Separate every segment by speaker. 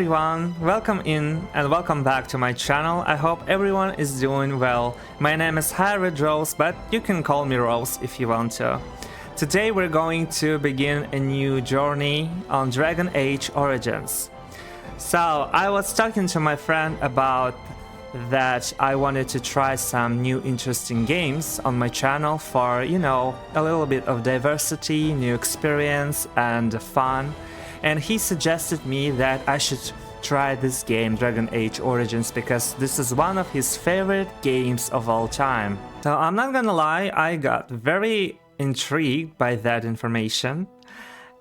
Speaker 1: everyone, welcome in and welcome back to my channel. I hope everyone is doing well. My name is Red Rose, but you can call me Rose if you want to. Today we're going to begin a new journey on Dragon Age Origins. So I was talking to my friend about that I wanted to try some new interesting games on my channel for, you know, a little bit of diversity, new experience and fun. And he suggested me that I should try this game, Dragon Age Origins, because this is one of his favorite games of all time. So I'm not gonna lie, I got very intrigued by that information.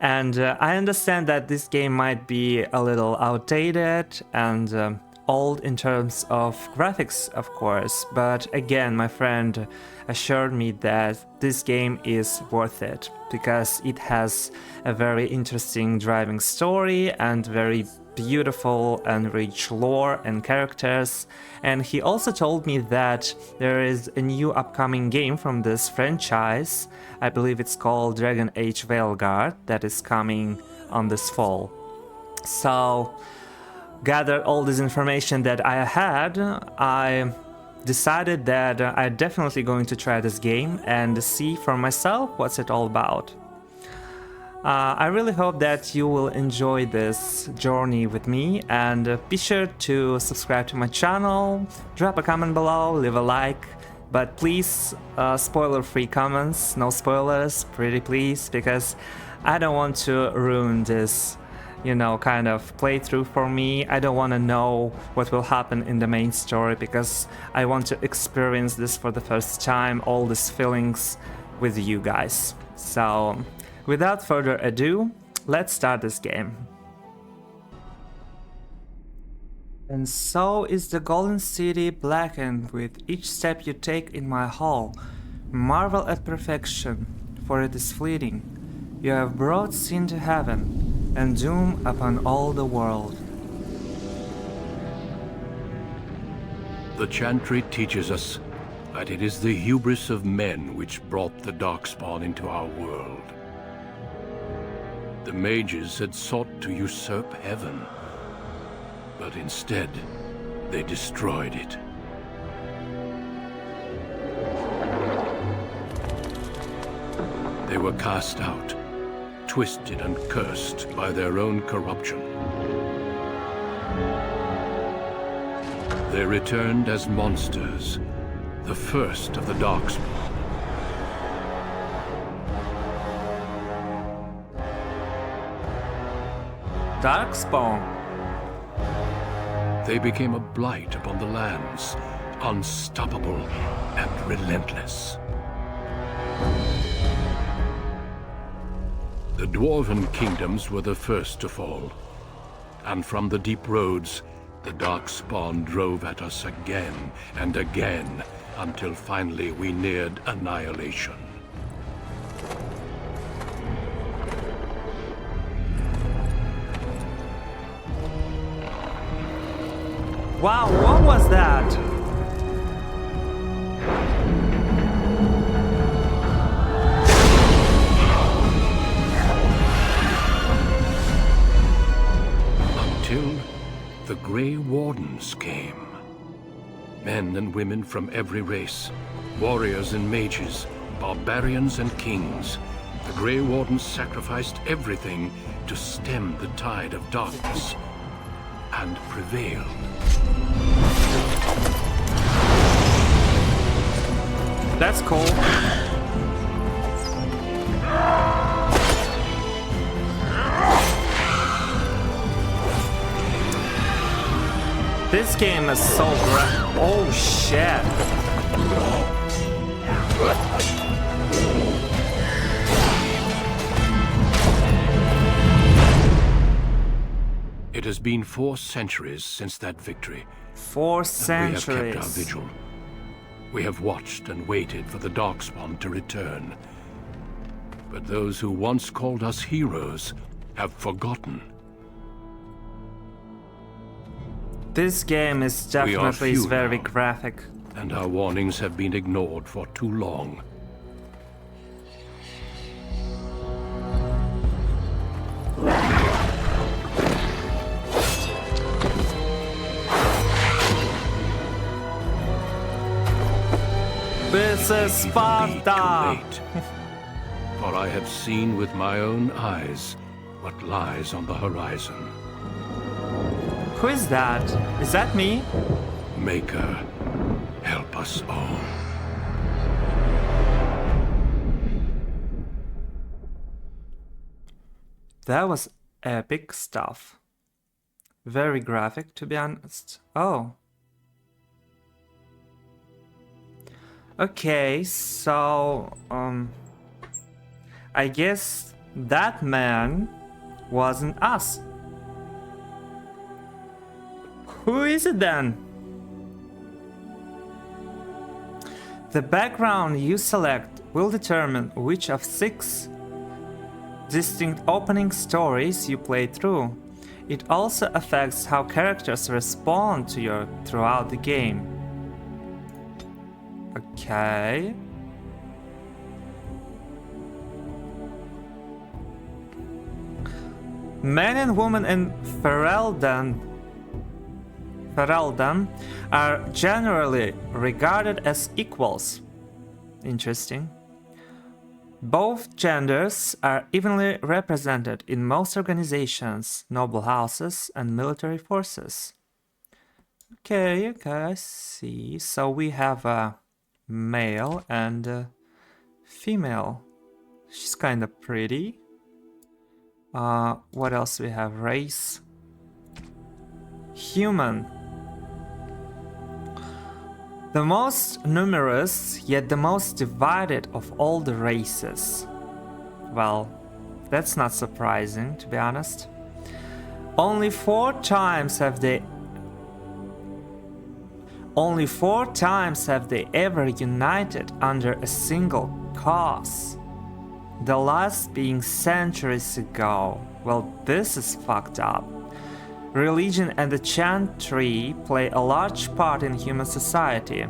Speaker 1: And I understand that this game might be a little outdated and old in terms of graphics, of course, but again, my friend assured me that this game is worth it because it has a very interesting driving story and very beautiful and rich lore and characters. And he also told me that there is a new upcoming game from this franchise. I believe it's called Dragon Age Veilguard, that is coming on this fall. So gathered all this information that I had, I decided that I'm definitely going to try this game and see for myself what's it all about. I really hope that you will enjoy this journey with me, and be sure to subscribe to my channel, drop a comment below, leave a like, but please spoiler-free comments, no spoilers, pretty please, because I don't want to ruin this, you know, kind of playthrough for me. I don't want to know what will happen in the main story because I want to experience this for the first time, all these feelings with you guys. So without further ado, let's start this game. And so is the golden city blackened with each step you take in my hall. Marvel at perfection, for it is fleeting. You have brought sin to heaven and doom upon all the world.
Speaker 2: The chantry teaches us that it is the hubris of men which brought the darkspawn into our world. The mages had sought to usurp heaven, but instead they destroyed it. They were cast out, twisted and cursed by their own corruption. They returned as monsters, the first of the darkspawn.
Speaker 1: Darkspawn?
Speaker 2: They became a blight upon the lands, unstoppable and relentless. The dwarven kingdoms were the first to fall, and from the deep roads, the darkspawn drove at us again and again, until finally we neared annihilation.
Speaker 1: Wow, what was that?
Speaker 2: The Grey Wardens came. Men and women from every race, warriors and mages, barbarians and kings. The Grey Wardens sacrificed everything to stem the tide of darkness, and prevailed.
Speaker 1: That's cool. This game is so great. Oh shit.
Speaker 2: It has been 4 centuries since that victory.
Speaker 1: 4 centuries.
Speaker 2: We have kept our vigil. We have watched and waited for the darkspawn to return. But those who once called us heroes have forgotten.
Speaker 1: This game is definitely very graphic.
Speaker 2: And our warnings have been ignored for too long.
Speaker 1: This is
Speaker 2: Even be
Speaker 1: Sparta!
Speaker 2: too late. For I have seen with my own eyes what lies on the horizon.
Speaker 1: Who is that? Is that me?
Speaker 2: Maker, help us all.
Speaker 1: That was epic stuff. Very graphic, to be honest. Oh. Okay, so, I guess that man wasn't us. Who is it then? The background you select will determine which of 6 distinct opening stories you play through. It also affects how characters respond to you throughout the game. Okay. Men and women in Ferelden are generally regarded as equals. Interesting. Both genders are evenly represented in most organizations, noble houses, and military forces. Okay, I see. So we have a male and a female. She's kind of pretty. What else we have? Race. Human. The most numerous, yet the most divided of all the races. Well, that's not surprising, to be honest. Only 4 times have they ever united under a single cause. The last being centuries ago. Well, this is fucked up. Religion and the chantry play a large part in human society.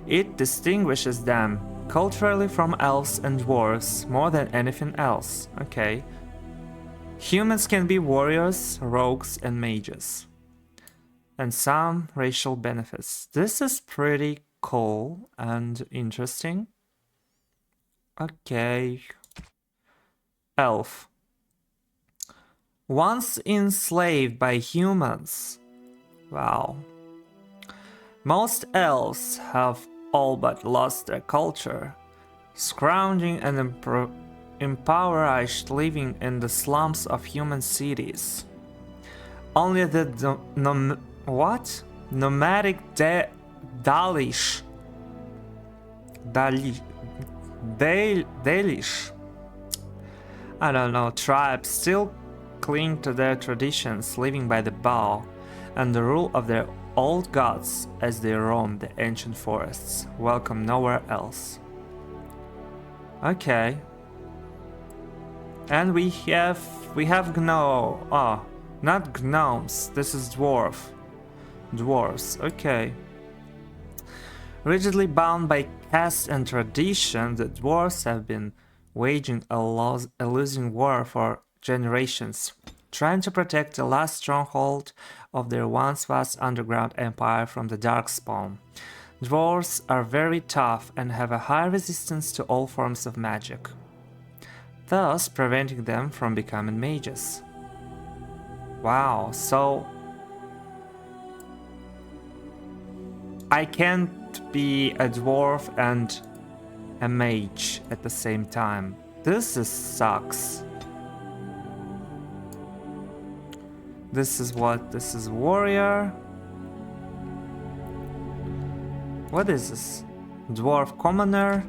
Speaker 1: It distinguishes them culturally from elves and dwarves more than anything else. Okay. Humans can be warriors, rogues, and mages. And some racial benefits. This is pretty cool and interesting. Okay. Elf. Once enslaved by humans. Wow. Most elves have all but lost their culture, scrounging and impoverished, living in the slums of human cities. Only the nomadic Dalish I don't know, tribes still cling to their traditions, living by the bow and the rule of their old gods as they roam the ancient forests, welcome nowhere else. Okay. And we have not gnomes, this is dwarves, okay. Rigidly bound by caste and tradition, the dwarves have been waging a losing war for generations, trying to protect the last stronghold of their once vast underground empire from the Darkspawn. Dwarves are very tough and have a high resistance to all forms of magic, thus preventing them from becoming mages. Wow, so I can't be a dwarf and a mage at the same time. This sucks. This is warrior. What is this? Dwarf commoner,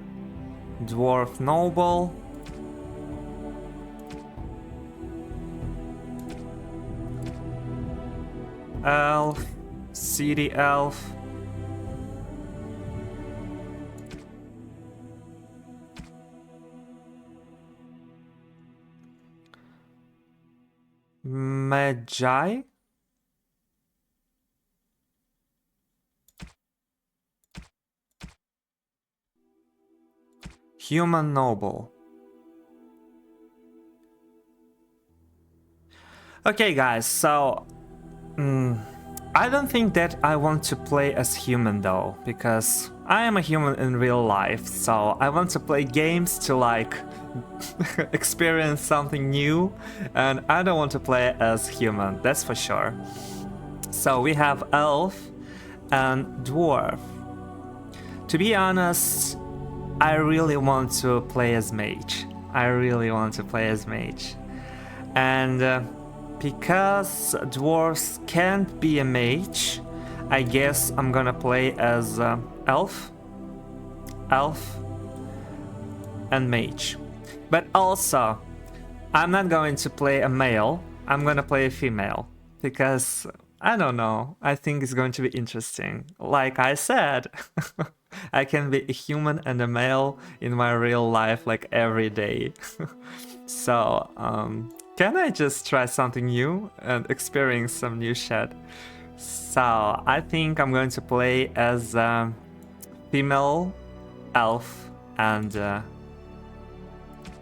Speaker 1: dwarf noble. Elf, city elf. Magi? Human noble. Okay guys, so I don't think that I want to play as human though, because I am a human in real life, so I want to play games to like experience something new, and I don't want to play as human, that's for sure. So we have elf and dwarf. To be honest, I really want to play as mage. I really want to play as mage. And because dwarves can't be a mage, I guess I'm gonna play as elf, and mage. But also, I'm not going to play a male, I'm gonna play a female. Because, I don't know, I think it's going to be interesting. Like I said, I can be a human and a male in my real life like every day. So, can I just try something new and experience some new shit? So, I think I'm going to play as female, elf, and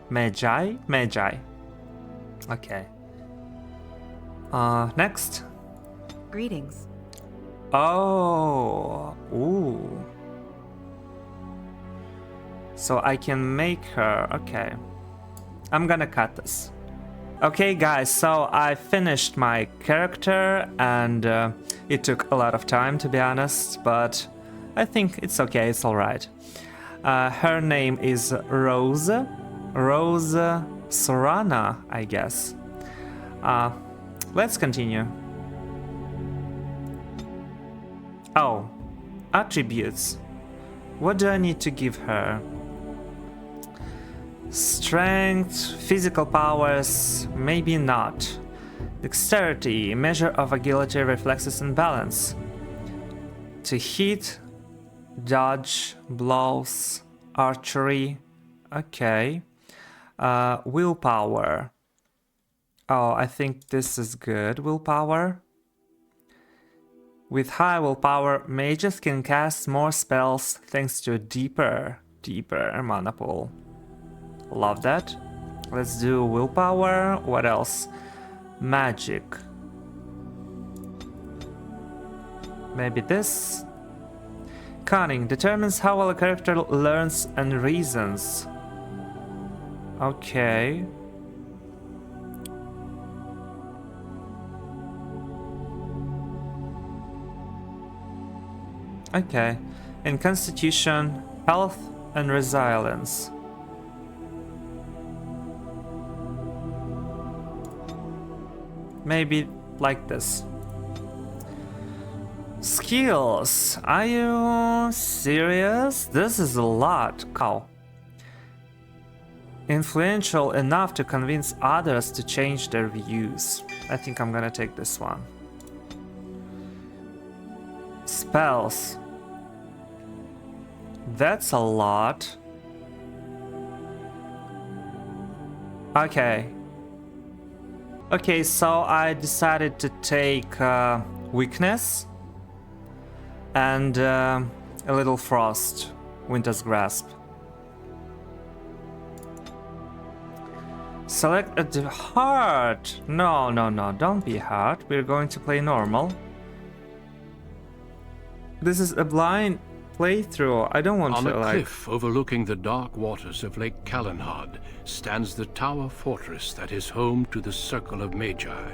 Speaker 1: magi? Magi. Okay. Next.
Speaker 3: Greetings.
Speaker 1: Oh, ooh. So I can make her, okay. I'm gonna cut this. Okay guys, so I finished my character and it took a lot of time to be honest, but I think it's okay, it's alright. Her name is Rose Sorana, I guess. Let's continue. Oh, attributes. What do I need to give her? Strength, physical powers, maybe not. Dexterity, measure of agility, reflexes and balance. To hit, dodge, blows, archery, okay. Willpower. Oh, I think this is good, willpower. With high willpower, mages can cast more spells thanks to a deeper mana pool. Love that. Let's do willpower. What else? Magic. Maybe this. Cunning determines how well a character learns and reasons. Okay. Okay. In Constitution, Health and Resilience. Maybe like this. Skills. Are you serious? This is a lot. Cow. Influential enough to convince others to change their views. I think I'm gonna take this one. Spells. That's a lot. Okay. Okay, so I decided to take weakness and a little frost, winter's grasp. Select a hard. No, don't be hard. We're going to play normal. This is a blind playthrough. I don't want to like...
Speaker 2: On a cliff overlooking the dark waters of Lake Calenhad stands the tower fortress that is home to the Circle of Magi.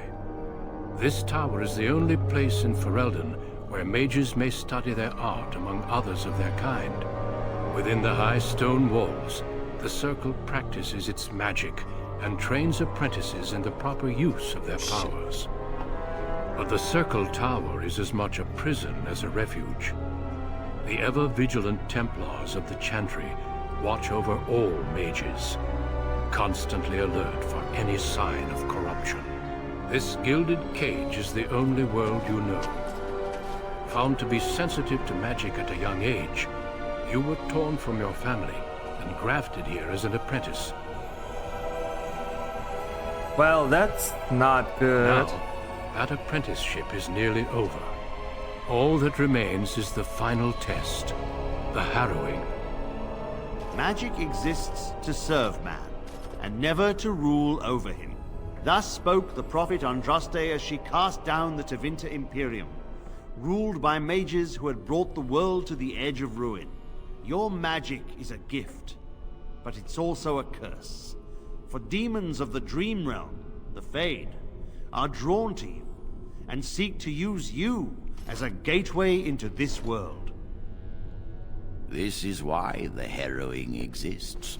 Speaker 2: This tower is the only place in Ferelden where mages may study their art among others of their kind. Within the high stone walls, the Circle practices its magic and trains apprentices in the proper use of their powers. But the Circle Tower is as much a prison as a refuge. The ever-vigilant Templars of the Chantry watch over all mages, constantly alert for any sign of corruption. This gilded cage is the only world you know. Found to be sensitive to magic at a young age, you were torn from your family and grafted here as an apprentice.
Speaker 1: Well, that's not good.
Speaker 2: Now, that apprenticeship is nearly over. All that remains is the final test, the harrowing.
Speaker 4: Magic exists to serve man, and never to rule over him. Thus spoke the prophet Andraste as she cast down the Tevinter Imperium, ruled by mages who had brought the world to the edge of ruin. Your magic is a gift, but it's also a curse. For demons of the Dream Realm, the Fade, are drawn to you and seek to use you as a gateway into this world.
Speaker 5: This is why the harrowing exists.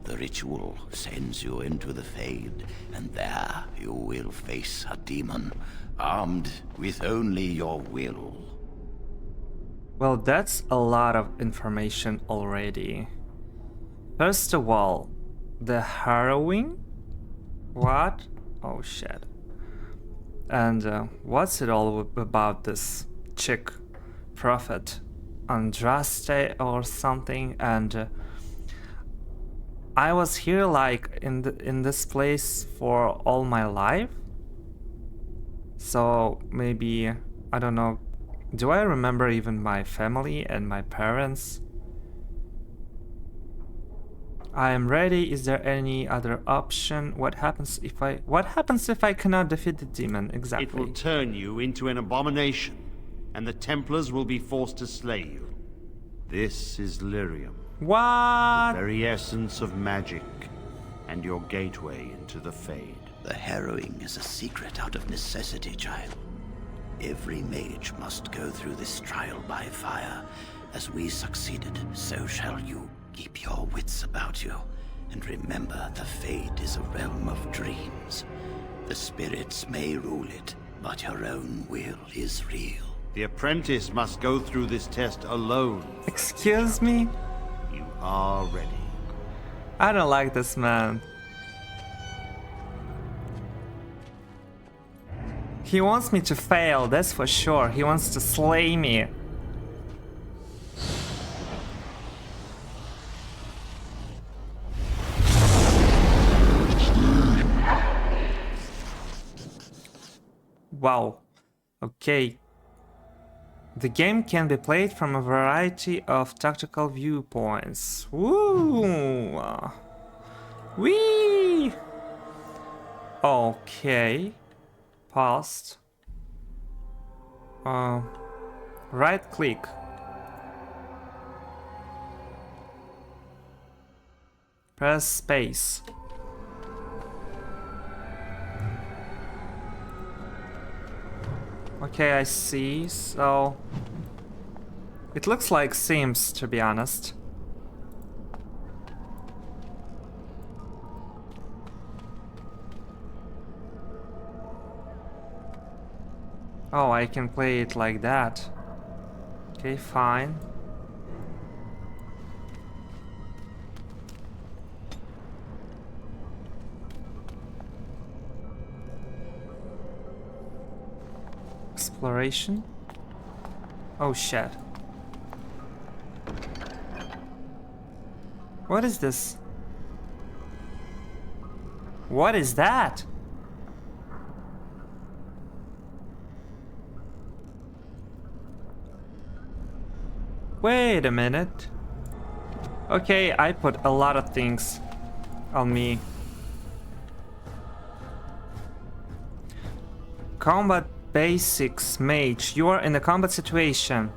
Speaker 5: The ritual sends you into the Fade, and there you will face a demon, armed with only your will.
Speaker 1: Well, that's a lot of information already. First of all, the harrowing? What? Oh shit. And what's it all about, this chick prophet Andraste or something? And I was here like in this place for all my life, so maybe, I don't know, do I remember even my family and my parents? I am ready. Is there any other option? What happens if I cannot defeat the demon? Exactly.
Speaker 4: It will turn you into an abomination, and the Templars will be forced to slay you. This is Lyrium,
Speaker 1: What?
Speaker 4: the very essence of magic, and your gateway into the Fade.
Speaker 5: The harrowing is a secret out of necessity, child. Every mage must go through this trial by fire. As we succeeded, so shall you. Keep your wits about you, and remember the Fade is a realm of dreams. The spirits may rule it, but your own will is real.
Speaker 4: The apprentice must go through this test alone.
Speaker 1: Excuse me?
Speaker 4: You are ready.
Speaker 1: I don't like this man. He wants me to fail, that's for sure. He wants to slay me. Wow. Okay. The game can be played from a variety of tactical viewpoints. Woo! Whee! Okay. Past. Right click. Press space. Okay, I see. So it looks like Sims, to be honest. Oh, I can play it like that. Okay, fine. Exploration. Oh shit. What is this? What is that? Wait a minute. Okay, I put a lot of things on me. Combat basics, mage. You are in a combat situation.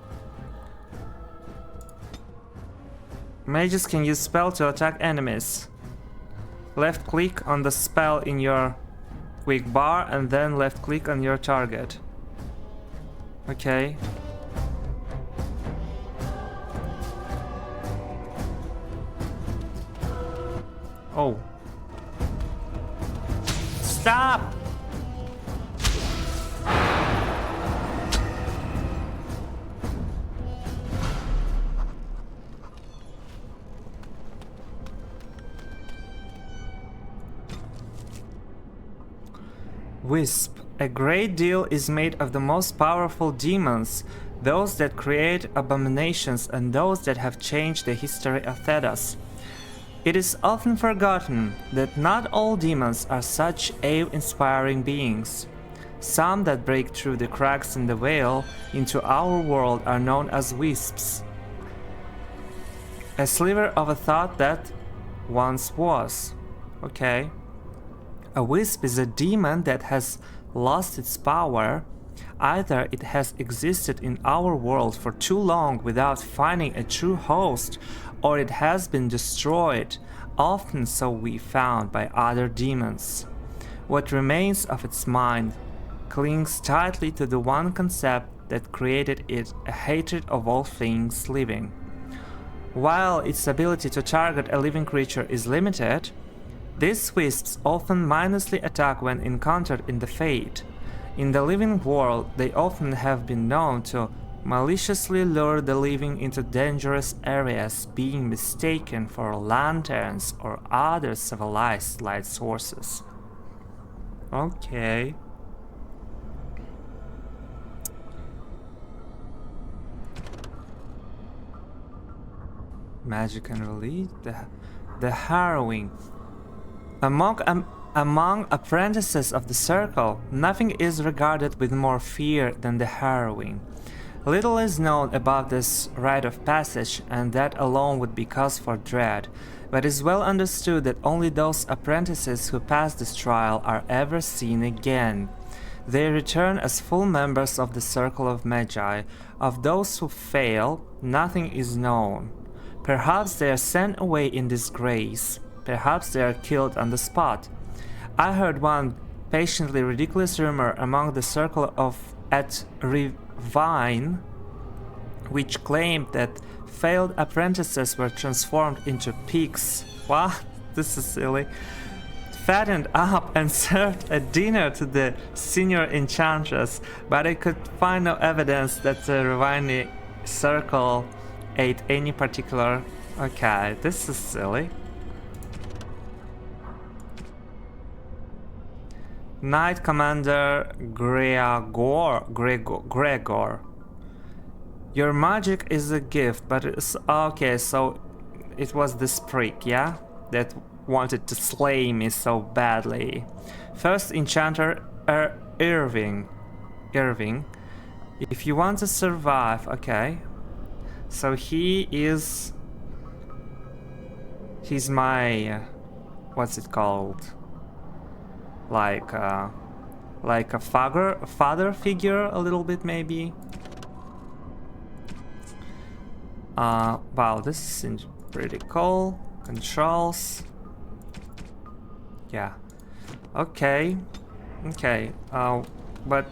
Speaker 1: Mages can use spell to attack enemies. Left click on the spell in your quick bar and then left click on your target. Okay. Oh. Stop! Wisp. A great deal is made of the most powerful demons, those that create abominations and those that have changed the history of Thedas. It is often forgotten that not all demons are such awe-inspiring beings. Some that break through the cracks in the veil into our world are known as wisps. A sliver of a thought that once was. Okay. A wisp is a demon that has lost its power. Either it has existed in our world for too long without finding a true host, or it has been destroyed, often so we found by other demons. What remains of its mind clings tightly to the one concept that created it, a hatred of all things living. While its ability to target a living creature is limited, these wisps often mindlessly attack when encountered in the Fade. In the living world, they often have been known to maliciously lure the living into dangerous areas, being mistaken for lanterns or other civilized light sources. Okay. Magic and relief, the harrowing. Among apprentices of the Circle, nothing is regarded with more fear than the harrowing. Little is known about this rite of passage, and that alone would be cause for dread, but it is well understood that only those apprentices who pass this trial are ever seen again. They return as full members of the Circle of Magi. Of those who fail, nothing is known. Perhaps they are sent away in disgrace. Perhaps they are killed on the spot. I heard one patiently ridiculous rumor among the Circle of at Revine, which claimed that failed apprentices were transformed into pigs. What? This is silly. Fattened up and served a dinner to the senior enchantress, but I could find no evidence that the Revine Circle ate any particular... Okay, this is silly. Knight Commander Gregor. Your magic is a gift, but it's... Okay, so it was this prick, yeah? That wanted to slay me so badly. First Enchanter Irving. If you want to survive... Okay. So he's my... What's it called? Like a father figure, a little bit maybe. Wow, this seems pretty cool. Controls. Yeah. Okay. Okay. But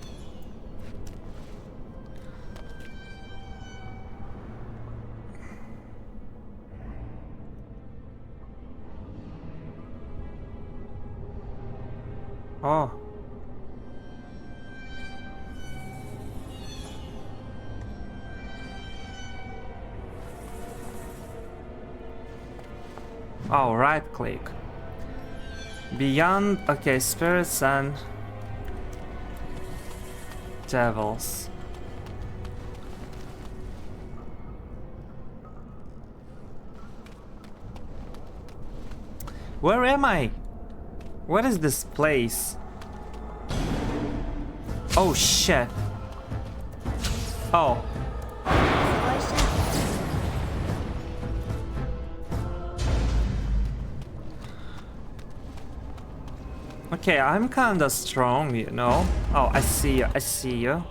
Speaker 1: oh. Oh, right click. Beyond, okay, spirits and devils. Where am I? What is this place? Oh shit. Oh. Okay, I'm kinda strong, you know. Oh, I see you, I see you.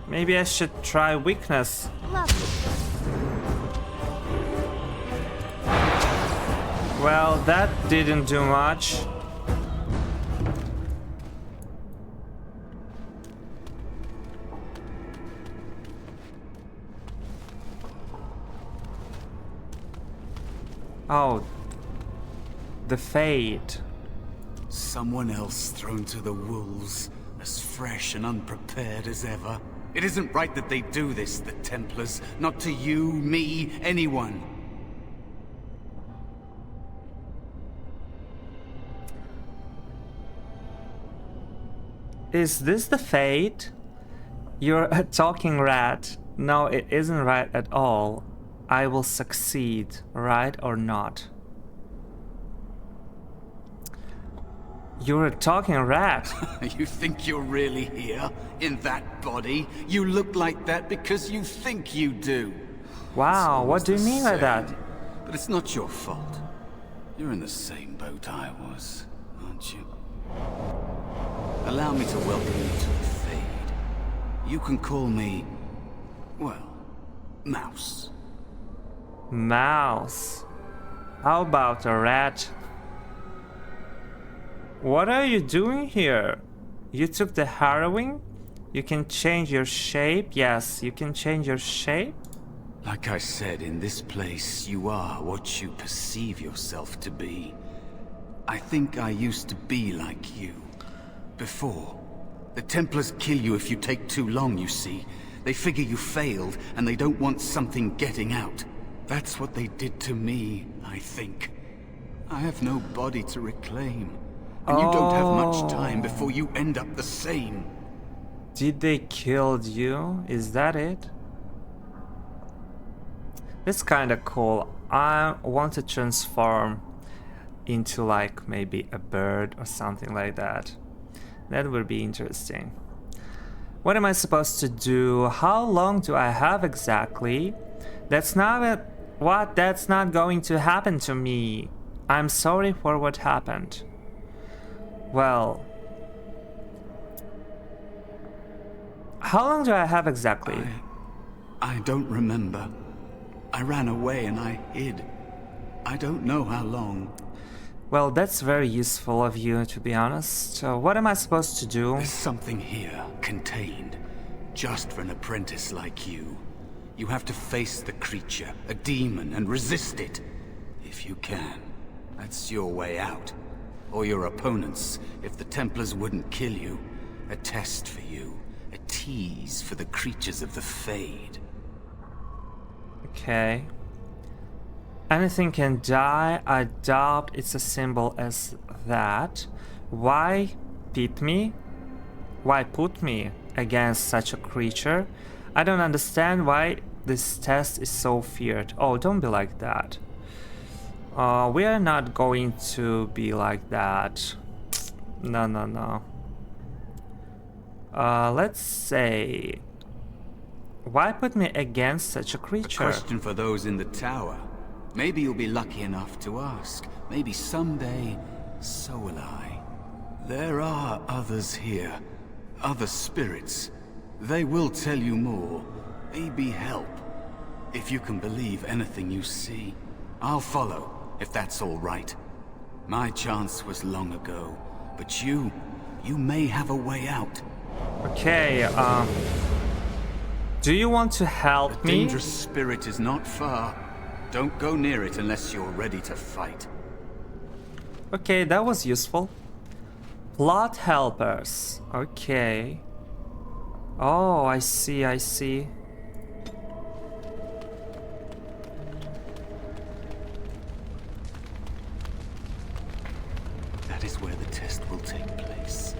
Speaker 1: Maybe I should try weakness. Well, that didn't do much. Oh, the Fade.
Speaker 6: Someone else thrown to the wolves, as fresh and unprepared as ever. It isn't right that they do this, the Templars. Not to you, me, anyone.
Speaker 1: Is this the Fade? You're a talking rat. No, it isn't right at all. I will succeed, right or not? You're a talking rat.
Speaker 6: You think you're really here? In that body? You look like that because you think you do.
Speaker 1: Wow, what do you mean by that?
Speaker 6: But it's not your fault. You're in the same boat I was, aren't you? allow me to welcome you to the Fade. You can call me, well, Mouse.
Speaker 1: Mouse. How about a rat? What are you doing here? You took the harrowing? You can change your shape? Yes, you can change your shape?
Speaker 6: Like I said, in this place, you are what you perceive yourself to be. I think I used to be like you. Before. The Templars kill you if you take too long, you see. They figure you failed, and they don't want something getting out. That's what they did to me, I think. I have no body to reclaim. And you don't have much time before you end up the same.
Speaker 1: Did they kill you? Is that it? It's kinda cool. I want to transform into like maybe a bird or something like that. That would be interesting. What am I supposed to do? How long do I have exactly? That's not what? That's not going to happen to me. I'm sorry for what happened. Well, how long do I have exactly?
Speaker 6: I don't remember. I ran away and I hid. I don't know how long.
Speaker 1: Well, that's very useful of you, to be honest. So what am I supposed to do?
Speaker 6: There's something here, contained, just for an apprentice like you. You have to face the creature, a demon, and resist it. If you can. That's your way out. Or your opponents, if the Templars wouldn't kill you. A test for you. A tease for the creatures of the Fade.
Speaker 1: Okay. Anything can die. I doubt it's as simple as that. Why pit me? Why put me against such a creature? I don't understand why this test is so feared. Oh, don't be like that. We are not going to be like that. No, no, no. Let's say... Why put me against such a creature?
Speaker 6: A question for those in the tower. Maybe you'll be lucky enough to ask. Maybe someday, so will I. There are others here. Other spirits. They will tell you more. Maybe help. If you can believe anything you see. I'll follow, if that's all right. My chance was long ago. But you may have a way out.
Speaker 1: Okay, do you want to help
Speaker 6: The
Speaker 1: me?
Speaker 6: dangerous spirit is not far. Don't go near it unless you're ready to fight.
Speaker 1: Okay, that was useful. Plot helpers. Okay. Oh, I see, I see.
Speaker 6: That is where the test will take place.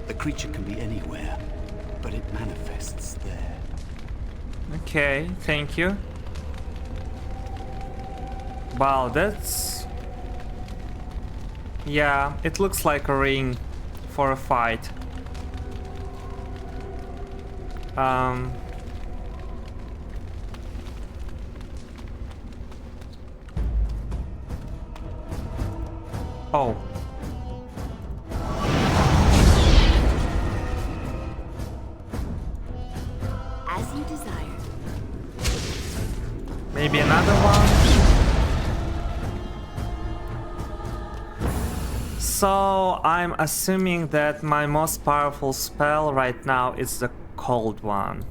Speaker 6: The creature can be anywhere, but it manifests there.
Speaker 1: Okay, thank you. Wow, that's... Yeah, it looks like a ring for a fight. Oh.
Speaker 3: As you desire.
Speaker 1: Maybe another one? So I'm assuming that my most powerful spell right now is the cold one.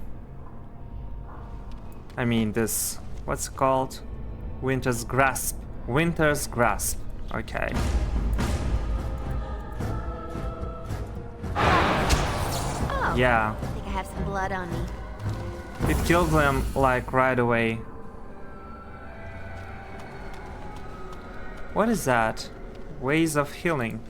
Speaker 1: I mean this, what's it called? Winter's Grasp. Winter's Grasp. Okay.
Speaker 3: Oh,
Speaker 1: Yeah,
Speaker 3: I think I have some blood on me.
Speaker 1: it killed them like right away. What is that? Ways of healing.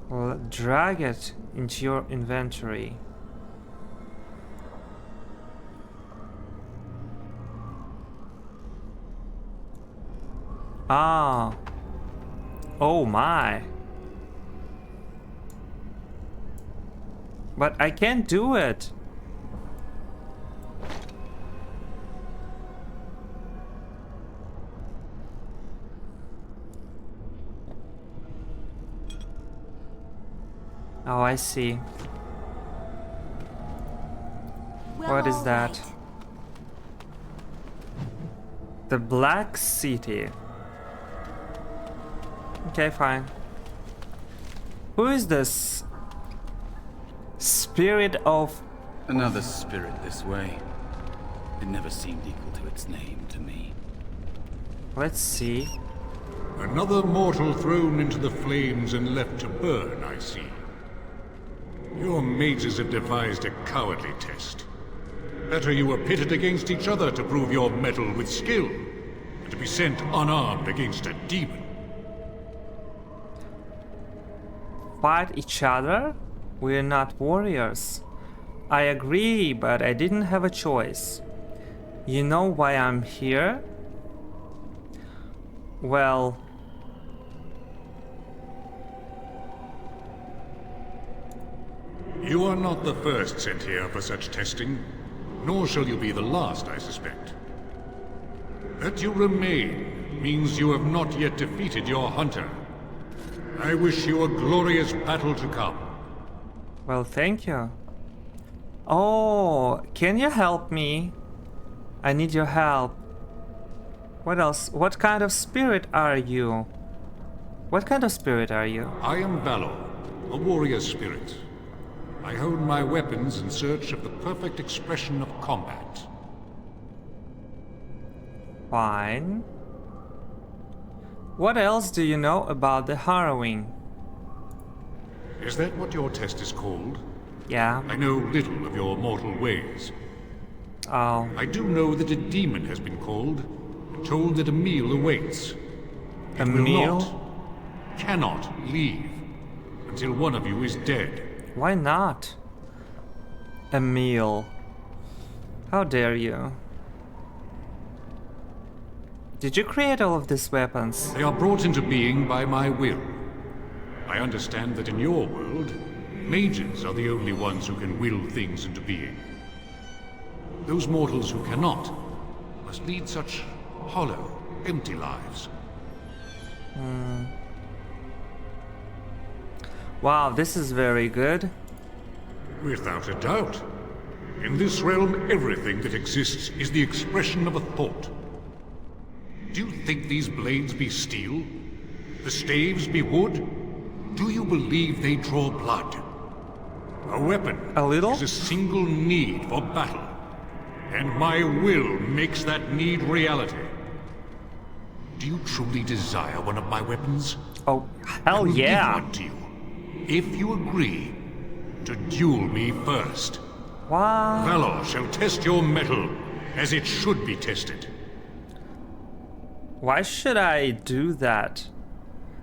Speaker 1: Well, drag it into your inventory. Ah. Oh my. But I can't do it. Oh, I see.
Speaker 3: Well,
Speaker 1: What is
Speaker 3: all
Speaker 1: that?
Speaker 3: right.
Speaker 1: The Black City. Okay, fine. Who is this? Spirit of...
Speaker 6: Another spirit this way. It never seemed equal to its name to me.
Speaker 1: Let's see.
Speaker 7: Another mortal thrown into the flames and left to burn, I see. Your mages have devised a cowardly test. Better you were pitted against each other to prove your mettle with skill, than to be sent unarmed against a demon.
Speaker 1: Fight each other? We're not warriors. I agree, but I didn't have a choice. You know why I'm here? Well...
Speaker 7: You are not the first sent here for such testing, nor shall you be the last, I suspect. That you remain means you have not yet defeated your hunter. I wish you a glorious battle to come.
Speaker 1: Well, thank you. Oh, can you help me? I need your help. What else? What kind of spirit are you? What kind of spirit are you?
Speaker 7: I am Valor, a warrior spirit. I hone my weapons in search of the perfect expression of combat.
Speaker 1: Fine. What else do you know about the harrowing?
Speaker 7: Is that what your test is called?
Speaker 1: Yeah.
Speaker 7: I know little of your mortal ways.
Speaker 1: Oh.
Speaker 7: I do know that a demon has been called, and told that a meal awaits.
Speaker 1: A
Speaker 7: It will
Speaker 1: meal?
Speaker 7: not, cannot leave, until one of you is dead.
Speaker 1: Why not? A meal. How dare you? Did you create all of these weapons?
Speaker 7: They are brought into being by my will. I understand that in your world, mages are the only ones who can will things into being. Those mortals who cannot must lead such hollow, empty lives.
Speaker 1: Wow, this is very good.
Speaker 7: Without a doubt. In this realm, everything that exists is the expression of a thought. Do you think these blades be steel? The staves be wood? Do you believe they draw blood? A weapon
Speaker 1: A little?
Speaker 7: is a single need for battle. And my will makes that need reality. Do you truly desire one of my weapons?
Speaker 1: Oh,
Speaker 7: I
Speaker 1: hell
Speaker 7: will
Speaker 1: yeah.
Speaker 7: give one to you, if you agree to duel me first.
Speaker 1: Wow.
Speaker 7: Valor shall test your mettle as it should be tested.
Speaker 1: Why should I do that?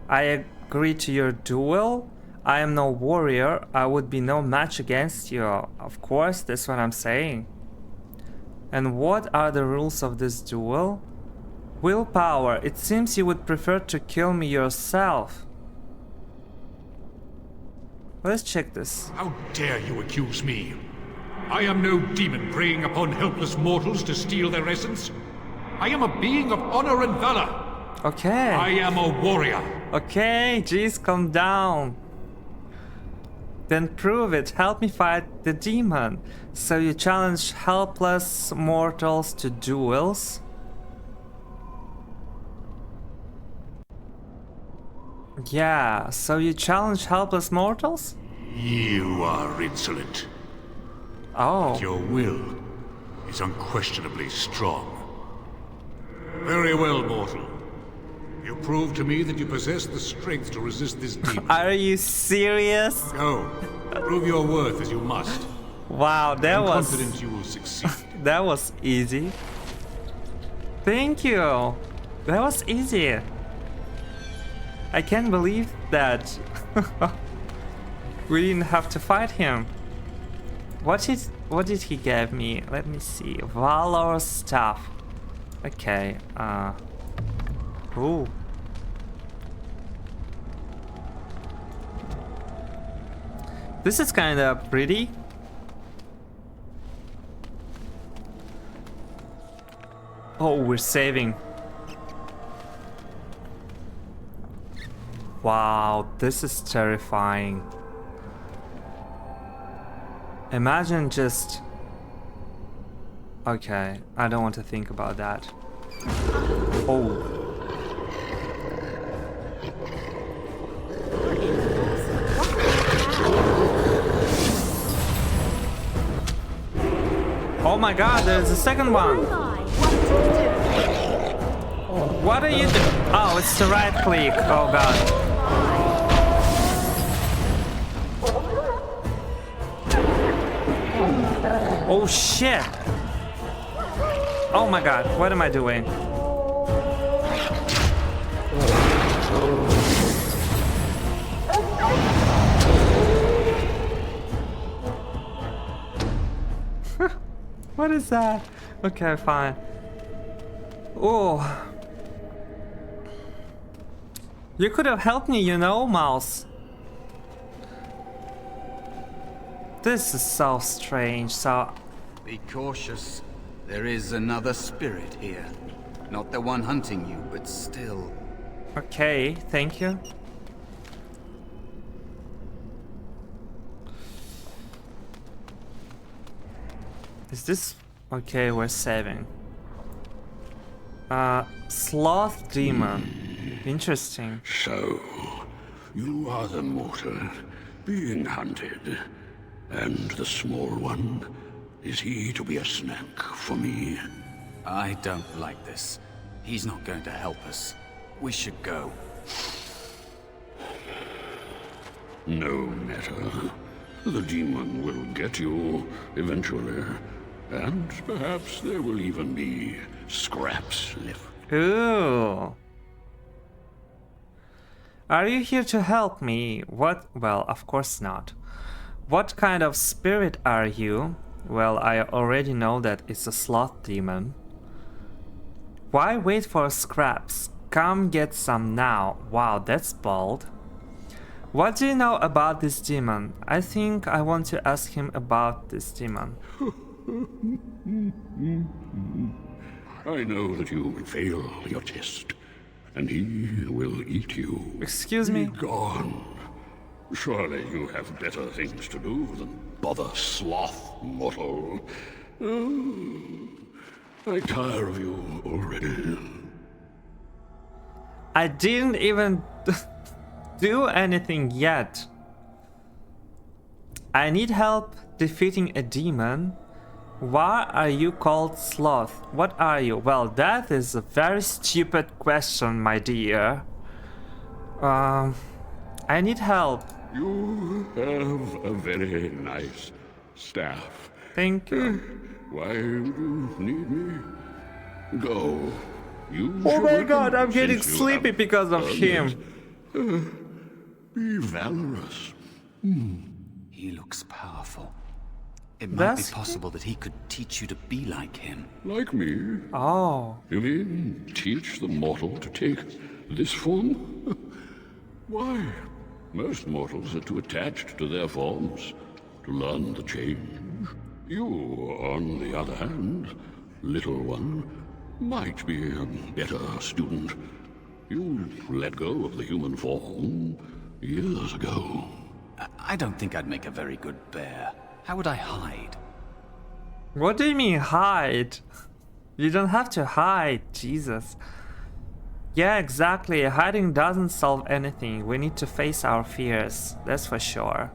Speaker 1: I agree to your duel. I am no warrior. I would be no match against you. Of course, that's what I'm saying. And what are the rules of this duel? Willpower. It seems you would prefer to kill me yourself. Let's check this.
Speaker 7: How dare you accuse me? I am no demon preying upon helpless mortals to steal their essence. I am a being of honor and valor.
Speaker 1: Okay.
Speaker 7: I am a warrior.
Speaker 1: Okay, jeez, calm down. Then prove it. Help me fight the demon. So you challenge helpless mortals to duels? Yeah, so you challenge helpless mortals?
Speaker 7: You are insolent.
Speaker 1: Oh.
Speaker 7: Your will is unquestionably strong. Very well, mortal. You prove to me that you possess the strength to resist this demon.
Speaker 1: Are you serious?
Speaker 7: Go. Prove your worth as you must.
Speaker 1: Wow, that
Speaker 7: I'm
Speaker 1: was
Speaker 7: confident you will succeed.
Speaker 1: that was easy. Thank you. That was easy. I can't believe that we didn't have to fight him. What did he give me? Let me see. Valor stuff. Okay. Ooh. This is kind of pretty. Oh, we're saving. Wow, this is terrifying. Imagine just... Okay, I don't want to think about that. Oh. Oh my god, there's a second one! What are you doing? Oh, it's the right click. Oh god. Oh shit! Oh my god, what am I doing? What is that? Okay, fine. Oh. You could have helped me, you know, mouse. This is so strange, so...
Speaker 6: Be cautious. There is another spirit here. Not the one hunting you, but still.
Speaker 1: Okay, thank you. Is this... Okay, we're saving. Sloth demon. Interesting.
Speaker 2: So, you are the mortal being hunted. And the small one, is he to be a snack for me?
Speaker 6: I don't like this. He's not going to help us. We should go.
Speaker 2: No matter. The demon will get you eventually. And perhaps there will even be scraps left.
Speaker 1: Ooh. Are you here to help me? What? Well, of course not. What kind of spirit are you? Well, I already know that it's a sloth demon. Why wait for scraps? Come get some now. Wow, that's bold. What do you know about this demon? I think I want to ask him about this demon.
Speaker 2: I know that you will fail your test, and he will eat you.
Speaker 1: Excuse me?
Speaker 2: Be gone. Surely you have better things to do than bother sloth, mortal. I tire of you already.
Speaker 1: I didn't even do anything yet. I need help defeating a demon. Why are you called sloth? What are you? Well, that is a very stupid question, my dear. I need help.
Speaker 2: You have a very nice staff.
Speaker 1: Thank you.
Speaker 2: Why would you need me? Go. Use
Speaker 1: Oh
Speaker 2: your
Speaker 1: my
Speaker 2: weapon,
Speaker 1: god, I'm getting
Speaker 2: since you
Speaker 1: sleepy
Speaker 2: have
Speaker 1: because of
Speaker 2: done
Speaker 1: him.
Speaker 2: it. Be valorous.
Speaker 6: He looks powerful. It might
Speaker 1: That's-
Speaker 6: be possible that he could teach you to be like him.
Speaker 2: Like me.
Speaker 1: Oh.
Speaker 2: You mean teach the mortal to take this form? Why? Most mortals are too attached to their forms to learn the change. You, on the other hand, little one, might be a better student. You let go of the human form years ago.
Speaker 6: I don't think I'd make a very good bear. How would I hide?
Speaker 1: What do you mean hide? You don't have to hide, Jesus. Yeah, exactly. Hiding doesn't solve anything. We need to face our fears, that's for sure.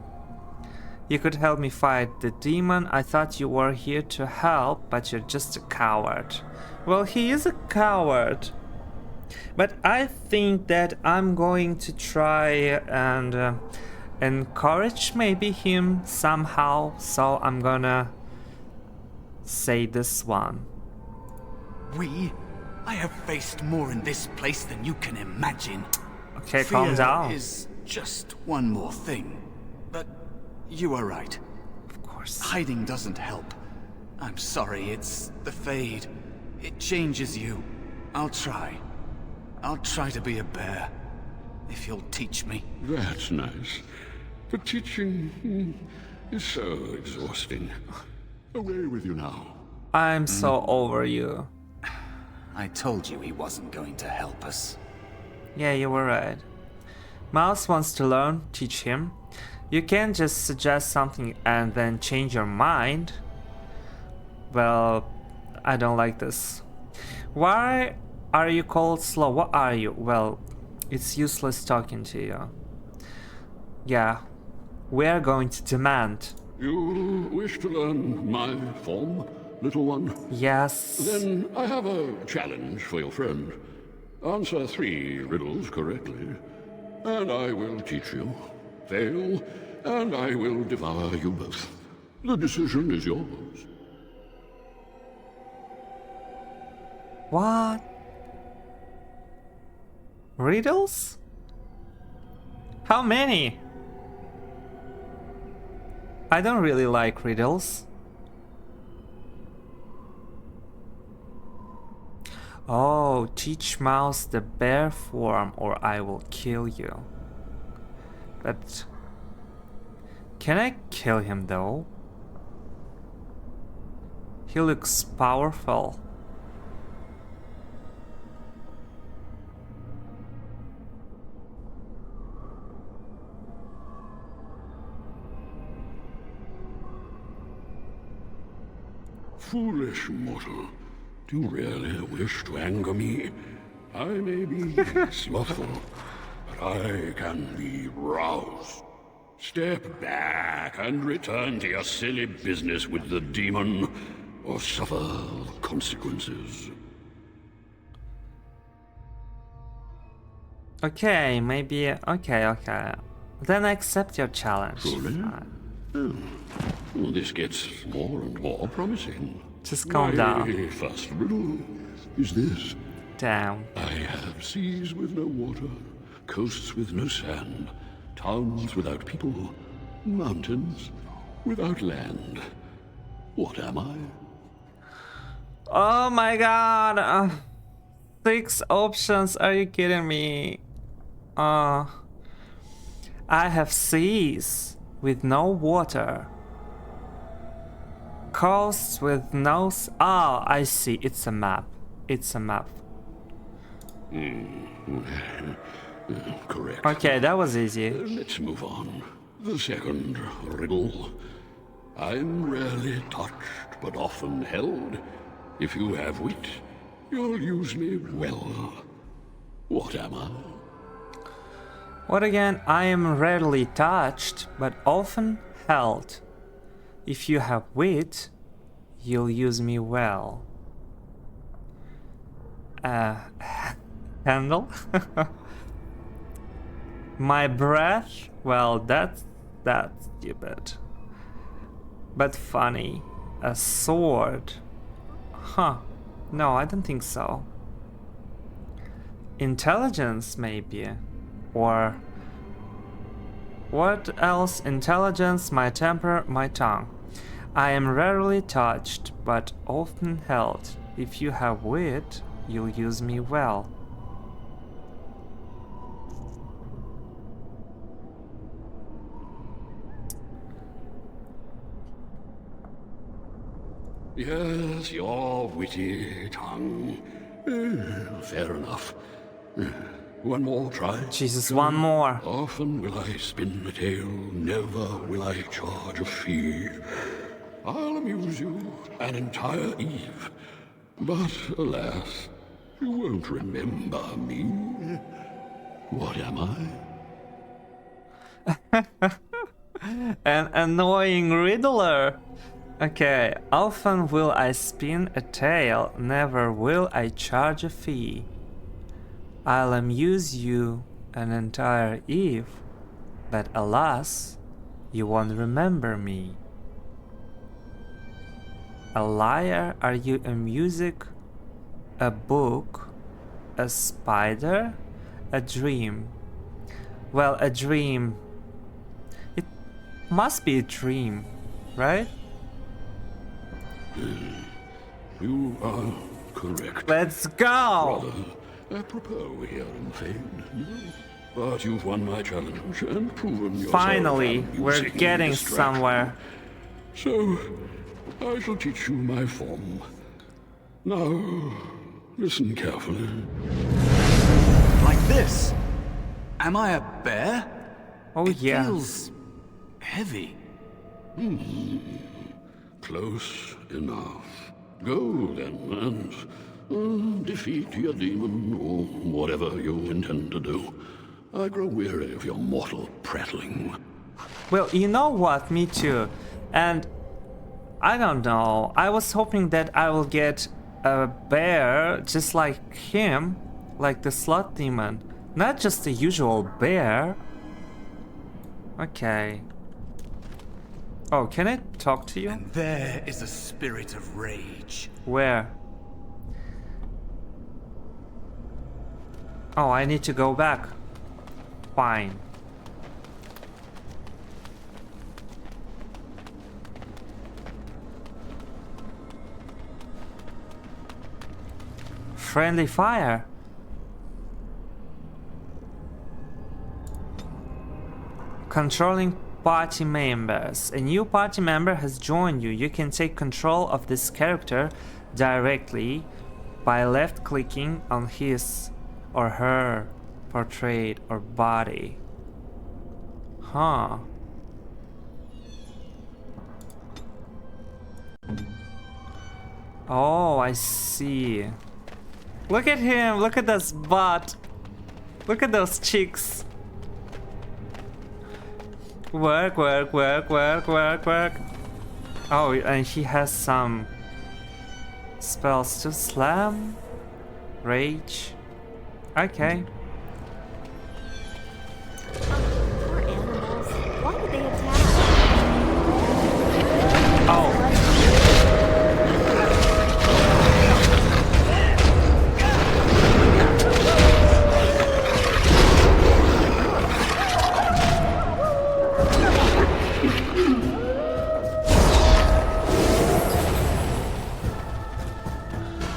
Speaker 1: You could help me fight the demon. I thought you were here to help, but you're just a coward. Well, he is a coward. But I think that I'm going to try and encourage maybe him somehow. So I'm gonna say this one.
Speaker 6: I have faced more in this place than you can imagine.
Speaker 1: Okay, calm down.
Speaker 6: Fear is just one more thing. But you are right.
Speaker 1: Of course.
Speaker 6: Hiding doesn't help. I'm sorry, it's the Fade. It changes you. I'll try. I'll try to be a bear. If you'll teach me.
Speaker 2: That's nice.
Speaker 7: The teaching is so exhausting. Away with you now.
Speaker 1: I'm so over you.
Speaker 6: I told you he wasn't going to help us.
Speaker 1: Yeah, you were right. Mouse wants to learn, teach him. You can't just suggest something and then change your mind. Well, I don't like this. Why are you called slow? What are you? Well, it's useless talking to you. Yeah, we're going to demand.
Speaker 7: You wish to learn my form, little one?
Speaker 1: Yes.
Speaker 7: Then I have a challenge for your friend. Answer 3 riddles correctly, and I will teach you. Fail, and I will devour you both. The decision is yours.
Speaker 1: What? Riddles? How many? I don't really like riddles. Oh, teach Mouse the bear form or I will kill you. But can I kill him though? He looks powerful.
Speaker 7: Foolish mortal, do you really wish to anger me? I may be slothful, but I can be roused. Step back and return to your silly business with the demon, or suffer the consequences.
Speaker 1: Okay, maybe. Okay. Then I accept your challenge.
Speaker 7: Truly? Well, this gets more and more promising.
Speaker 1: Just calm
Speaker 7: My
Speaker 1: down.
Speaker 7: first riddle is this.
Speaker 1: Damn.
Speaker 7: I have seas with no water, coasts with no sand, towns without people, mountains without land. What am I?
Speaker 1: Oh my god. 6 options. Are you kidding me? I have seas with no water. Coasts with no oh, I see. It's a map. It's a map.
Speaker 7: Correct.
Speaker 1: Okay, that was easy.
Speaker 7: Let's move on. The second riddle. I'm rarely touched, but often held. If you have wit, you'll use me well. What am I?
Speaker 1: What again? I am rarely touched, but often held. If you have wit, you'll use me well. Handle? My breath? Well, that's stupid. But funny. A sword. Huh. No, I don't think so. Intelligence, maybe. Or what else? Intelligence, my temper, my tongue. I am rarely touched, but often held. If you have wit, you'll use me well.
Speaker 7: Yes, your witty tongue. Fair enough. One more try.
Speaker 1: Jesus, one more.
Speaker 7: Often will I spin a tale, never will I charge a fee. I'll amuse you an entire eve, but alas, you won't remember me. What am I?
Speaker 1: An annoying riddler. Okay, often will I spin a tale, never will I charge a fee. I'll amuse you an entire eve, but alas, you won't remember me. A liar? Are you a music? A book? A spider? A dream? Well, a dream. It must be a dream, right?
Speaker 7: You are correct.
Speaker 1: Let's go!
Speaker 7: Rather apropos here in Fade.
Speaker 2: But you've won my challenge and proven yourself.
Speaker 1: Finally, we're
Speaker 2: unusing
Speaker 1: getting
Speaker 2: distraction.
Speaker 1: somewhere.
Speaker 2: So, I shall teach you my form. Now, listen carefully.
Speaker 6: Like this? Am I a bear?
Speaker 1: Oh
Speaker 6: It
Speaker 1: yeah.
Speaker 6: feels heavy.
Speaker 2: Close enough. Go then and defeat your demon or whatever you intend to do. I grow weary of your mortal prattling.
Speaker 1: Well, you know what? Me too. And I don't know. I was hoping that I will get a bear just like him, like the slot demon. Not just the usual bear. Okay. Oh, can I talk to you?
Speaker 6: And there is a spirit of rage.
Speaker 1: Where? Oh, I need to go back. Fine. Friendly fire. Controlling party members. A new party member has joined you. You can take control of this character directly by left clicking on his or her portrait or body. Huh. Oh, I see. Look at him, look at this butt. Look at those cheeks. Work, work, work, work, work, work. Oh, and he has some spells to slam, rage. Okay.
Speaker 3: Poor animals. Why did they attack?
Speaker 1: Oh.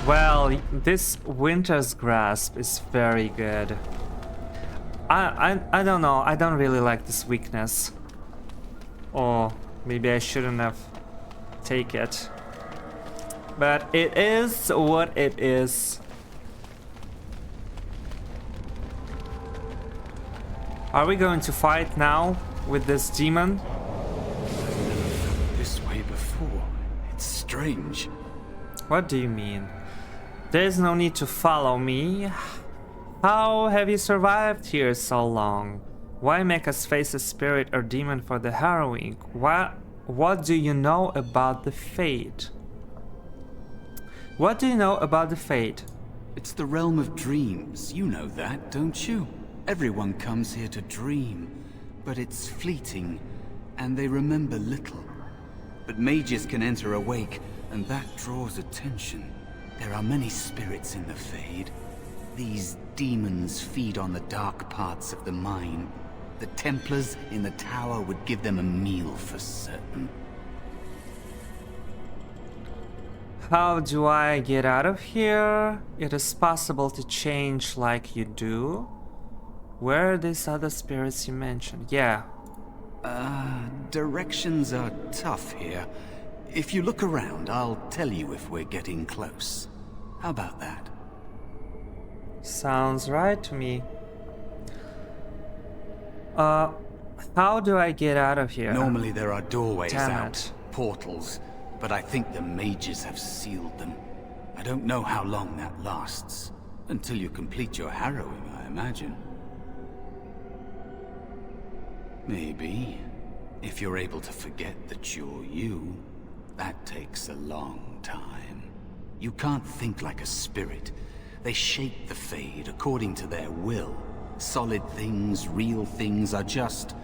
Speaker 1: Well, this Winter's Grasp is very good. I don't know, I don't really like this weakness. Or maybe I shouldn't have taken it. But it is what it is. Are we going to fight now with this demon?
Speaker 6: This way before. It's strange.
Speaker 1: What do you mean? There's no need to follow me. How have you survived here so long? Why make us face a spirit or demon for the harrowing? What do you know about the fate? What do you know about the fate?
Speaker 6: It's the realm of dreams. You know that, don't you? Everyone comes here to dream, but it's fleeting, and they remember little. But mages can enter awake, and that draws attention. There are many spirits in the Fade. These demons feed on the dark parts of the mind. The Templars in the tower would give them a meal for certain.
Speaker 1: How do I get out of here? It is possible to change like you do. Where are these other spirits you mentioned? Yeah.
Speaker 6: Directions are tough here. If you look around, I'll tell you if we're getting close. How about that?
Speaker 1: Sounds right to me. How do I get out of here?
Speaker 6: Normally there are doorways
Speaker 1: Damn
Speaker 6: out,
Speaker 1: it.
Speaker 6: portals, but I think the mages have sealed them. I don't know how long that lasts. Until you complete your harrowing, I imagine. Maybe. If you're able to forget that you're you, that takes a long time. You can't think like a spirit. They shape the Fade according to their will. Solid things, real things are just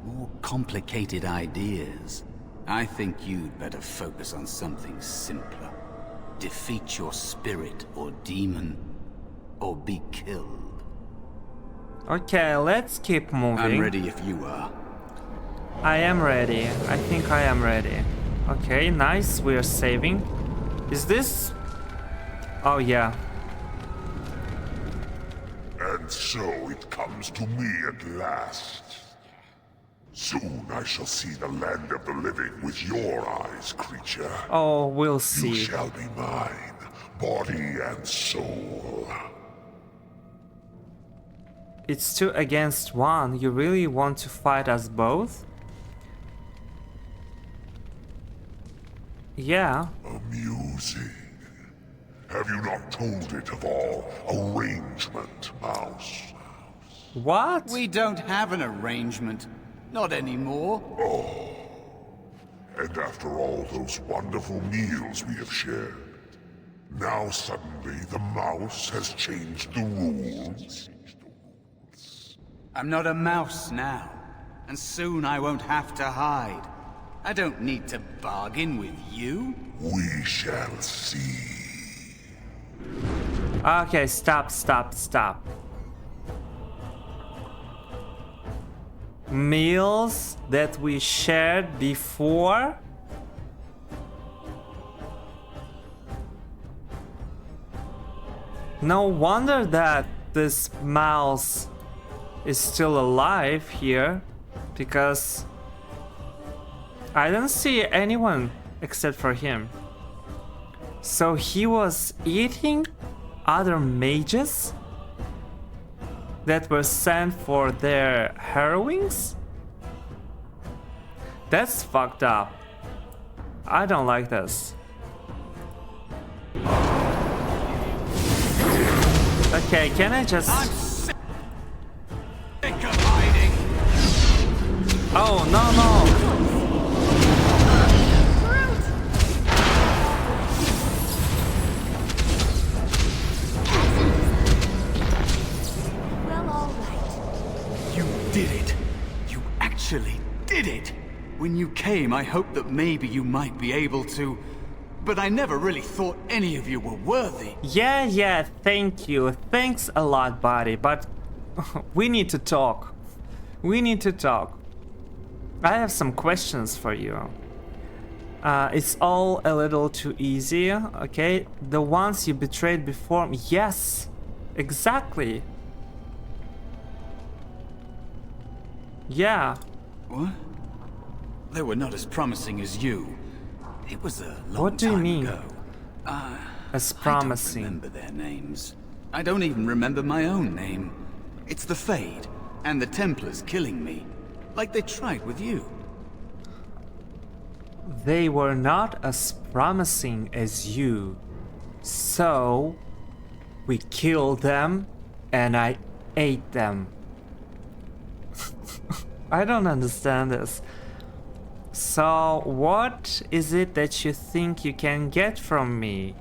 Speaker 6: more complicated ideas. I think you'd better focus on something simpler. Defeat your spirit or demon, or be killed.
Speaker 1: Okay, let's keep moving.
Speaker 6: I'm ready if you are.
Speaker 1: I am ready. I think I am ready. Okay, nice. We are saving. Is this... Oh, yeah.
Speaker 7: And
Speaker 8: And so it comes to me at last. Soon I shall see the land of the living with your eyes, creature.
Speaker 1: Oh, we'll
Speaker 8: You
Speaker 1: see.
Speaker 8: shall be mine, body and soul.
Speaker 1: It's 2 against 1. You really want to fight us both? Yeah.
Speaker 8: Amusing. Have you not told it of our arrangement, Mouse?
Speaker 1: What?
Speaker 6: We don't have an arrangement. Not anymore.
Speaker 8: And after all those wonderful meals we have shared, now suddenly the mouse has changed the rules?
Speaker 6: I'm not a mouse now, and soon I won't have to hide. I don't need to bargain with you.
Speaker 8: We shall see.
Speaker 1: Okay, stop. Meals that we shared before? No wonder that this mouse is still alive here, because I don't see anyone except for him. So he was eating other mages that were sent for their harrowings? That's fucked up. I don't like this. Okay, can I just...
Speaker 6: I'm sick of hiding.
Speaker 1: Oh, no.
Speaker 3: Well, all right.
Speaker 6: You did it. You actually did it. When you came, I hoped that maybe you might be able to... But I never really thought any of you were worthy.
Speaker 1: Yeah, thank you. Thanks a lot, buddy, but we need to talk. I have some questions for you. It's all a little too easy, okay? The ones you betrayed before me. Yes, exactly. Yeah.
Speaker 6: What? They were not as promising as you. It was a long
Speaker 1: What do you
Speaker 6: time
Speaker 1: mean?
Speaker 6: ago.
Speaker 1: As
Speaker 6: I
Speaker 1: promising.
Speaker 6: don't remember their names. I don't even remember my own name. It's the Fade, and the Templars killing me. Like they tried with you.
Speaker 1: They were not as promising as you. So we killed them and I ate them. I don't understand this. So what is it that you think you can get from me?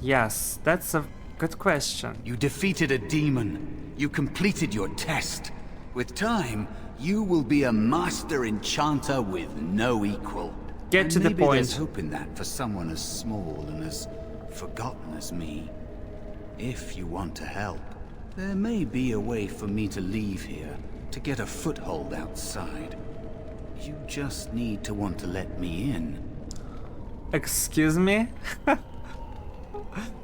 Speaker 1: Yes, that's a good question.
Speaker 6: You defeated a demon. You completed your test. With time, you will be a master enchanter with no equal.
Speaker 1: Get to the
Speaker 6: maybe
Speaker 1: point.
Speaker 6: There's hope in that for someone as small and as forgotten as me. If you want to help, there may be a way for me to leave here, to get a foothold outside. You just need to want to let me in.
Speaker 1: Excuse me?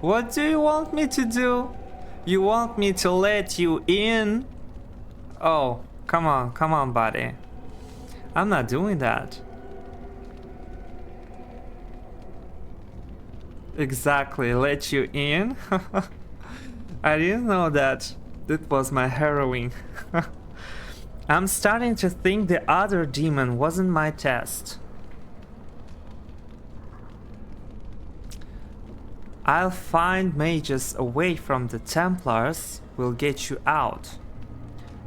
Speaker 1: What do you want me to do? You want me to let you in? Oh, come on, buddy. I'm not doing that. Exactly, let you in? I didn't know that. That was my heroine. I'm starting to think the other demon wasn't my test. I'll find mages away from the Templars. Will get you out.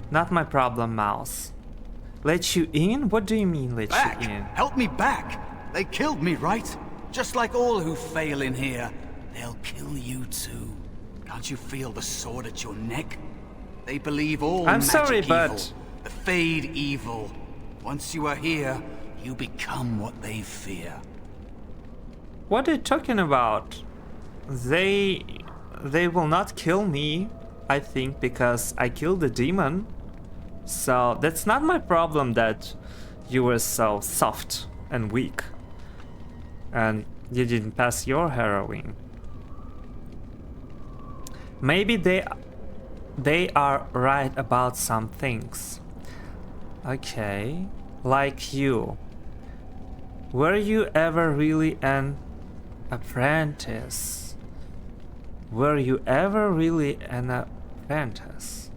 Speaker 1: Not my problem, Mouse. Let you in? What do you mean, let
Speaker 6: Back!
Speaker 1: you in?
Speaker 6: Help me back! They killed me, right? Just like all who fail in here. They'll kill you too. Can't you feel the sword at your neck? They believe all
Speaker 1: I'm
Speaker 6: magic
Speaker 1: sorry,
Speaker 6: evil,
Speaker 1: but...
Speaker 6: the Fade evil. Once you are here, you become what they fear.
Speaker 1: What are you talking about? They will not kill me, I think, because I killed the demon. So that's not my problem that you were so soft and weak. And you didn't pass your heroine. Maybe they are right about some things. Okay, like you. Were you ever really an apprentice? Were you ever really an apprentice?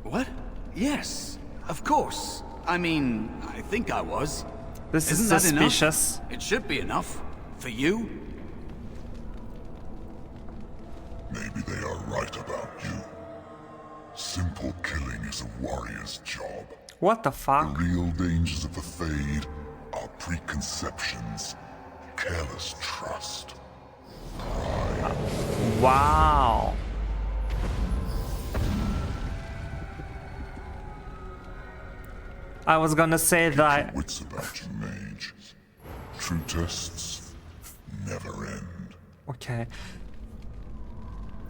Speaker 6: What? Yes, of course. I mean, I think I was.
Speaker 1: This is
Speaker 6: Isn't that
Speaker 1: suspicious.
Speaker 6: enough? It should be enough. For you?
Speaker 8: Maybe they are right about you. Simple killing is a warrior's job.
Speaker 1: What the
Speaker 8: The
Speaker 1: fuck?
Speaker 8: real dangers of the Fade are preconceptions, careless trust.
Speaker 1: Wow. I was gonna say that.
Speaker 8: Wits about you, mage. True tests never end.
Speaker 1: Okay.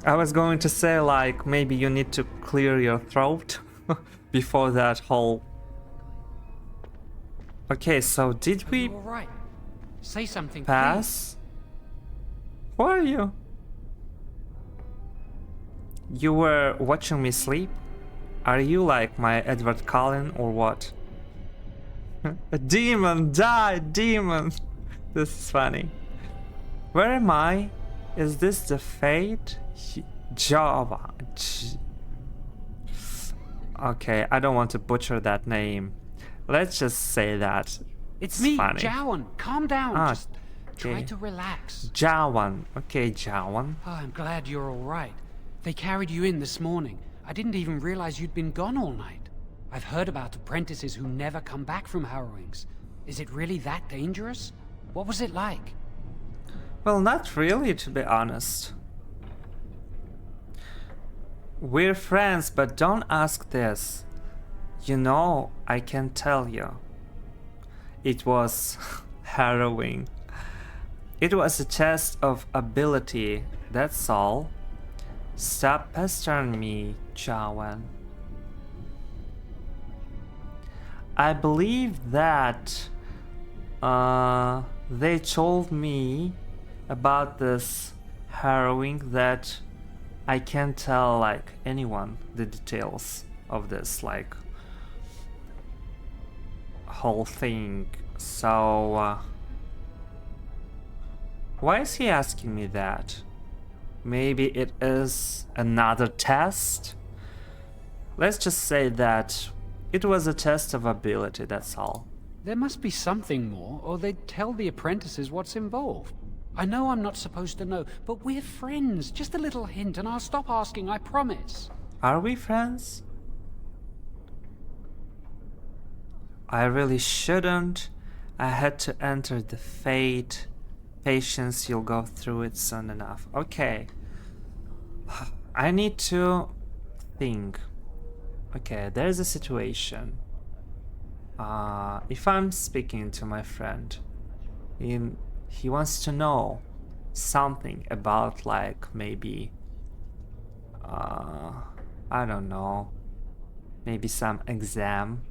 Speaker 1: I was going to say, like, maybe you need to clear your throat before that whole. Okay, so did we
Speaker 9: All right. Say something.
Speaker 1: pass? Who are you? You were watching me sleep? Are you like my Edward Cullen or what? A demon, die, demon! This is funny. Where am I? Is this the fate? Java. Okay, I don't want to butcher that name. Let's just say that.
Speaker 9: It's me,
Speaker 1: funny.
Speaker 9: Jawan. Calm down.
Speaker 1: Ah,
Speaker 9: Just try
Speaker 1: okay.
Speaker 9: to relax.
Speaker 1: Jawan. Okay, Jawan.
Speaker 9: Oh, I'm glad you're all right. They carried you in this morning. I didn't even realize you'd been gone all night. I've heard about apprentices who never come back from harrowings. Is it really that dangerous? What was it like?
Speaker 1: Well, not really, to be honest. We're friends, but don't ask this. You know, I can tell you. It was harrowing. It was a test of ability, that's all. Stop pestering me, Jawan. I believe that they told me about this harrowing that I can't tell like anyone the details of this like whole thing. So why is he asking me that? Maybe it is another test? Let's just say that it was a test of ability, that's all.
Speaker 9: There must be something more, or they'd tell the apprentices what's involved. I know I'm not supposed to know, but we're friends. Just a little hint and I'll stop asking, I promise.
Speaker 1: Are we friends? I really shouldn't. I had to enter the fate. Patience, you'll go through it soon enough. Okay. I need to think. Okay, there's a situation. If I'm speaking to my friend, he wants to know something about like maybe I don't know, maybe some exam.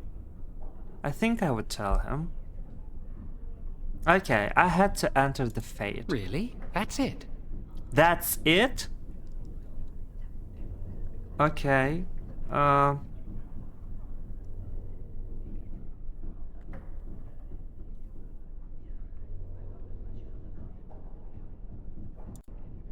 Speaker 1: I think I would tell him. Okay, I had to enter the fate.
Speaker 9: Really? That's it?
Speaker 1: That's it? Okay.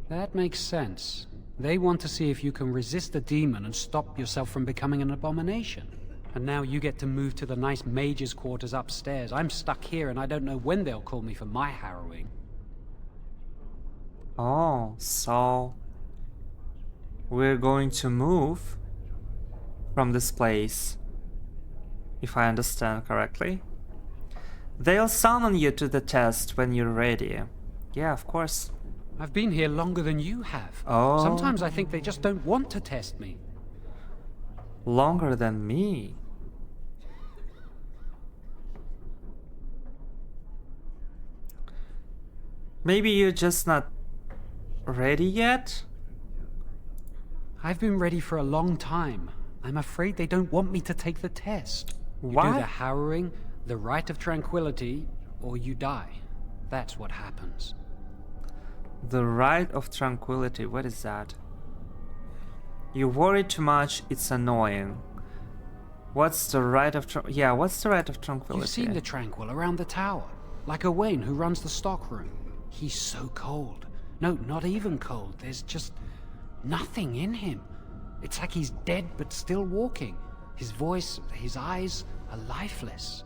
Speaker 9: That makes sense. They want to see if you can resist a demon and stop yourself from becoming an abomination. And now you get to move to the nice mage's quarters upstairs. I'm stuck here and I don't know when they'll call me for my harrowing.
Speaker 1: Oh, so we're going to move from this place, if I understand correctly. They'll summon you to the test when you're ready. Yeah, of course.
Speaker 9: I've been here longer than you have.
Speaker 1: Oh.
Speaker 9: Sometimes I think they just don't want to test me.
Speaker 1: Longer than me. Maybe you're just not ready yet?
Speaker 9: I've been ready for a long time. I'm afraid they don't want me to take the test. You
Speaker 1: What?
Speaker 9: do the harrowing, the rite of tranquility, or you die. That's what happens.
Speaker 1: The right of tranquility. What is that? You worry too much, it's annoying. What's the right of what's the right of tranquility?
Speaker 9: You've seen the Tranquil around the tower, like Owain who runs the stockroom. He's so cold. No, not even cold. There's just nothing in him. It's like he's dead but still walking. His voice, his eyes are lifeless.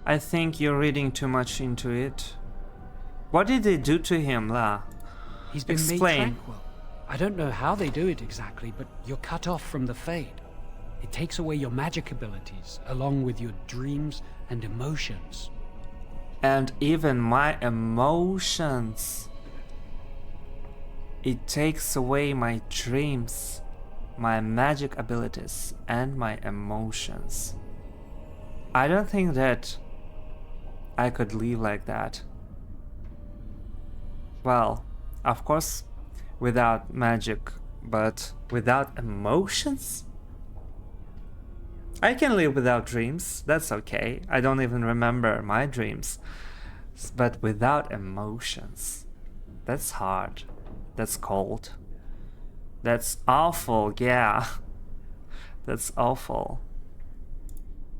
Speaker 1: I think you're reading too much into it. What did they do to him, La?
Speaker 9: He's been made tranquil. I don't know how they do it exactly, but you're cut off from the Fade. It takes away your magic abilities, along with your dreams and emotions.
Speaker 1: And even my emotions. It takes away my dreams, my magic abilities, and my emotions. I don't think that I could live like that. Well, of course, without magic, but without emotions? I can live without dreams, that's okay. I don't even remember my dreams. But without emotions, that's hard. That's cold. That's awful, yeah. That's awful.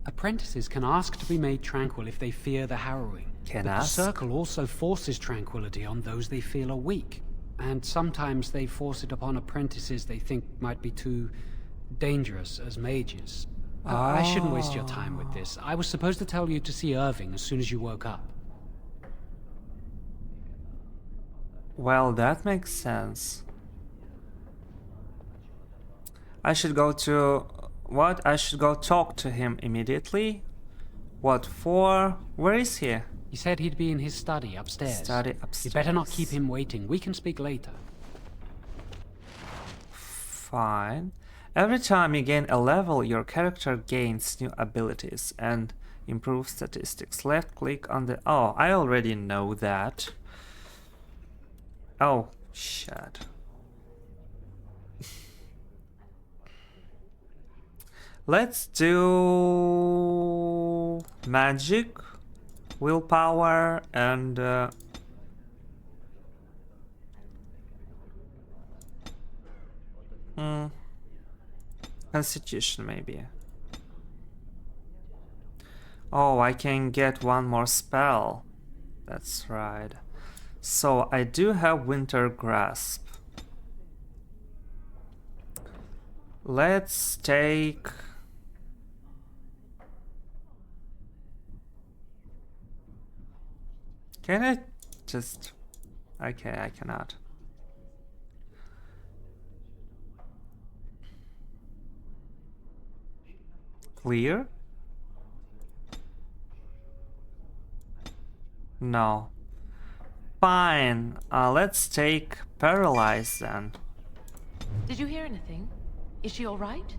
Speaker 9: Apprentices can ask to be made tranquil if they fear the harrowing.
Speaker 1: Can
Speaker 9: but
Speaker 1: ask?
Speaker 9: The Circle also forces tranquility on those they feel are weak. And sometimes they force it upon apprentices they think might be too dangerous as mages. I shouldn't waste your time with this. I was supposed to tell you to see Irving as soon as you woke up.
Speaker 1: Well, that makes sense. I should go to... What? I should go talk to him immediately? What for? Where is he?
Speaker 9: He said he'd be in his study upstairs.
Speaker 1: Study upstairs.
Speaker 9: You better not keep him waiting. We can speak later.
Speaker 1: Fine. Every time you gain a level, your character gains new abilities and improves statistics. Left click on the... Oh, I already know that. Oh, shit. Let's do magic, willpower, and constitution maybe. Oh, I can get one more spell. That's right. So I do have Winter Grasp. Let's take... Can I just... Okay, I cannot. Clear? No. Fine. Let's take Paralyze then.
Speaker 10: Did you hear anything? Is she all right?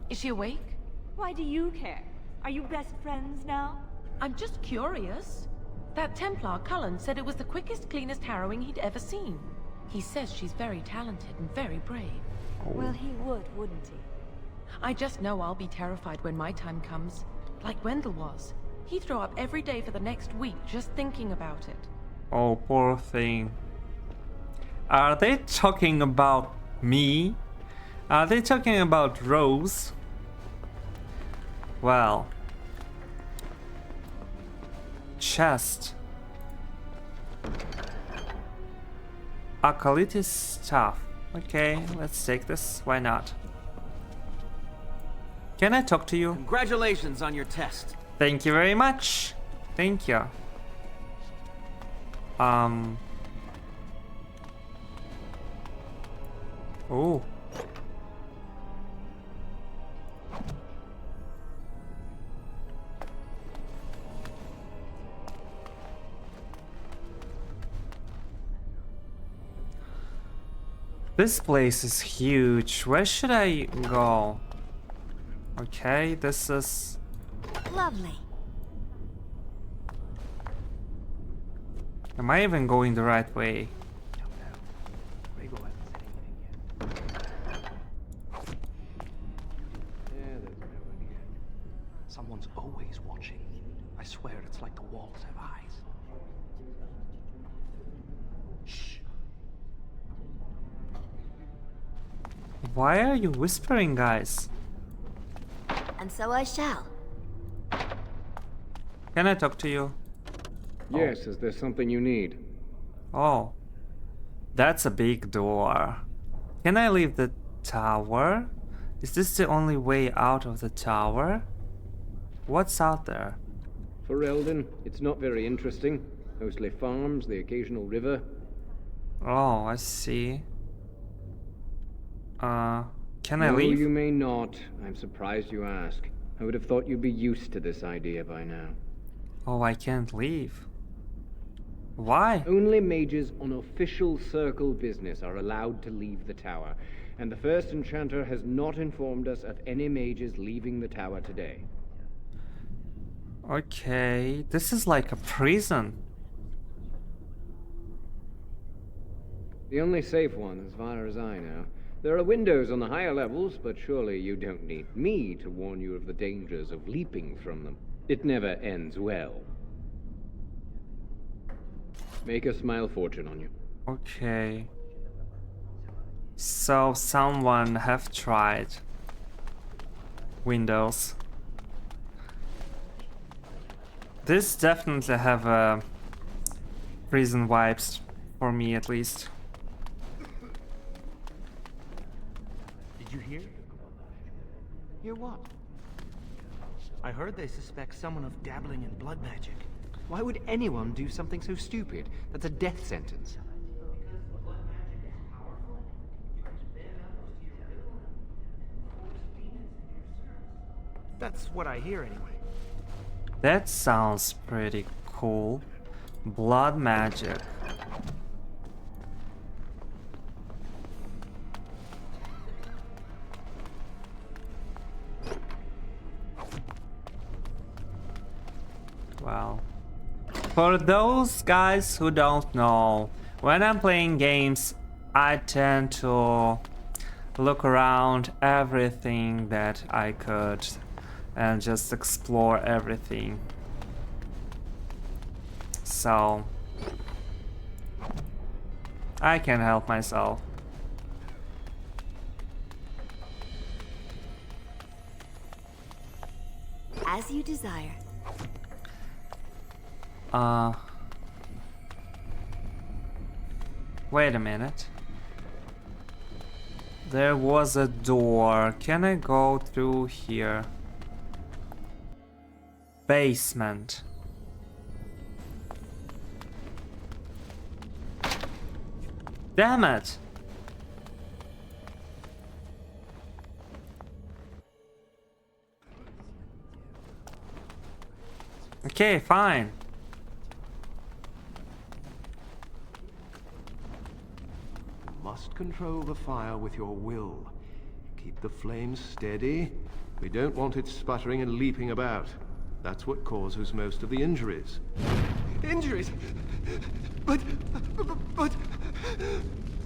Speaker 10: Is she awake?
Speaker 3: Why do you care? Are you best friends now?
Speaker 10: I'm just curious. That Templar, Cullen, said it was the quickest, cleanest harrowing he'd ever seen. He says she's very talented and very brave.
Speaker 3: Well, he would, wouldn't he?
Speaker 10: I just know I'll be terrified when my time comes. Like Wendell was. He'd throw up every day for the next week just thinking about it.
Speaker 1: Oh, poor thing. Are they talking about me? Are they talking about Rose? Well. Chest. Acolyte's staff. Okay, let's take this. Why not? Can I talk to you?
Speaker 11: Congratulations on your test.
Speaker 1: Thank you very much. Thank you. Oh. This place is huge. Where should I go? Okay, this is...
Speaker 3: Lovely.
Speaker 1: Am I even going the right way?
Speaker 12: Someone's always watching. I swear it's like the walls have eyes. Shh.
Speaker 1: Why are you whispering, guys?
Speaker 3: And so I shall.
Speaker 1: Can I talk to you?
Speaker 13: Yes, is there something you need?
Speaker 1: Oh, that's a big door. Can I leave the tower? Is this the only way out of the tower? What's out there?
Speaker 13: For Eldon, it's not very interesting. Mostly farms, the occasional river.
Speaker 1: Oh, I see. Can I
Speaker 13: No,
Speaker 1: leave?
Speaker 13: you may not. I'm surprised you ask. I would have thought you'd be used to this idea by now.
Speaker 1: Oh, I can't leave. Why?
Speaker 13: Only mages on official circle business are allowed to leave the tower, and the first enchanter has not informed us of any mages leaving the tower today.
Speaker 1: Okay, this is like a prison.
Speaker 13: The only safe one, as far as I know. There are windows on the higher levels, but surely you don't need me to warn you of the dangers of leaping from them. It never ends well. Make a smile fortune on you.
Speaker 1: Okay. So someone have tried windows. This definitely have a prison vibes for me, at least.
Speaker 11: Did you hear? Hear what? I heard they suspect someone of dabbling in blood magic.
Speaker 12: Why would anyone do something so stupid? That's a death sentence.
Speaker 11: That's what I hear anyway.
Speaker 1: That sounds pretty cool. Blood magic. Wow. For those guys who don't know, when I'm playing games, I tend to look around everything that I could and just explore everything. So I can help myself.
Speaker 3: As you desire.
Speaker 1: Wait a minute. There was a door. Can I go through here? Basement. Damn it! Okay, fine.
Speaker 2: Must control the fire with your will. Keep the flames steady. We don't want it sputtering and leaping about. That's what causes most of the injuries.
Speaker 12: Injuries? But...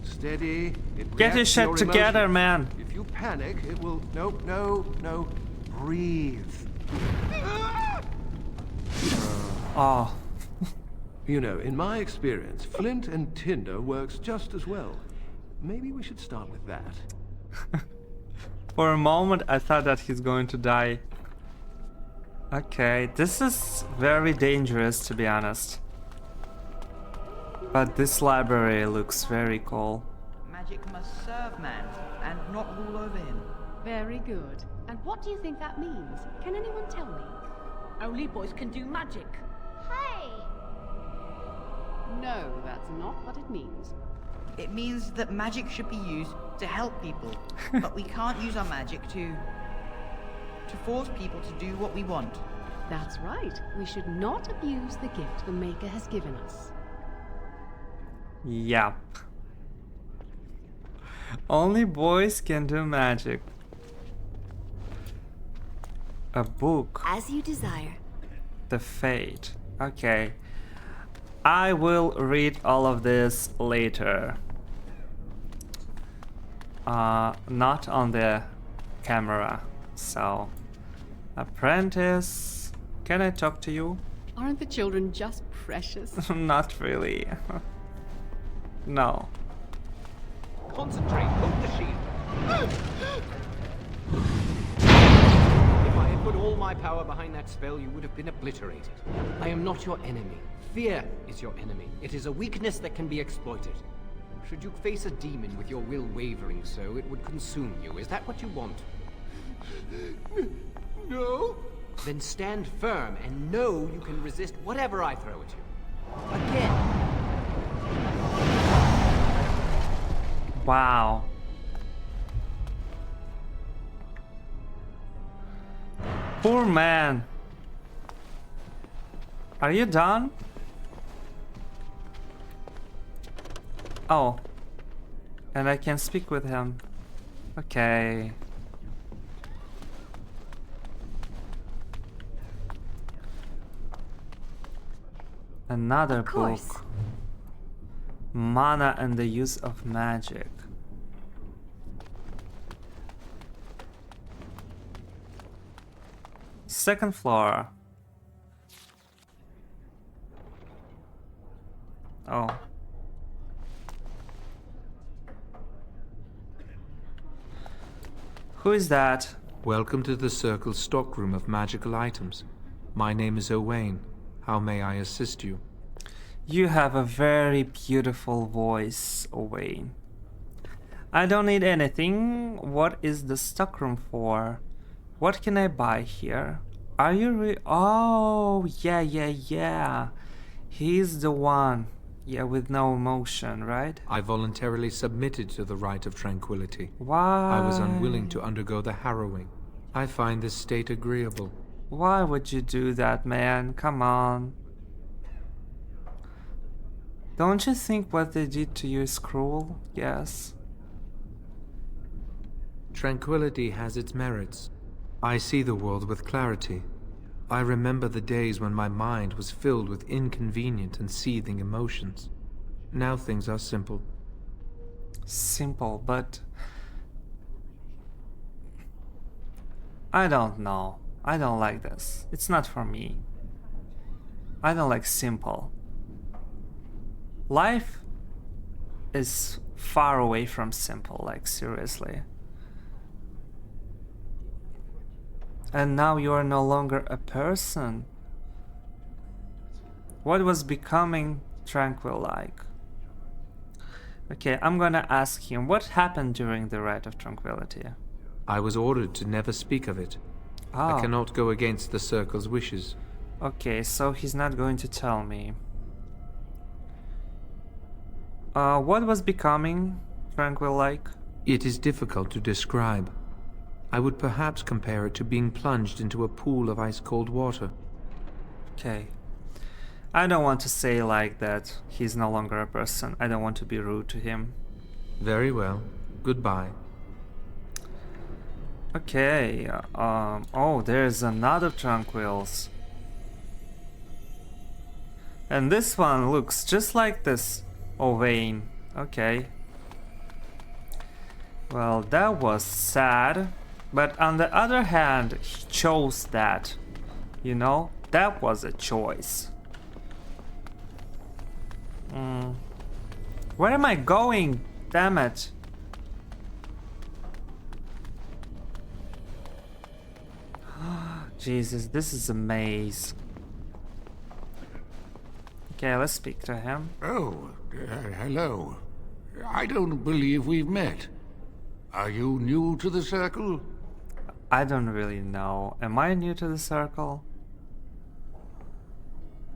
Speaker 2: Steady. It
Speaker 1: Get your
Speaker 2: reacts to
Speaker 1: shit together,
Speaker 2: emotions.
Speaker 1: man.
Speaker 2: If you panic, it will... No. Breathe.
Speaker 1: Oh.
Speaker 2: You know, in my experience, flint and tinder works just as well. Maybe we should start with that.
Speaker 1: For a moment I thought that he's going to die. Okay, this is very dangerous, to be honest. But this library looks very cool.
Speaker 14: Magic must serve man and not rule over him.
Speaker 10: Very good. And what do you think that means? Can anyone tell me? Only boys can do magic.
Speaker 3: Hey!
Speaker 10: No, that's not what it means.
Speaker 14: It means that magic should be used to help people, but we can't use our magic to force people to do what we want.
Speaker 10: That's right. We should not abuse the gift the Maker has given us.
Speaker 1: Yeah. Only boys can do magic. A book.
Speaker 3: As you desire.
Speaker 1: The Fate. Okay. I will read all of this later. Not on the camera. So, apprentice. Can I talk to you?
Speaker 15: Aren't the children just precious?
Speaker 1: Not really. No.
Speaker 13: Concentrate, hold the shield. If I had put all my power behind that spell, you would have been obliterated. I am not your enemy. Fear is your enemy. It is a weakness that can be exploited. Should you face a demon with your will wavering so, it would consume you. Is that what you want? No? Then stand firm and know you can resist whatever I throw at you. Again.
Speaker 1: Wow. Poor man. Are you done? Oh. And I can speak with him. Okay. Another book. Mana and the use of magic. Second floor. Oh. Who is that?
Speaker 16: Welcome to the Circle's stockroom of magical items. My name is Owain. How may I assist you?
Speaker 1: You have a very beautiful voice, Owain. I don't need anything. What is the stockroom for? What can I buy here? Are you Oh, yeah. He's the one. Yeah, with no emotion, right?
Speaker 16: I voluntarily submitted to the right of tranquility.
Speaker 1: Why?
Speaker 16: I was unwilling to undergo the harrowing. I find this state agreeable.
Speaker 1: Why would you do that, man? Come on. Don't you think what they did to you is cruel? Yes.
Speaker 16: Tranquility has its merits. I see the world with clarity. I remember the days when my mind was filled with inconvenient and seething emotions. Now things are simple.
Speaker 1: Simple, but... I don't know. I don't like this. It's not for me. I don't like simple. Life is far away from simple, like seriously. And now you are no longer a person. What was becoming tranquil like? Okay, I'm gonna ask him what happened during the Rite of Tranquility.
Speaker 16: I was ordered to never speak of it.
Speaker 1: Oh.
Speaker 16: I cannot go against the Circle's wishes.
Speaker 1: Okay, so he's not going to tell me. What was becoming tranquil like?
Speaker 16: It is difficult to describe. I would perhaps compare it to being plunged into a pool of ice-cold water.
Speaker 1: Okay. I don't want to say like that. He's no longer a person. I don't want to be rude to him.
Speaker 16: Very well. Goodbye.
Speaker 1: Okay. Oh, there's another Tranquils. And this one looks just like this. Owain. Okay. Well, that was sad. But on the other hand, he chose that. You know? That was a choice. Where am I going? Damn it. Jesus, this is a maze. Okay, let's speak to him.
Speaker 7: Oh, hello. I don't believe we've met. Are you new to the Circle?
Speaker 1: I don't really know. Am I new to the Circle?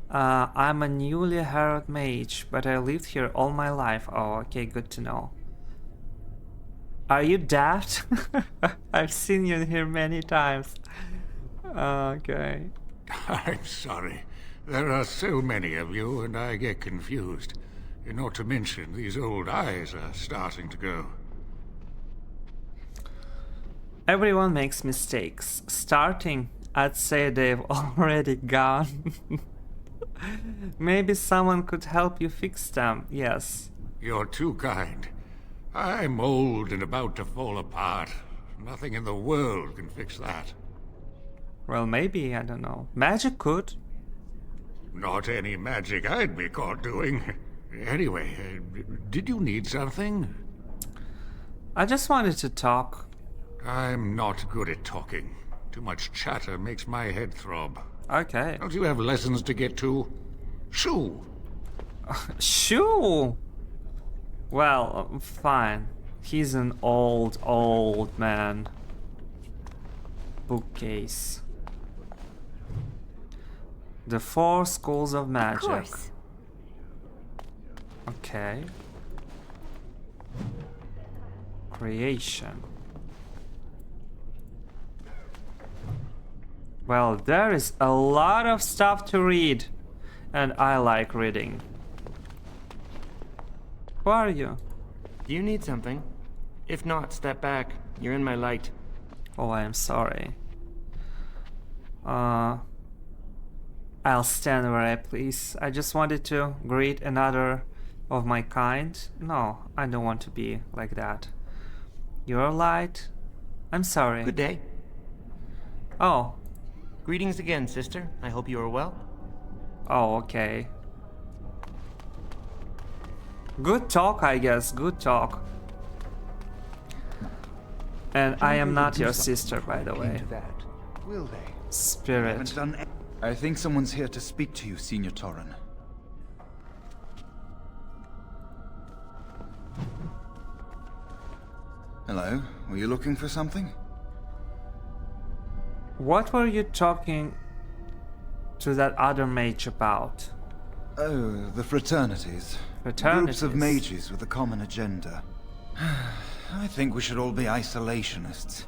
Speaker 1: I'm a newly hired mage, but I lived here all my life. Oh, okay, good to know. Are you daft? I've seen you here many times. Okay.
Speaker 7: I'm sorry. There are so many of you, and I get confused. Not to mention, these old eyes are starting to go.
Speaker 1: Everyone makes mistakes. Starting, I'd say they've already gone. Maybe someone could help you fix them, yes.
Speaker 7: You're too kind. I'm old and about to fall apart. Nothing in the world can fix that.
Speaker 1: Well, maybe, I don't know. Magic could.
Speaker 7: Not any magic I'd be caught doing. Anyway, did you need something?
Speaker 1: I just wanted to talk.
Speaker 7: I'm not good at talking. Too much chatter makes my head throb.
Speaker 1: Okay.
Speaker 7: Don't you have lessons to get to? Shoo!
Speaker 1: Shoo! Well, fine. He's an old man. Bookcase. The 4 schools of magic.
Speaker 3: Of course.
Speaker 1: Okay. Creation. Well, there is a lot of stuff to read, and I like reading. Who are you?
Speaker 12: Do you need something? If not, step back. You're in my light.
Speaker 1: Oh, I am sorry. I'll stand where I please. I just wanted to greet another of my kind. No, I don't want to be like that. Your light? I'm sorry.
Speaker 12: Good day.
Speaker 1: Oh.
Speaker 12: Greetings again, sister. I hope you are well.
Speaker 1: Oh, okay. Good talk, I guess. Good talk. And I am not your sister, by the way.
Speaker 6: Will they?
Speaker 1: Spirit.
Speaker 6: I think someone's here to speak to you, Senior Torren.
Speaker 17: Hello, were you looking for something?
Speaker 1: What were you talking to that other mage about?
Speaker 17: Oh, the fraternities.
Speaker 1: Fraternities?
Speaker 17: Groups of mages with a common agenda. I think we should all be isolationists.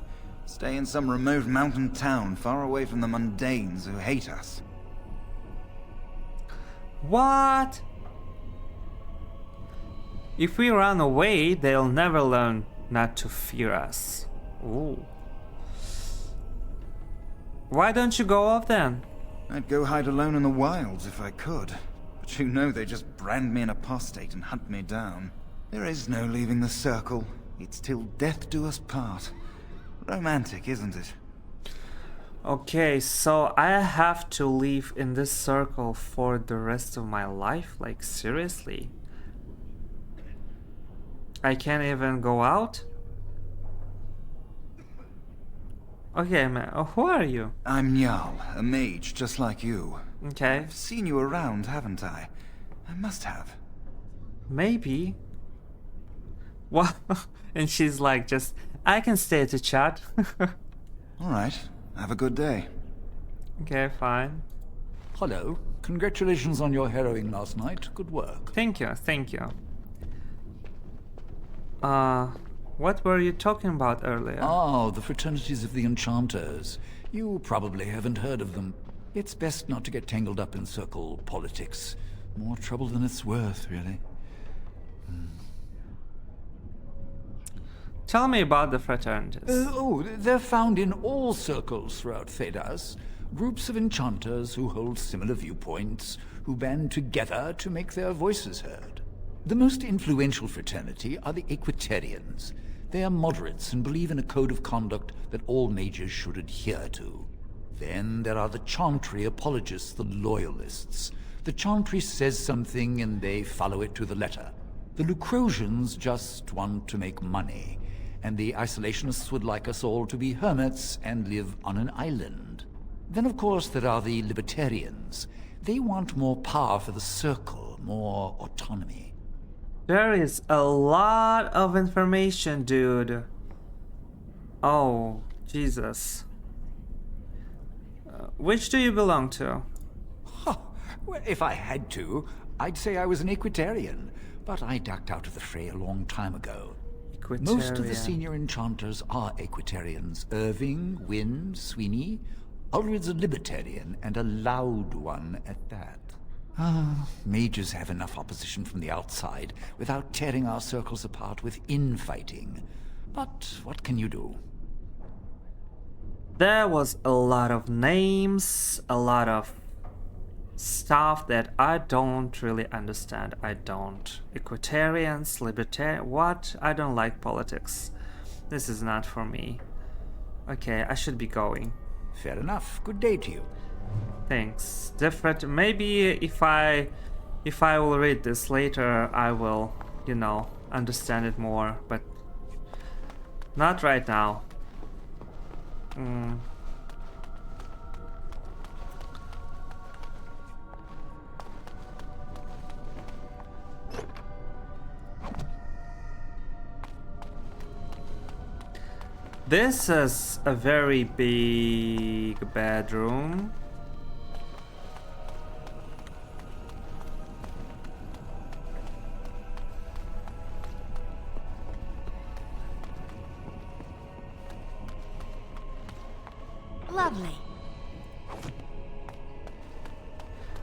Speaker 17: Stay in some remote mountain town far away from the mundanes who hate us.
Speaker 1: What? If we run away, they'll never learn not to fear us. Ooh. Why don't you go off then?
Speaker 17: I'd go hide alone in the wilds if I could. But you know they just brand me an apostate and hunt me down. There is no leaving the circle. It's till death do us part. Romantic, isn't it?
Speaker 1: Okay, so I have to live in this circle for the rest of my life? Like, seriously? I can't even go out? Okay, man, who are you?
Speaker 17: I'm Njal, a mage just like you.
Speaker 1: Okay.
Speaker 17: I've seen you around, haven't I? I must have.
Speaker 1: Maybe. What? And she's like, just, I can stay to chat.
Speaker 17: Alright, have a good day.
Speaker 1: Okay, fine.
Speaker 18: Hello. Congratulations on your harrowing last night. Good work.
Speaker 1: Thank you, thank you. What were you talking about earlier?
Speaker 18: Ah, the fraternities of the enchanters. You probably haven't heard of them. It's best not to get tangled up in circle politics. More trouble than it's worth, really.
Speaker 1: Tell me about the fraternities.
Speaker 18: They're found in all circles throughout Thedas. Groups of enchanters who hold similar viewpoints, who band together to make their voices heard. The most influential fraternity are the Equitarians. They are moderates and believe in a code of conduct that all mages should adhere to. Then there are the Chantry apologists, the Loyalists. The Chantry says something and they follow it to the letter. The Lucrosians just want to make money, and the Isolationists would like us all to be hermits and live on an island. Then of course there are the Libertarians. They want more power for the Circle, more autonomy.
Speaker 1: There is a lot of information, dude. Oh, Jesus. Which do you belong to?
Speaker 18: Well, if I had to, I'd say I was an Equitarian, but I ducked out of the fray a long time ago. Most of the senior enchanters are Equitarians. Irving, Wynne, Sweeney. Ulrid's a Libertarian, and a loud one at that. Mages have enough opposition from the outside without tearing our circles apart with infighting. But what can you do?
Speaker 1: There was a lot of names, a lot of stuff that I don't really understand. I don't. Equitarians, libertarian, what? I don't like politics. This is not for me. Okay, I should be going.
Speaker 18: Fair enough. Good day to you.
Speaker 1: things different. Maybe if I will read this later, I will, you know, understand it more, but not right now. This is a very big bedroom.
Speaker 3: Lovely.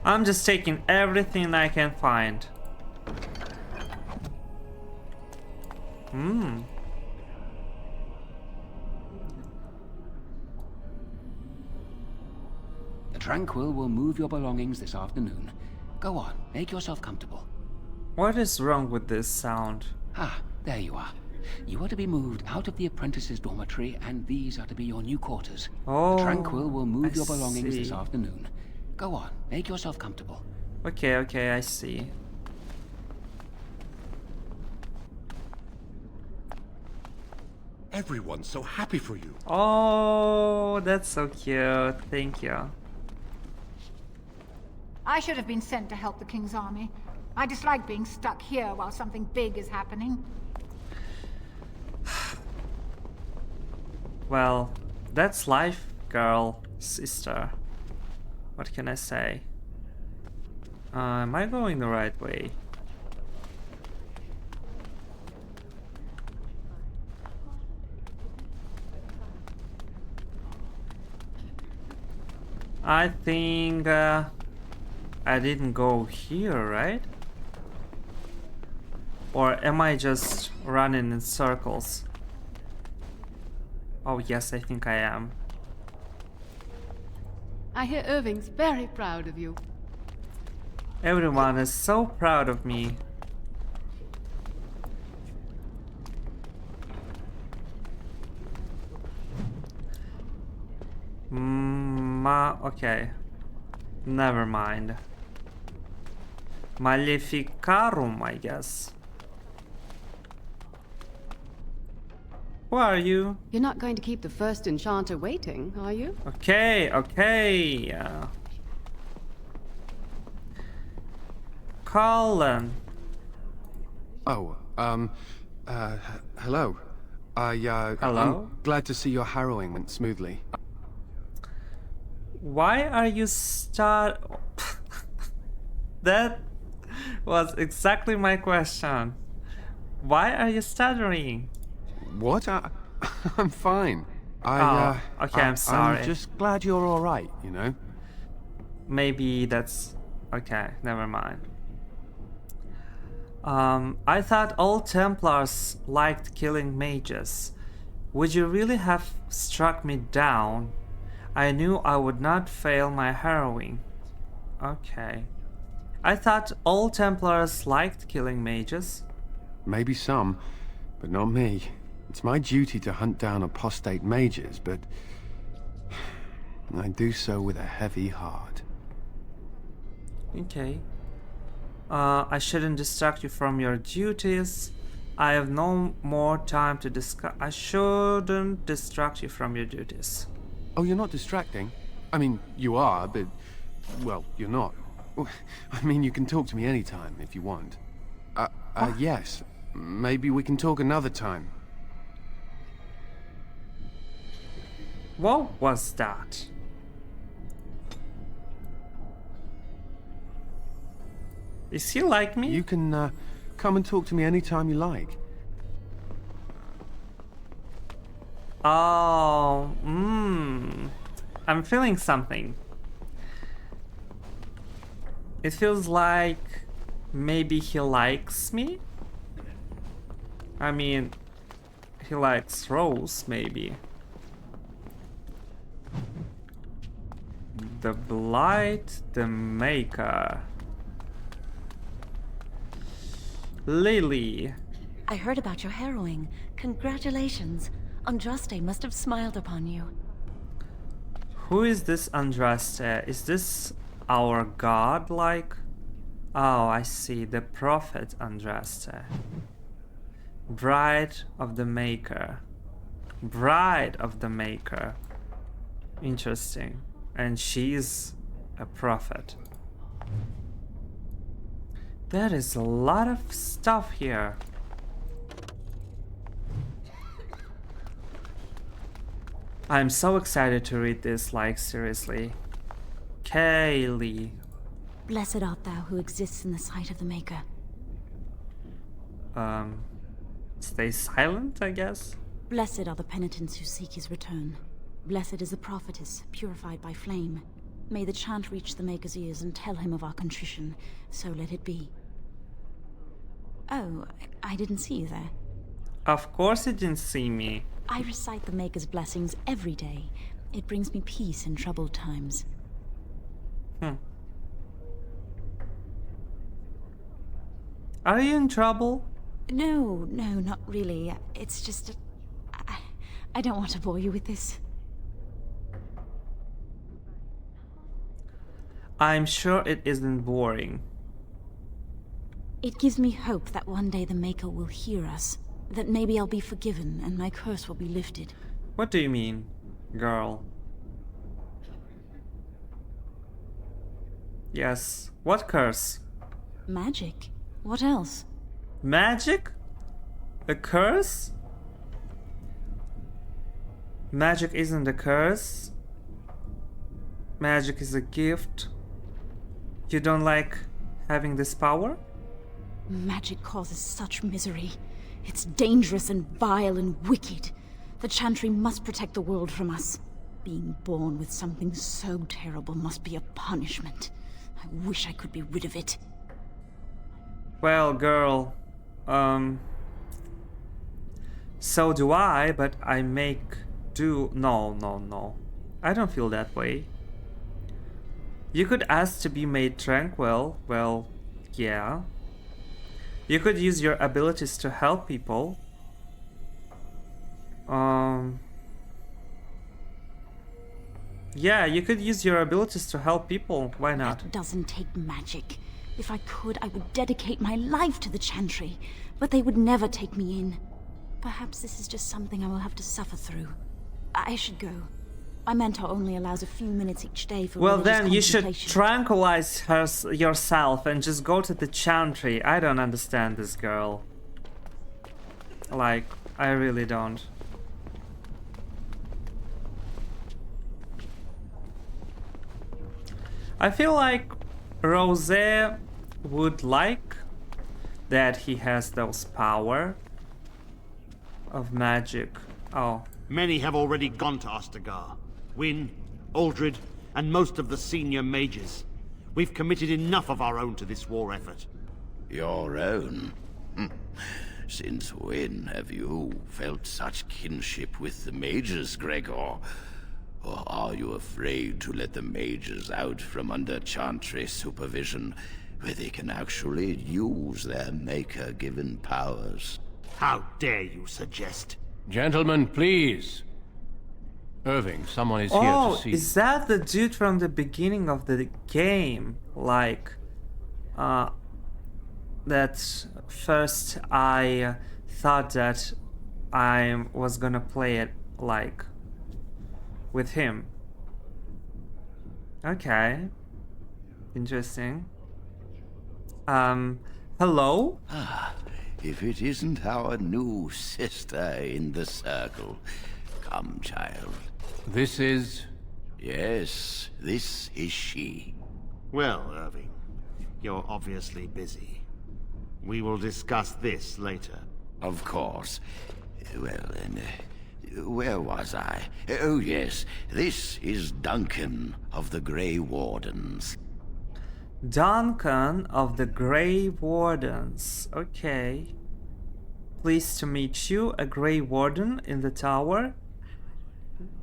Speaker 1: I'm just taking everything I can find.
Speaker 19: The Tranquil will move your belongings this afternoon. Go on, make yourself comfortable.
Speaker 1: What is wrong with this sound?
Speaker 19: Ah, there you are. You are to be moved out of the apprentices' dormitory, and these are to be your new quarters.
Speaker 1: Oh,
Speaker 19: the Tranquil will move
Speaker 1: I
Speaker 19: your belongings this
Speaker 1: see.
Speaker 19: afternoon. Go on, make yourself comfortable.
Speaker 1: Okay, okay, I see.
Speaker 7: Everyone's so happy for you.
Speaker 1: Oh, that's so cute. Thank you.
Speaker 20: I should have been sent to help the King's army. I dislike being stuck here while something big is happening.
Speaker 1: Well, that's life, girl, sister. What can I say? Am I going the right way? I think I didn't go here, right? Or am I just running in circles? Oh yes, I think I am.
Speaker 15: I hear Irving's very proud of you.
Speaker 1: Everyone is so proud of me. Okay. Never mind. Maleficarum, I guess. Who are you?
Speaker 15: You're not going to keep the first enchanter waiting, are you?
Speaker 1: Okay, okay. Colin.
Speaker 21: Oh, hello.
Speaker 1: Hello?
Speaker 21: I'm glad to see your harrowing went smoothly.
Speaker 1: Why are you That was exactly my question. Why are you stuttering?
Speaker 21: What? I'm fine.
Speaker 1: Okay, I'm sorry.
Speaker 21: I'm just glad you're all right, you know?
Speaker 1: Maybe that's... Okay, never mind. I thought all Templars liked killing mages. Would you really have struck me down? I knew I would not fail my harrowing. Okay. I thought all Templars liked killing mages.
Speaker 21: Maybe some, but not me. It's my duty to hunt down apostate mages, but I do so with a heavy heart.
Speaker 1: Okay. I shouldn't distract you from your duties. I have no more time to discuss. I shouldn't distract you from your duties.
Speaker 21: Oh, you're not distracting? I mean, you are, but... well, you're not. I mean, you can talk to me anytime, if you want. Yes. Maybe we can talk another time.
Speaker 1: What was that? Is he like me?
Speaker 21: You can, come and talk to me anytime you like.
Speaker 1: Oh, I'm feeling something. It feels like maybe he likes me. I mean, he likes Rose, maybe. The Blight, the Maker. Lily.
Speaker 3: I heard about your harrowing. Congratulations. Andraste must have smiled upon you.
Speaker 1: Who is this Andraste? Is this our god, like? Oh, I see. The prophet Andraste. Bride of the Maker. Bride of the Maker. Interesting. And she's a prophet. There is a lot of stuff here. I'm so excited to read this, like, seriously. Kaylee.
Speaker 5: Blessed art thou who exists in the sight of the Maker.
Speaker 1: Stay silent, I guess?
Speaker 5: Blessed are the penitents who seek his return. Blessed is the prophetess, purified by flame. May the chant reach the Maker's ears and tell him of our contrition, so let it be. Oh, I didn't see you there.
Speaker 1: Of course you didn't see me.
Speaker 5: I recite the Maker's blessings every day. It brings me peace in troubled times.
Speaker 1: Are you in trouble?
Speaker 5: No, not really. It's just... I don't want to bore you with this.
Speaker 1: I'm sure it isn't boring.
Speaker 5: It gives me hope that one day the Maker will hear us. That maybe I'll be forgiven and my curse will be lifted.
Speaker 1: What do you mean, girl? Yes. What curse?
Speaker 5: Magic. What else?
Speaker 1: Magic? A curse? Magic isn't a curse. Magic is a gift. You don't like having this power?
Speaker 5: Magic causes such misery. It's dangerous and vile and wicked. The Chantry must protect the world from us. Being born with something so terrible must be a punishment. I wish I could be rid of it.
Speaker 1: Well, girl, so do I, but I make do... No. I don't feel that way. You could ask to be made tranquil. Well, yeah. You could use your abilities to help people. Yeah, you could use your abilities to help people. Why not?
Speaker 5: That doesn't take magic. If I could, I would dedicate my life to the Chantry, but they would never take me in. Perhaps this is just something I will have to suffer through. I should go. My mentor only allows a few minutes each day for
Speaker 1: well,
Speaker 5: religious
Speaker 1: then you should
Speaker 5: contemplation.
Speaker 1: tranquilize yourself and just go to the Chantry. I don't understand this girl. Like, I really don't. I feel like Rosé would like that he has those power of magic. Oh.
Speaker 4: Many have already gone to Ostagar. Wynne, Aldred, and most of the senior mages. We've committed enough of our own to this war effort.
Speaker 22: Your own? Since when have you felt such kinship with the mages, Gregor? Or are you afraid to let the mages out from under Chantry supervision, where they can actually use their Maker-given powers?
Speaker 4: How dare you suggest?
Speaker 2: Gentlemen, please. Irving, someone is here to see.
Speaker 1: Oh, is that the dude from the beginning of the game? Like, that first I thought that I was gonna play it, like, with him. Okay. Interesting. Hello?
Speaker 22: Ah, if it isn't our new sister in the circle. Come, child.
Speaker 2: This is...
Speaker 22: Yes, this is she.
Speaker 4: Well, Irving, you're obviously busy. We will discuss this later.
Speaker 22: Of course. Well, then, where was I? Oh, yes, this is Duncan of the Grey Wardens.
Speaker 1: Duncan of the Grey Wardens. Okay. Pleased to meet you, a Grey Warden in the tower.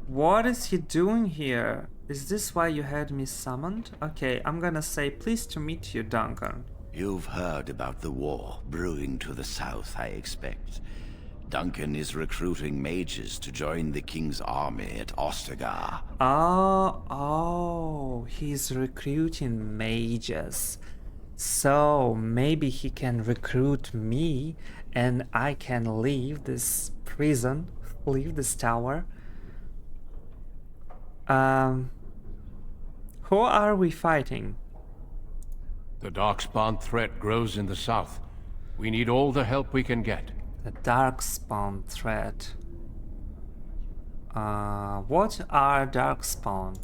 Speaker 1: What is he doing here? Is this why you had me summoned? Okay, I'm gonna say pleased to meet you, Duncan.
Speaker 22: You've heard about the war brewing to the south, I expect. Duncan is recruiting mages to join the king's army at Ostagar.
Speaker 1: Oh, he's recruiting mages. So maybe he can recruit me and I can leave this prison, leave this tower. Who are we fighting?
Speaker 2: The Darkspawn threat grows in the south. We need all the help we can get.
Speaker 1: The Darkspawn threat. What are Darkspawn?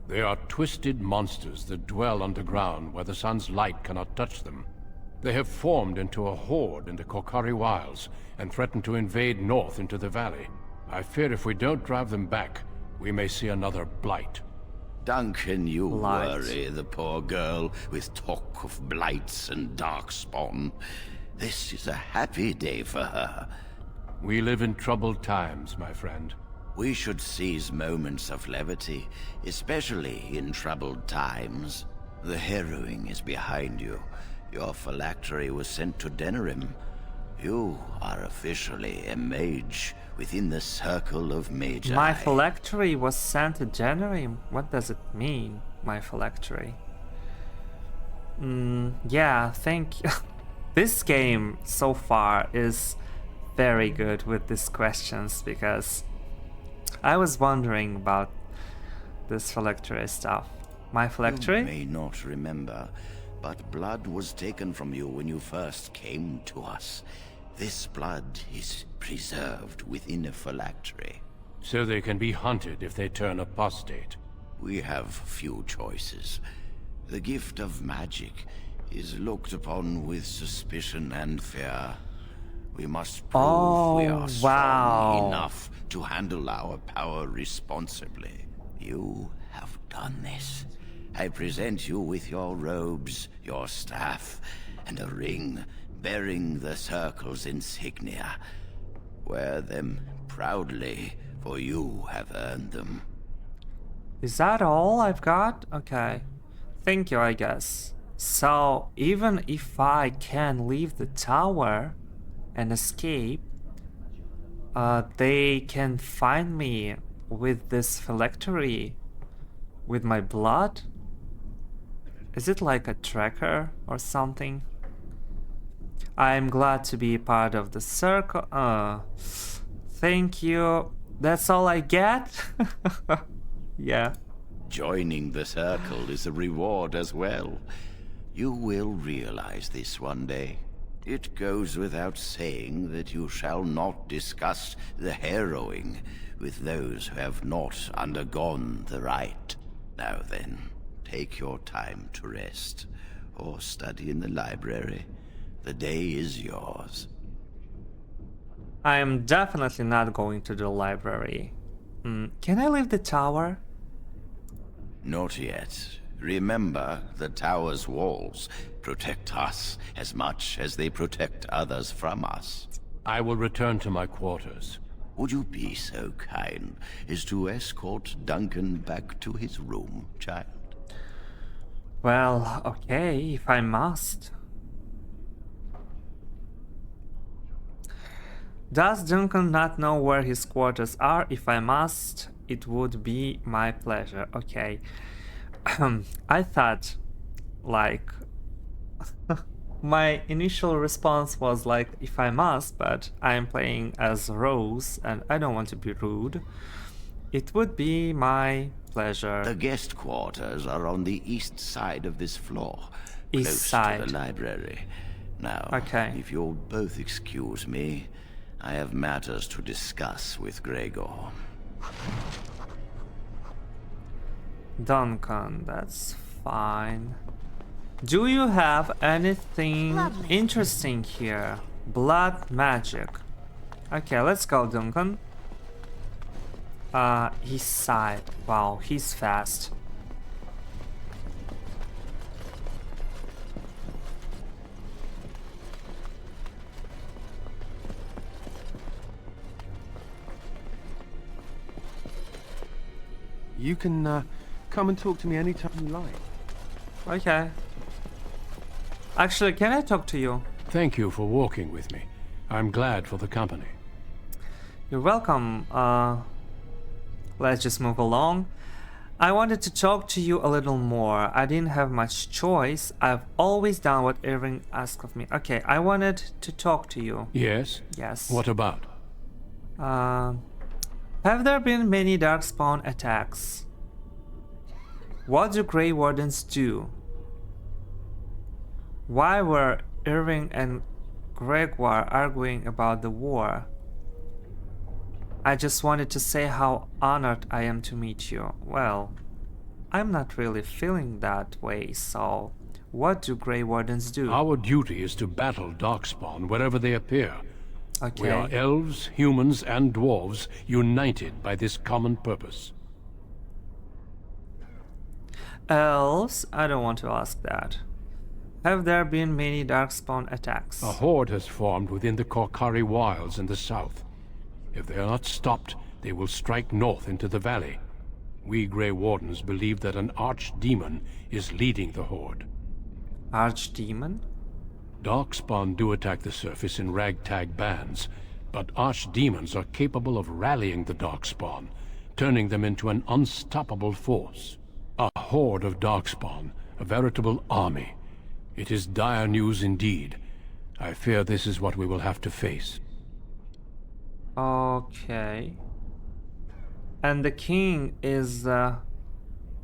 Speaker 2: They are twisted monsters that dwell underground where the sun's light cannot touch them. They have formed into a horde in the Kokari Wilds and threaten to invade north into the valley. I fear if we don't drive them back, we may see another blight.
Speaker 22: Duncan, you worry the poor girl with talk of blights and darkspawn. This is a happy day for her.
Speaker 2: We live in troubled times, my friend.
Speaker 22: We should seize moments of levity, especially in troubled times. The harrowing is behind you. Your phylactery was sent to Denerim. You are officially a mage within the circle of magi.
Speaker 1: My phylactery was sent to Denerim? What does it mean, my phylactery? Yeah, thank you. This game so far is very good with these questions because I was wondering about this phylactery stuff. My phylactery?
Speaker 22: You may not remember, but blood was taken from you when you first came to us. This blood is preserved within a phylactery.
Speaker 2: So they can be hunted if they turn apostate.
Speaker 22: We have few choices. The gift of magic is looked upon with suspicion and fear. We must prove we are strong enough to handle our power responsibly. You have done this. I present you with your robes, your staff, and a ring bearing the circle's insignia. Wear them proudly, for you have earned them.
Speaker 1: Is that all I've got? Okay. Thank you, I guess. So, even if I can leave the tower and escape, they can find me with this phylactery, with my blood? Is it like a tracker or something? I'm glad to be part of the circle. Thank you. That's all I get? Yeah.
Speaker 22: Joining the circle is a reward as well. You will realize this one day. It goes without saying that you shall not discuss the harrowing with those who have not undergone the rite. Now then, take your time to rest, or study in the library. The day is yours.
Speaker 1: I am definitely not going to the library. Can I leave the tower?
Speaker 22: Not yet. Remember, the tower's walls protect us as much as they protect others from us.
Speaker 2: I will return to my quarters.
Speaker 22: Would you be so kind as to escort Duncan back to his room, child?
Speaker 1: Well, okay, if I must. Does Duncan not know where his quarters are? If I must, it would be my pleasure. Okay. I thought, like, my initial response was like, if I must, but I'm playing as Rose and I don't want to be rude. It would be my pleasure.
Speaker 22: The guest quarters are on the east side of this floor, close to the library. Now, if you'll both excuse me, I have matters to discuss with Gregor.
Speaker 1: Duncan, that's fine. Do you have anything interesting here? Blood magic. Okay, let's go, Duncan. He's side. Wow, he's fast.
Speaker 21: You can come and talk to me anytime you like.
Speaker 1: Okay. Actually, can I talk to you?
Speaker 2: Thank you for walking with me. I'm glad for the company.
Speaker 1: You're welcome. Let's just move along. I wanted to talk to you a little more. I didn't have much choice. I've always done what Irving asked of me. Okay, I wanted to talk to you.
Speaker 2: Yes?
Speaker 1: Yes.
Speaker 2: What about?
Speaker 1: Have there been many Darkspawn attacks? What do Grey Wardens do? Why were Irving and Gregoire arguing about the war? I just wanted to say how honored I am to meet you. Well, I'm not really feeling that way, so what do Grey Wardens do?
Speaker 2: Our duty is to battle Darkspawn wherever they appear.
Speaker 1: Okay.
Speaker 2: We are elves, humans, and dwarves united by this common purpose.
Speaker 1: Elves? I don't want to ask that. Have there been many Darkspawn attacks?
Speaker 2: A horde has formed within the Korkari wilds in the south. If they are not stopped, they will strike north into the valley. We Grey Wardens believe that an archdemon is leading the horde.
Speaker 1: Archdemon?
Speaker 2: Darkspawn do attack the surface in ragtag bands, but archdemons are capable of rallying the Darkspawn, turning them into an unstoppable force. A horde of Darkspawn, a veritable army. It is dire news indeed. I fear this is what we will have to face.
Speaker 1: Okay. And the king is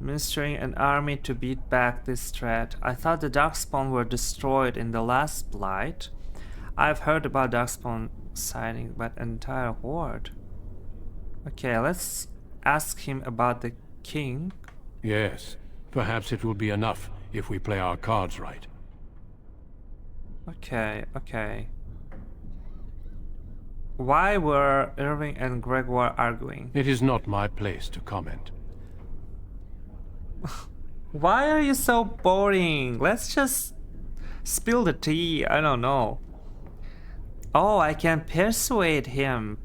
Speaker 1: mustering an army to beat back this threat. I thought the Darkspawn were destroyed in the last blight. I've heard about Darkspawn signing, but an entire horde. Okay, let's ask him about the king.
Speaker 2: Yes, perhaps it will be enough if we play our cards right.
Speaker 1: Okay, okay. Why were Irving and Gregoire arguing?
Speaker 2: It is not my place to comment.
Speaker 1: Why are you so boring? Let's just spill the tea. I don't know. Oh, I can persuade him.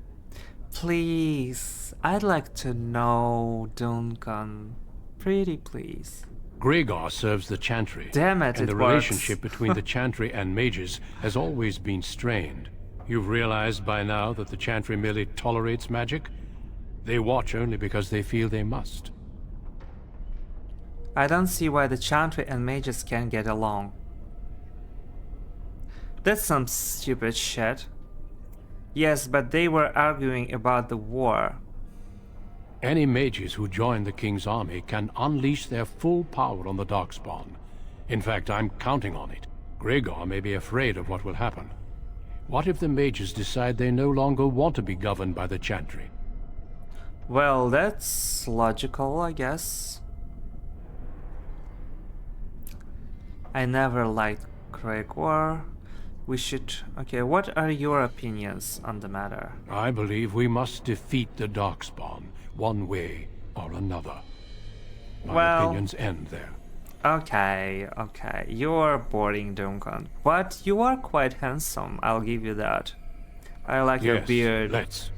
Speaker 1: Please. I'd like to know, Duncan. Pretty please.
Speaker 2: Gregor serves the Chantry.
Speaker 1: Damn it,
Speaker 2: and the
Speaker 1: it works.
Speaker 2: relationship between the Chantry and mages has always been strained. You've realized by now that the Chantry merely tolerates magic? They watch only because they feel they must.
Speaker 1: I don't see why the Chantry and mages can't get along. That's some stupid shit. Yes, but they were arguing about the war.
Speaker 2: Any mages who join the King's army can unleash their full power on the Darkspawn. In fact, I'm counting on it. Gregor may be afraid of what will happen. What if the mages decide they no longer want to be governed by the Chantry?
Speaker 1: Well, that's logical, I guess. I never liked Gregoire. We should... Okay, what are your opinions on the matter?
Speaker 2: I believe we must defeat the Darkspawn, one way or another. My opinions end there.
Speaker 1: Okay, okay. You're boring, Duncan. But you are quite handsome, I'll give you that. I like your beard.
Speaker 2: Let's.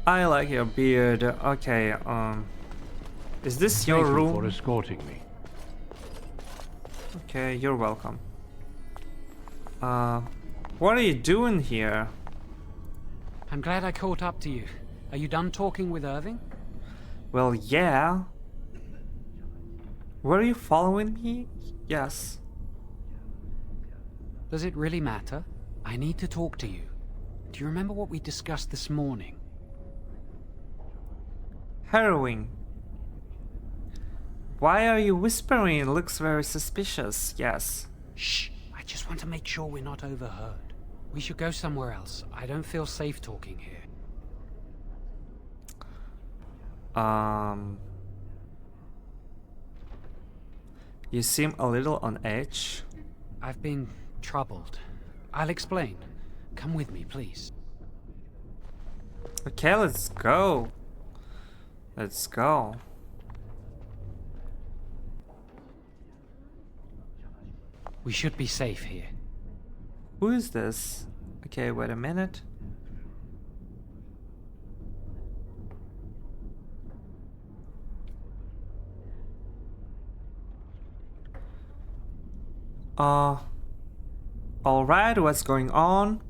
Speaker 1: I like your beard. Okay, is this your room?
Speaker 2: Thank you for escorting me.
Speaker 1: Okay, you're welcome. What are you doing here?
Speaker 8: I'm glad I caught up to you. Are you done talking with Irving?
Speaker 1: Well, yeah. Were you following me? Yes.
Speaker 8: Does it really matter? I need to talk to you. Do you remember what we discussed this morning?
Speaker 1: Harrowing. Why are you whispering? It looks very suspicious. Yes.
Speaker 8: Shh. I just want to make sure we're not overheard. We should go somewhere else. I don't feel safe talking here.
Speaker 1: You seem a little on edge.
Speaker 8: I've been troubled. I'll explain. Come with me, please.
Speaker 1: Okay, let's go. Let's go.
Speaker 8: We should be safe here.
Speaker 1: Who is this? Okay, wait a minute. Alright, what's going on?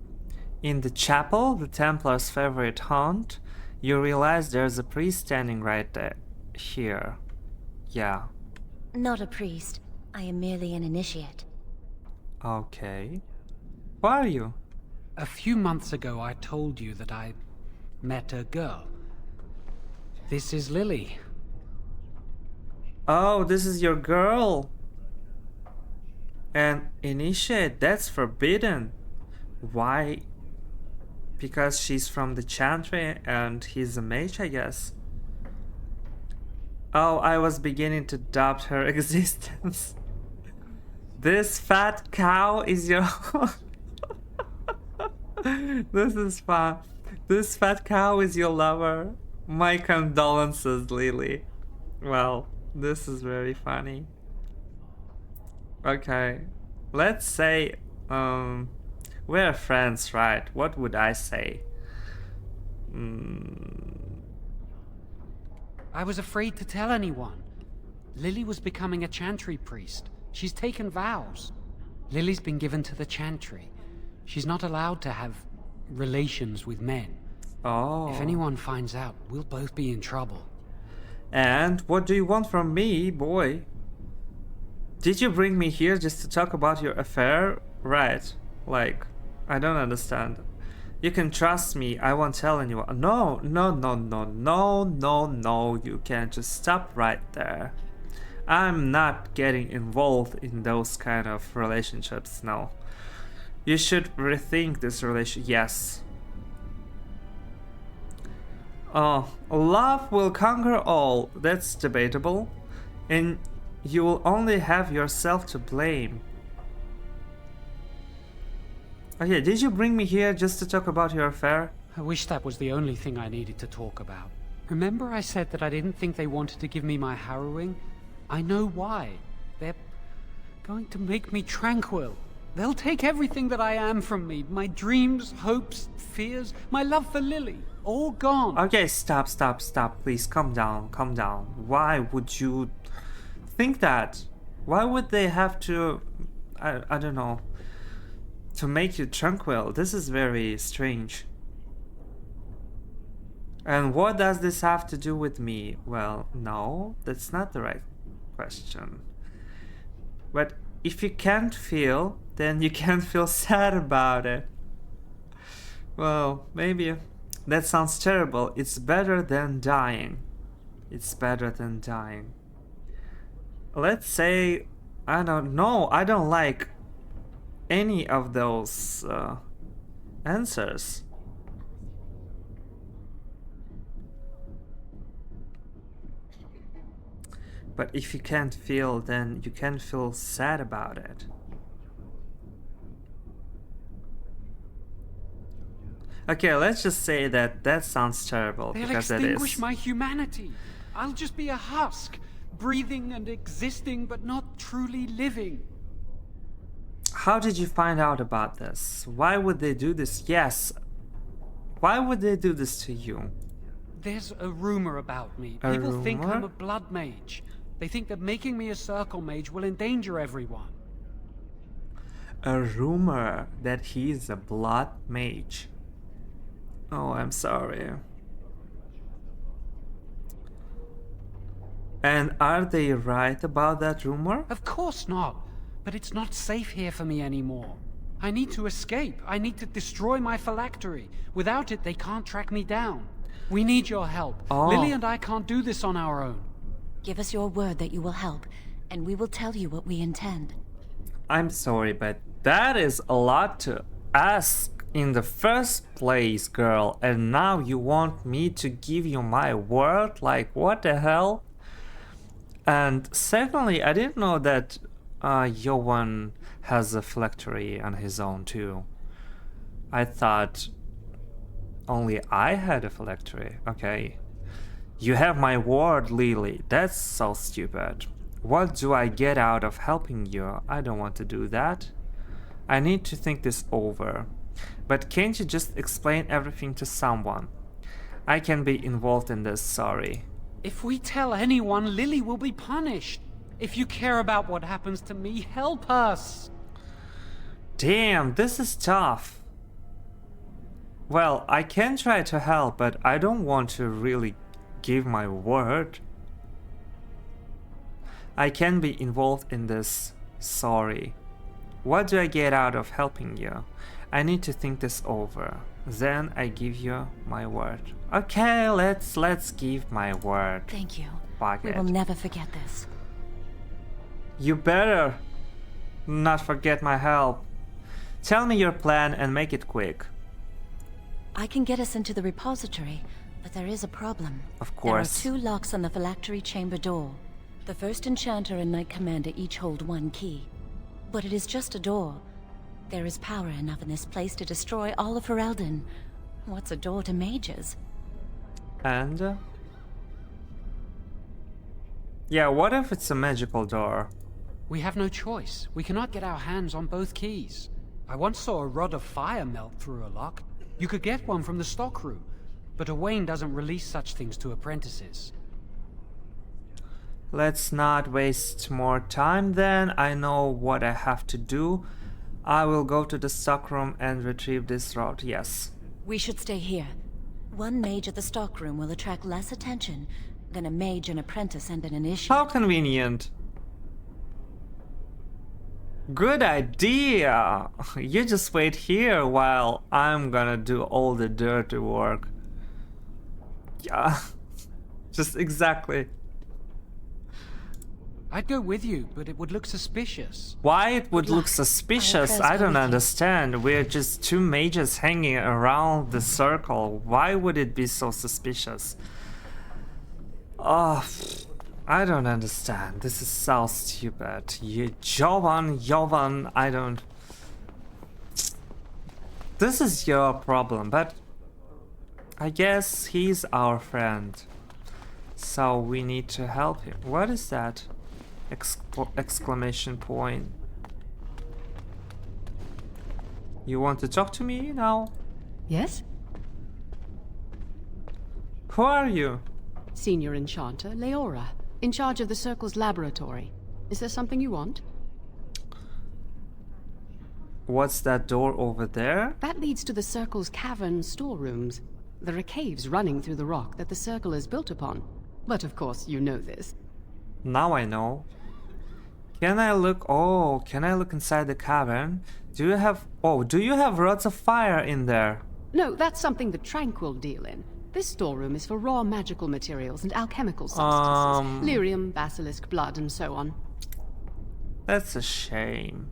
Speaker 1: In the chapel, the Templar's favorite haunt, you realize there's a priest standing right there. Here. Yeah.
Speaker 3: Not a priest. I am merely an initiate.
Speaker 1: Okay. Who are you?
Speaker 8: A few months ago, I told you that I met a girl. This is Lily.
Speaker 1: Oh, this is your girl. And initiate, that's forbidden. Why? Because she's from the Chantry and he's a mage, I guess. Oh, I was beginning to doubt her existence. This fat cow is your... This is fun. This fat cow is your lover. My condolences, Lily. Well, this is very funny. Okay. Let's say, we're friends, right? What would I say?
Speaker 8: I was afraid to tell anyone. Lily was becoming a Chantry priest. She's taken vows. Lily's been given to the Chantry. She's not allowed to have relations with men.
Speaker 1: Oh.
Speaker 8: If anyone finds out, we'll both be in trouble.
Speaker 1: And what do you want from me, boy? Did you bring me here just to talk about your affair? Right. Like, I don't understand. You can trust me, I won't tell anyone. No, you can't just stop right there. I'm not getting involved in those kind of relationships, no. You should rethink this relationship, yes. Oh, love will conquer all, that's debatable. And you will only have yourself to blame. Okay, did you bring me here just to talk about your affair?
Speaker 8: I wish that was the only thing I needed to talk about. Remember I said that I didn't think they wanted to give me my harrowing? I know why. They're going to make me tranquil. They'll take everything that I am from me. My dreams, hopes, fears, my love for Lily. All gone.
Speaker 1: Okay, stop. Please, calm down. Why would you think that? Why would they have to... I don't know. To make you tranquil. This is very strange. And what does this have to do with me? Well, no, that's not the right question. But if you can't feel, then you can't feel sad about it. Well, maybe. That sounds terrible. It's better than dying. It's better than dying. Let's say, I don't know, I don't like any of those answers. But if you can't feel, then you can't feel sad about it. Okay, let's just say that that sounds terrible,
Speaker 8: They'll
Speaker 1: because it is.
Speaker 8: extinguish my humanity. I'll just be a husk, breathing and existing, but not truly living.
Speaker 1: How did you find out about this? Why would they do this? Yes. Why would they do this to you?
Speaker 8: There's a rumor about me.
Speaker 1: A
Speaker 8: People think
Speaker 1: rumor?
Speaker 8: I'm a blood mage. They think that making me a circle mage will endanger everyone.
Speaker 1: A rumor that he's a blood mage. Oh, I'm sorry. And are they right about that rumor?
Speaker 8: Of course not. But it's not safe here for me anymore. I need to escape. I need to destroy my phylactery. Without it, they can't track me down. We need your help.
Speaker 1: Oh.
Speaker 8: Lily and I can't do this on our own.
Speaker 3: Give us your word that you will help, and we will tell you what we intend.
Speaker 1: I'm sorry, but that is a lot to ask in the first place, girl. And now you want me to give you my word? Like, what the hell? And secondly, I didn't know that Johan has a phylactery on his own too. I thought only I had a phylactery. Okay. You have my word, Lily. That's so stupid. What do I get out of helping you? I don't want to do that. I need to think this over. But can't you just explain everything to someone? I can be involved in this, sorry.
Speaker 8: If we tell anyone, Lily will be punished. If you care about what happens to me, help us.
Speaker 1: Damn, this is tough. Well, I can try to help, but I don't want to really give my word. I can be involved in this. Sorry. What do I get out of helping you? I need to think this over. Then I give you my word. Okay, let's give my word.
Speaker 3: Thank you.
Speaker 1: Fuck
Speaker 3: We
Speaker 1: it.
Speaker 3: will never forget this.
Speaker 1: You better not forget my help. Tell me your plan and make it quick.
Speaker 3: I can get us into the repository, but there is a problem.
Speaker 1: Of course.
Speaker 3: There are 2 locks on the phylactery chamber door. The First Enchanter and Knight Commander each hold 1 key. But it is just a door. There is power enough in this place to destroy all of Ferelden. What's a door to mages?
Speaker 1: And? Yeah, what if it's a magical door?
Speaker 8: We have no choice. We cannot get our hands on both keys. I once saw a rod of fire melt through a lock. You could get one from the stockroom, but Owain doesn't release such things to apprentices.
Speaker 1: Let's not waste more time then. I know what I have to do. I will go to the stockroom and retrieve this rod, yes.
Speaker 3: We should stay here. 1 mage at the stockroom will attract less attention than a mage, an apprentice, and an initiate.
Speaker 1: How convenient. Good idea. You just wait here while I'm gonna do all the dirty work. Yeah, just exactly.
Speaker 8: I'd go with you, but it would look suspicious.
Speaker 1: Why it would look suspicious, I don't understand. We're just 2 mages hanging around the circle. Why would it be so suspicious? Oh, I don't understand. This is so stupid. Jovan, I don't... This is your problem, but I guess he's our friend. So we need to help him. What is that? Exclamation point. You want to talk to me now?
Speaker 15: Yes?
Speaker 1: Who are you?
Speaker 15: Senior Enchanter Leora, in charge of the Circle's laboratory. Is there something you want?
Speaker 1: What's that door over there?
Speaker 15: That leads to the Circle's cavern storerooms. There are caves running through the rock that the Circle is built upon. But of course, you know this.
Speaker 1: Now I know. Can I look? Oh, can I look inside the cavern? Do you have... Oh, do you have rods of fire in there?
Speaker 15: No, that's something the Tranquil deal in. This storeroom is for raw magical materials and alchemical substances. Lyrium, basilisk, blood, and so on.
Speaker 1: That's a shame.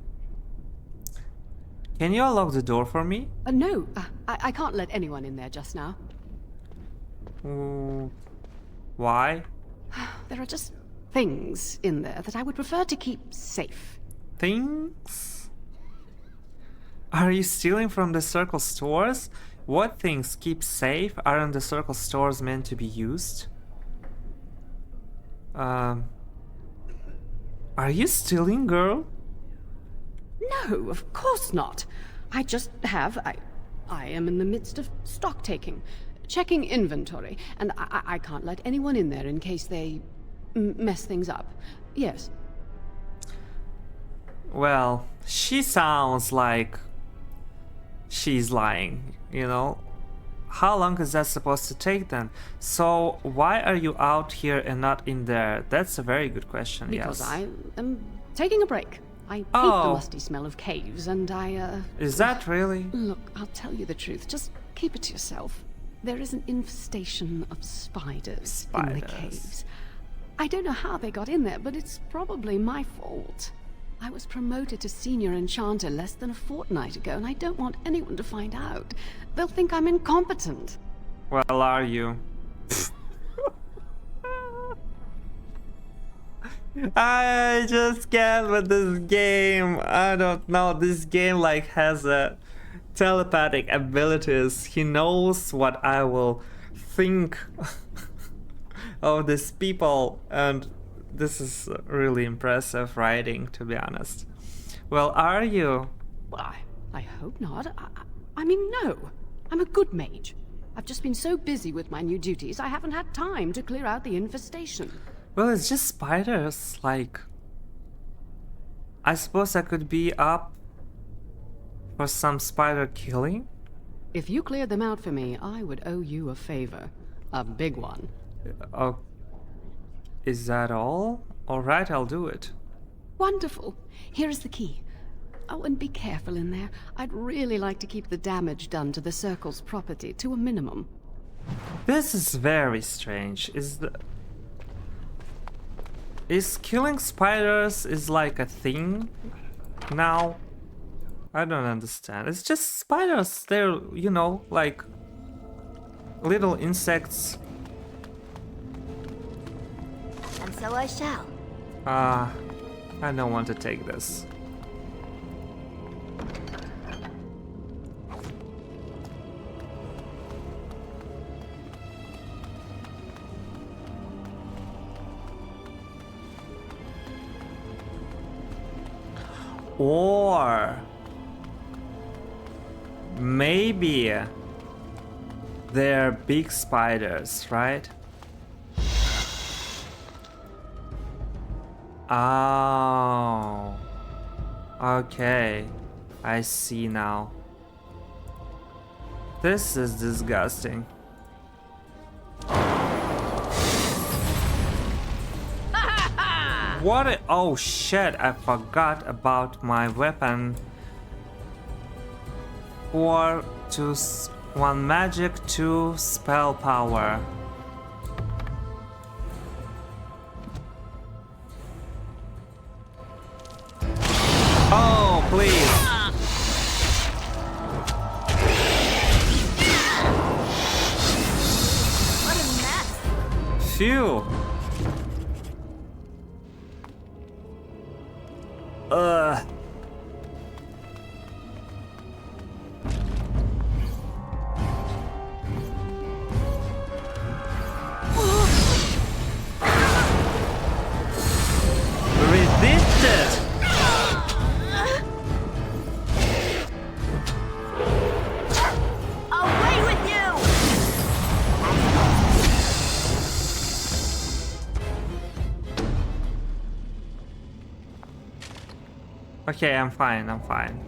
Speaker 1: Can you unlock the door for me?
Speaker 15: No, I can't let anyone in there just now.
Speaker 1: Why?
Speaker 15: There are just things in there that I would prefer to keep safe.
Speaker 1: Things? Are you stealing from the Circle stores? What things keep safe? Aren't the Circle stores meant to be used? Are you stealing, girl?
Speaker 15: No, of course not. I just have... I am in the midst of stock taking, checking inventory, and I can't let anyone in there in case they mess things up. Yes.
Speaker 1: Well, she sounds like she's lying, you know? How long is that supposed to take then? So why are you out here and not in there? That's a very good question,
Speaker 15: Because
Speaker 1: yes.
Speaker 15: I am taking a break. I hate the musty smell of caves, and
Speaker 1: Is that really?
Speaker 15: Look, I'll tell you the truth. Just keep it to yourself. There is an infestation of spiders in the caves. I don't know how they got in there, but it's probably my fault. I was promoted to Senior Enchanter less than a fortnight ago, and I don't want anyone to find out. They'll think I'm incompetent.
Speaker 1: Well, are you? I just can't with this game. I don't know. This game like has a telepathic abilities. He knows what I will think of these people, and this is really impressive writing, to be honest. Well, are you?
Speaker 15: Well, I hope not. I mean, no. I'm a good mage. I've just been so busy with my new duties, I haven't had time to clear out the infestation.
Speaker 1: Well, it's just spiders. Like, I suppose I could be up for some spider killing.
Speaker 15: If you cleared them out for me, I would owe you a favor. A big one.
Speaker 1: Oh, is that all? Alright, I'll do it.
Speaker 15: Wonderful. Here is the key. Oh, and be careful in there. I'd really like to keep the damage done to the Circle's property to a minimum.
Speaker 1: This is very strange. Is killing spiders is like a thing now? I don't understand. It's just spiders. They're, you know, like little insects.
Speaker 9: And so I shall.
Speaker 1: I don't want to take this. Or maybe they're big spiders, right? Oh, okay, I see now. This is disgusting. What? Oh shit, I forgot about my weapon. 4 to 1 magic, 2 spell power. Oh, please.
Speaker 9: What a mess.
Speaker 1: Phew. Resisted.
Speaker 9: Away with you.
Speaker 1: Okay, I'm fine, I'm fine.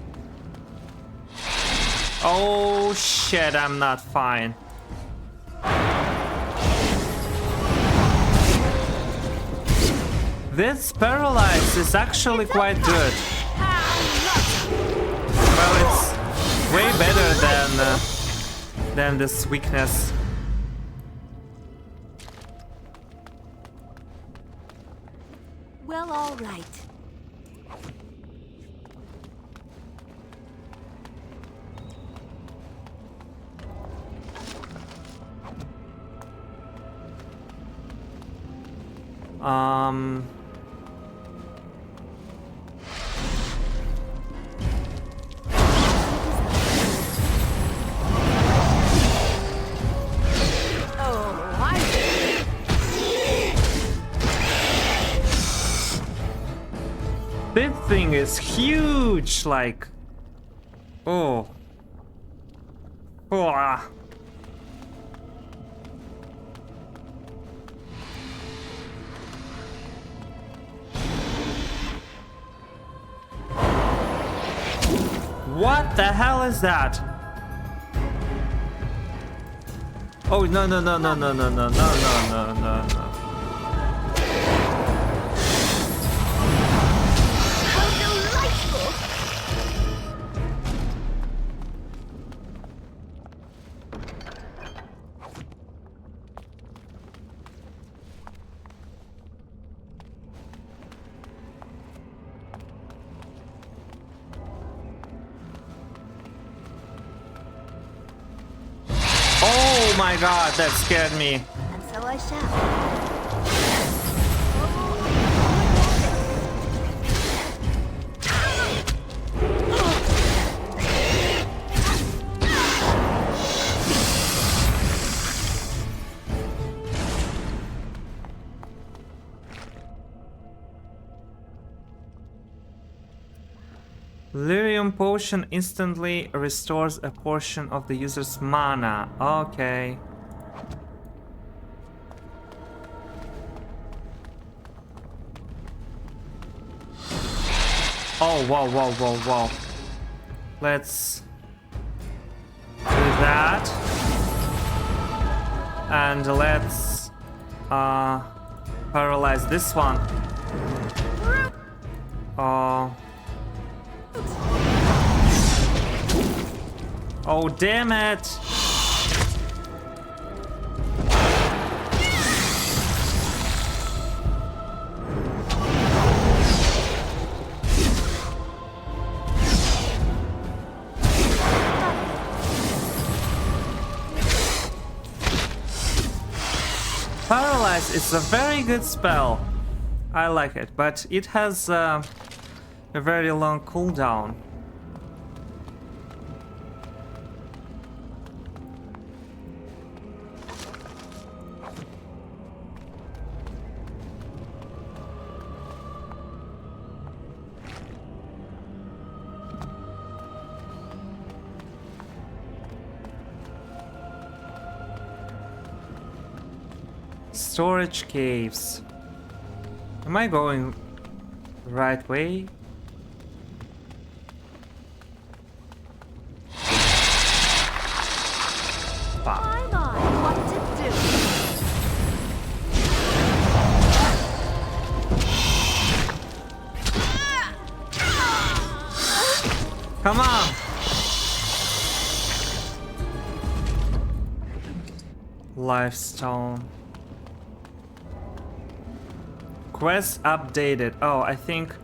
Speaker 1: Oh shit, I'm not fine. This paralyze is actually quite good. Well, it's way better than this weakness.
Speaker 9: Well, all right.
Speaker 1: This thing is huge, like, oh. Ah. What the hell is that? Oh, no, no, no, no, no, no, no, no, no, no, no, no. Oh my god, that scared me.
Speaker 9: And so I shall.
Speaker 1: Lyrium potion instantly restores a portion of the user's mana. Okay. Oh, whoa, whoa, whoa, whoa. Let's do that. And let's paralyze this one. Oh, damn it! Paralyze is a very good spell. I like it, but it has a very long cooldown. Storage caves. Am I going right way?
Speaker 9: I'm on what to do.
Speaker 1: Come on! Lifestone. Quest updated. Oh, I think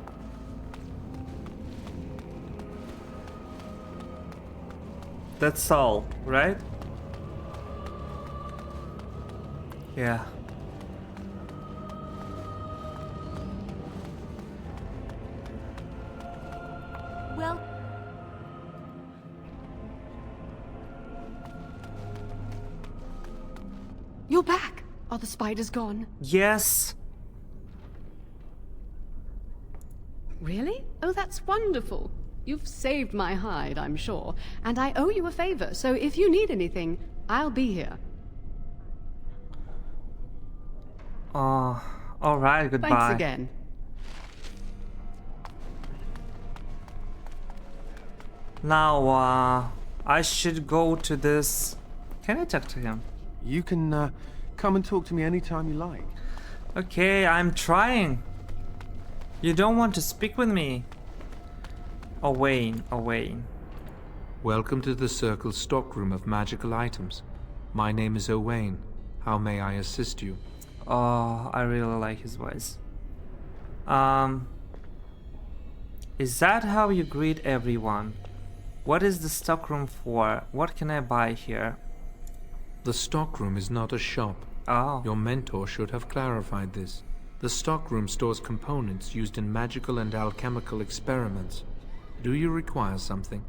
Speaker 1: that's all, right? Yeah.
Speaker 9: Well,
Speaker 15: You're back. Are the spiders gone?
Speaker 1: Yes.
Speaker 15: Really? Oh, that's wonderful. You've saved my hide, I'm sure. And I owe you a favor, so if you need anything, I'll be here.
Speaker 1: Alright, goodbye.
Speaker 15: Thanks again.
Speaker 1: Now, I should go to this... Can I talk to him?
Speaker 21: You can come and talk to me anytime you like.
Speaker 1: Okay, I'm trying. You don't want to speak with me? Owain, Owain.
Speaker 16: Welcome to the Circle's stockroom of magical items. My name is Owain. How may I assist you?
Speaker 1: Oh, I really like his voice. Is that how you greet everyone? What is the stockroom for? What can I buy here?
Speaker 16: The stockroom is not a shop.
Speaker 1: Oh.
Speaker 16: Your mentor should have clarified this. The stockroom stores components used in magical and alchemical experiments. Do you require something?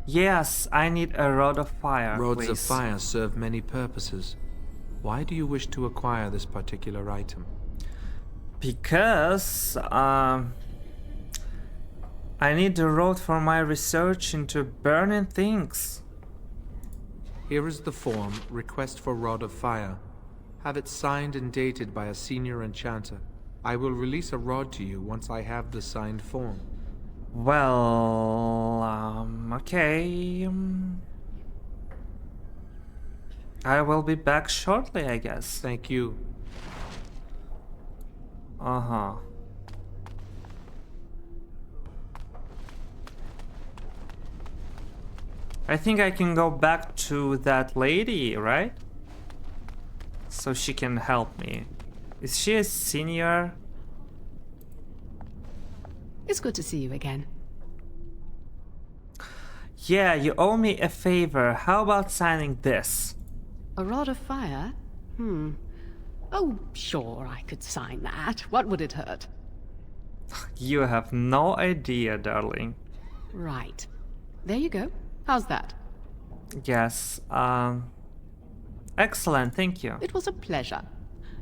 Speaker 1: Yes, I need a rod of fire.
Speaker 16: Rods of
Speaker 1: please.
Speaker 16: fire serve many purposes. Why do you wish to acquire this particular item?
Speaker 1: Because I need the rod for my research into burning things.
Speaker 16: Here is the form, Request for Rod of Fire. Have it signed and dated by a senior enchanter. I will release a rod to you once I have the signed form.
Speaker 1: Well, okay. I will be back shortly, I guess.
Speaker 16: Thank you.
Speaker 1: Uh-huh. I think I can go back to that lady, right? So she can help me. Is she a senior?
Speaker 15: It's good to see you again.
Speaker 1: Yeah, you owe me a favor. How about signing this?
Speaker 15: A rod of fire? Oh, sure, I could sign that. What would it hurt?
Speaker 1: You have no idea, darling.
Speaker 15: Right. There you go. How's that?
Speaker 1: Yes, excellent, thank you.
Speaker 15: It was a pleasure.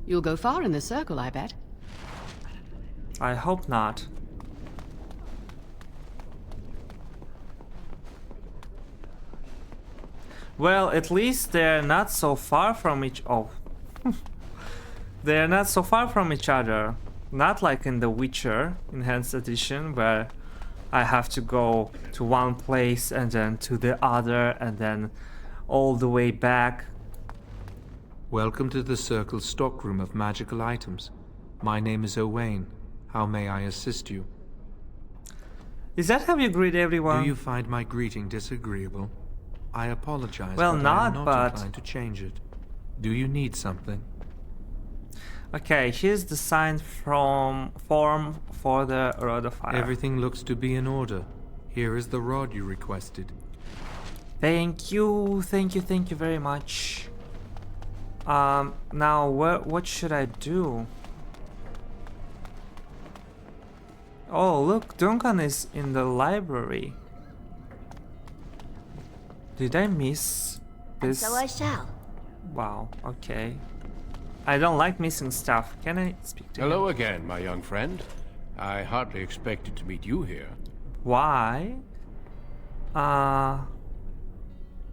Speaker 15: You'll go far in this circle, I bet.
Speaker 1: I hope not. Well, at least they're not so far from each... Oh. They're not so far from each other. Not like in The Witcher Enhanced Edition, where I have to go to one place and then to the other, and then all the way back.
Speaker 16: Welcome to the Circle's stockroom of magical items. My name is Owain. How may I assist you?
Speaker 1: Is that how you greet everyone?
Speaker 16: Do you find my greeting disagreeable? I apologize,
Speaker 1: well,
Speaker 16: but I am not
Speaker 1: but...
Speaker 16: inclined to change it. Do you need something?
Speaker 1: Okay, here's the sign form for the Rod of Fire.
Speaker 16: Everything looks to be in order. Here is the rod you requested.
Speaker 1: Thank you very much. Now what should I do? Oh, look, Duncan is in the library. Did I miss this?
Speaker 11: And so I shall.
Speaker 1: Wow, okay. I don't like missing stuff. Can I speak to
Speaker 2: Hello
Speaker 1: him?
Speaker 2: again, my young friend. I hardly expected to meet you here.
Speaker 1: Why? I'm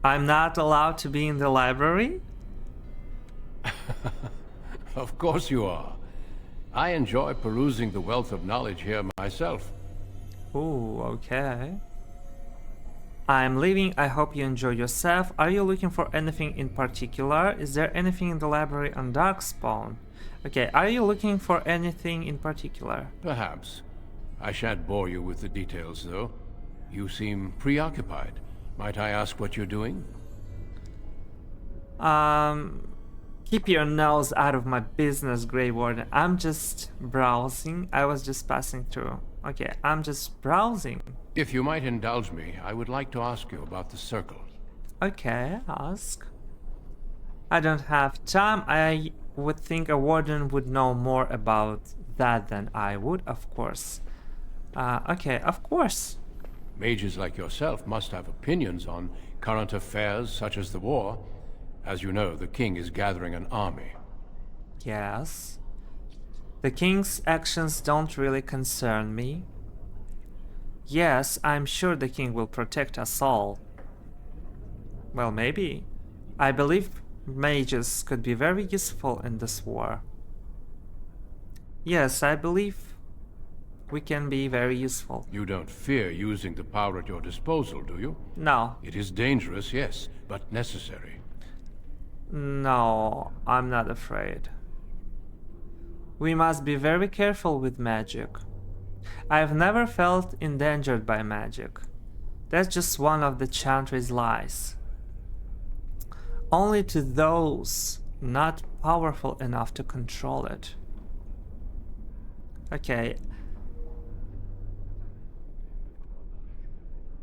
Speaker 1: not allowed to be in the library?
Speaker 2: Of course you are. I enjoy perusing the wealth of knowledge here myself.
Speaker 1: Ooh, okay. I'm leaving. I hope you enjoy yourself. Are you looking for anything in particular? Is there anything in the library on Darkspawn? Okay, are you looking for anything in particular?
Speaker 2: Perhaps. I shan't bore you with the details, though. You seem preoccupied. Might I ask what you're doing?
Speaker 1: Keep your nose out of my business, Grey Warden. I'm just browsing. I was just passing through. Okay, I'm just browsing.
Speaker 2: If you might indulge me, I would like to ask you about the Circle.
Speaker 1: Okay, ask. I don't have time. I would think a warden would know more about that than I would, of course. Okay, of course.
Speaker 2: Mages like yourself must have opinions on current affairs such as the war. As you know, the king is gathering an army.
Speaker 1: Yes. The king's actions don't really concern me. Yes, I'm sure the king will protect us all. Well, maybe. I believe mages could be very useful in this war. Yes, I believe we can be very useful.
Speaker 2: You don't fear using the power at your disposal, do you?
Speaker 1: No.
Speaker 2: It is dangerous, yes, but necessary.
Speaker 1: No, I'm not afraid. We must be very careful with magic. I've never felt endangered by magic. That's just one of the Chantry's lies. Only to those not powerful enough to control it. Okay.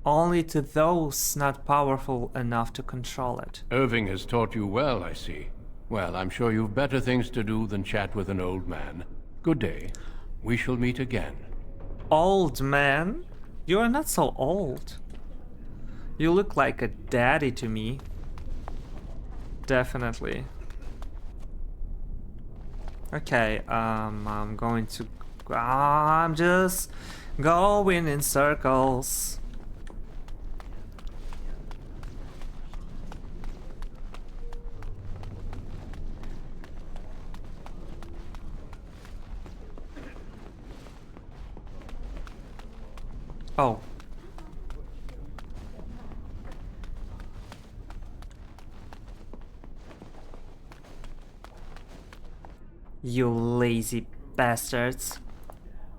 Speaker 1: Only to those not powerful enough to control it.
Speaker 2: Irving has taught you well, I see. Well, I'm sure you've better things to do than chat with an old man. Good day. We shall meet again.
Speaker 1: Old man? You are not so old. You look like a daddy to me. Definitely. Okay, I'm going to... I'm just going in circles. Oh. You lazy bastards.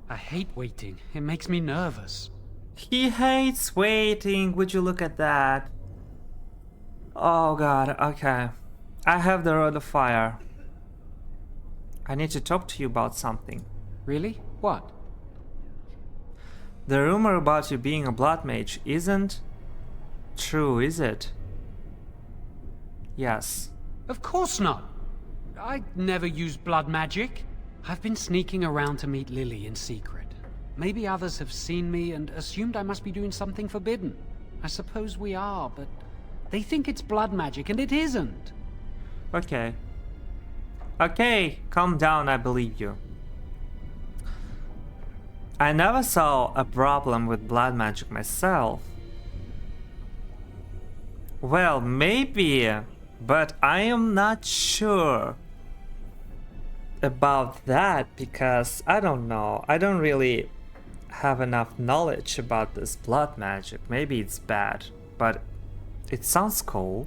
Speaker 8: I hate waiting. It makes me nervous.
Speaker 1: He hates waiting. Would you look at that? Oh god, okay. I have the Rod of Fire. I need to talk to you about something.
Speaker 8: Really? What?
Speaker 1: The rumor about you being a blood mage isn't true, is it? Yes.
Speaker 8: Of course not. I never used blood magic. I've been sneaking around to meet Lily in secret. Maybe others have seen me and assumed I must be doing something forbidden. I suppose we are, but they think it's blood magic and it isn't.
Speaker 1: Okay. Okay, calm down, I believe you. I never saw a problem with blood magic myself. Well, maybe, but I am not sure about that because I don't know. I don't really have enough knowledge about this blood magic. Maybe it's bad, but it sounds cool.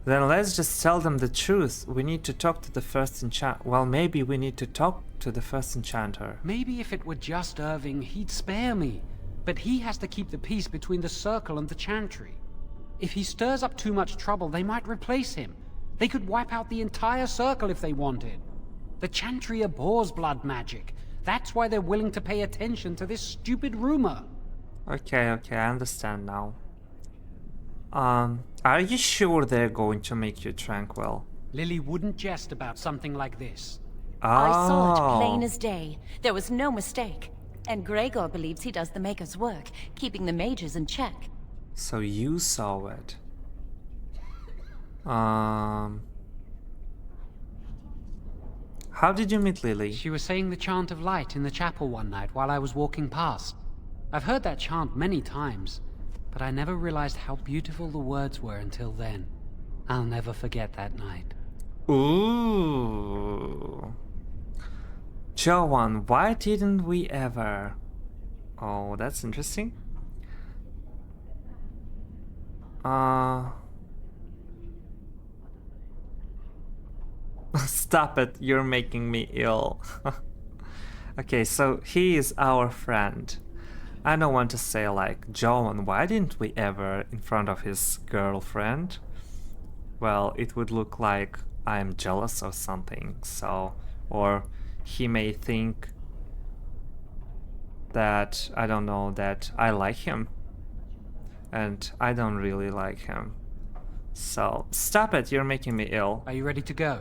Speaker 1: Then let's just tell them the truth. We need to talk to the first enchanter. Well, maybe we need to talk to the first enchanter.
Speaker 8: Maybe if it were just Irving, he'd spare me. But he has to keep the peace between the Circle and the Chantry. If he stirs up too much trouble, they might replace him. They could wipe out the entire Circle if they wanted. The Chantry abhors blood magic. That's why they're willing to pay attention to this stupid rumor.
Speaker 1: Okay, I understand now. Are you sure they're going to make you tranquil?
Speaker 8: Lily wouldn't jest about something like this.
Speaker 3: I saw it
Speaker 1: Oh.
Speaker 3: plain as day. There was no mistake. And Gregor believes he does the Maker's work, keeping the mages in check.
Speaker 1: So you saw it. How did you meet Lily?
Speaker 8: She was saying the chant of light in the chapel one night while I was walking past. I've heard that chant many times, but I never realized how beautiful the words were until then. I'll never forget that night.
Speaker 1: Ooh. Joan, why didn't we ever? Oh, that's interesting. Stop it, you're making me ill. Okay, so he is our friend. I don't want to say like, Joan, why didn't we ever in front of his girlfriend? Well, it would look like I'm jealous or something, so... Or he may think that, I don't know, that I like him. And I don't really like him. So, stop it, you're making me ill.
Speaker 8: Are you ready to go?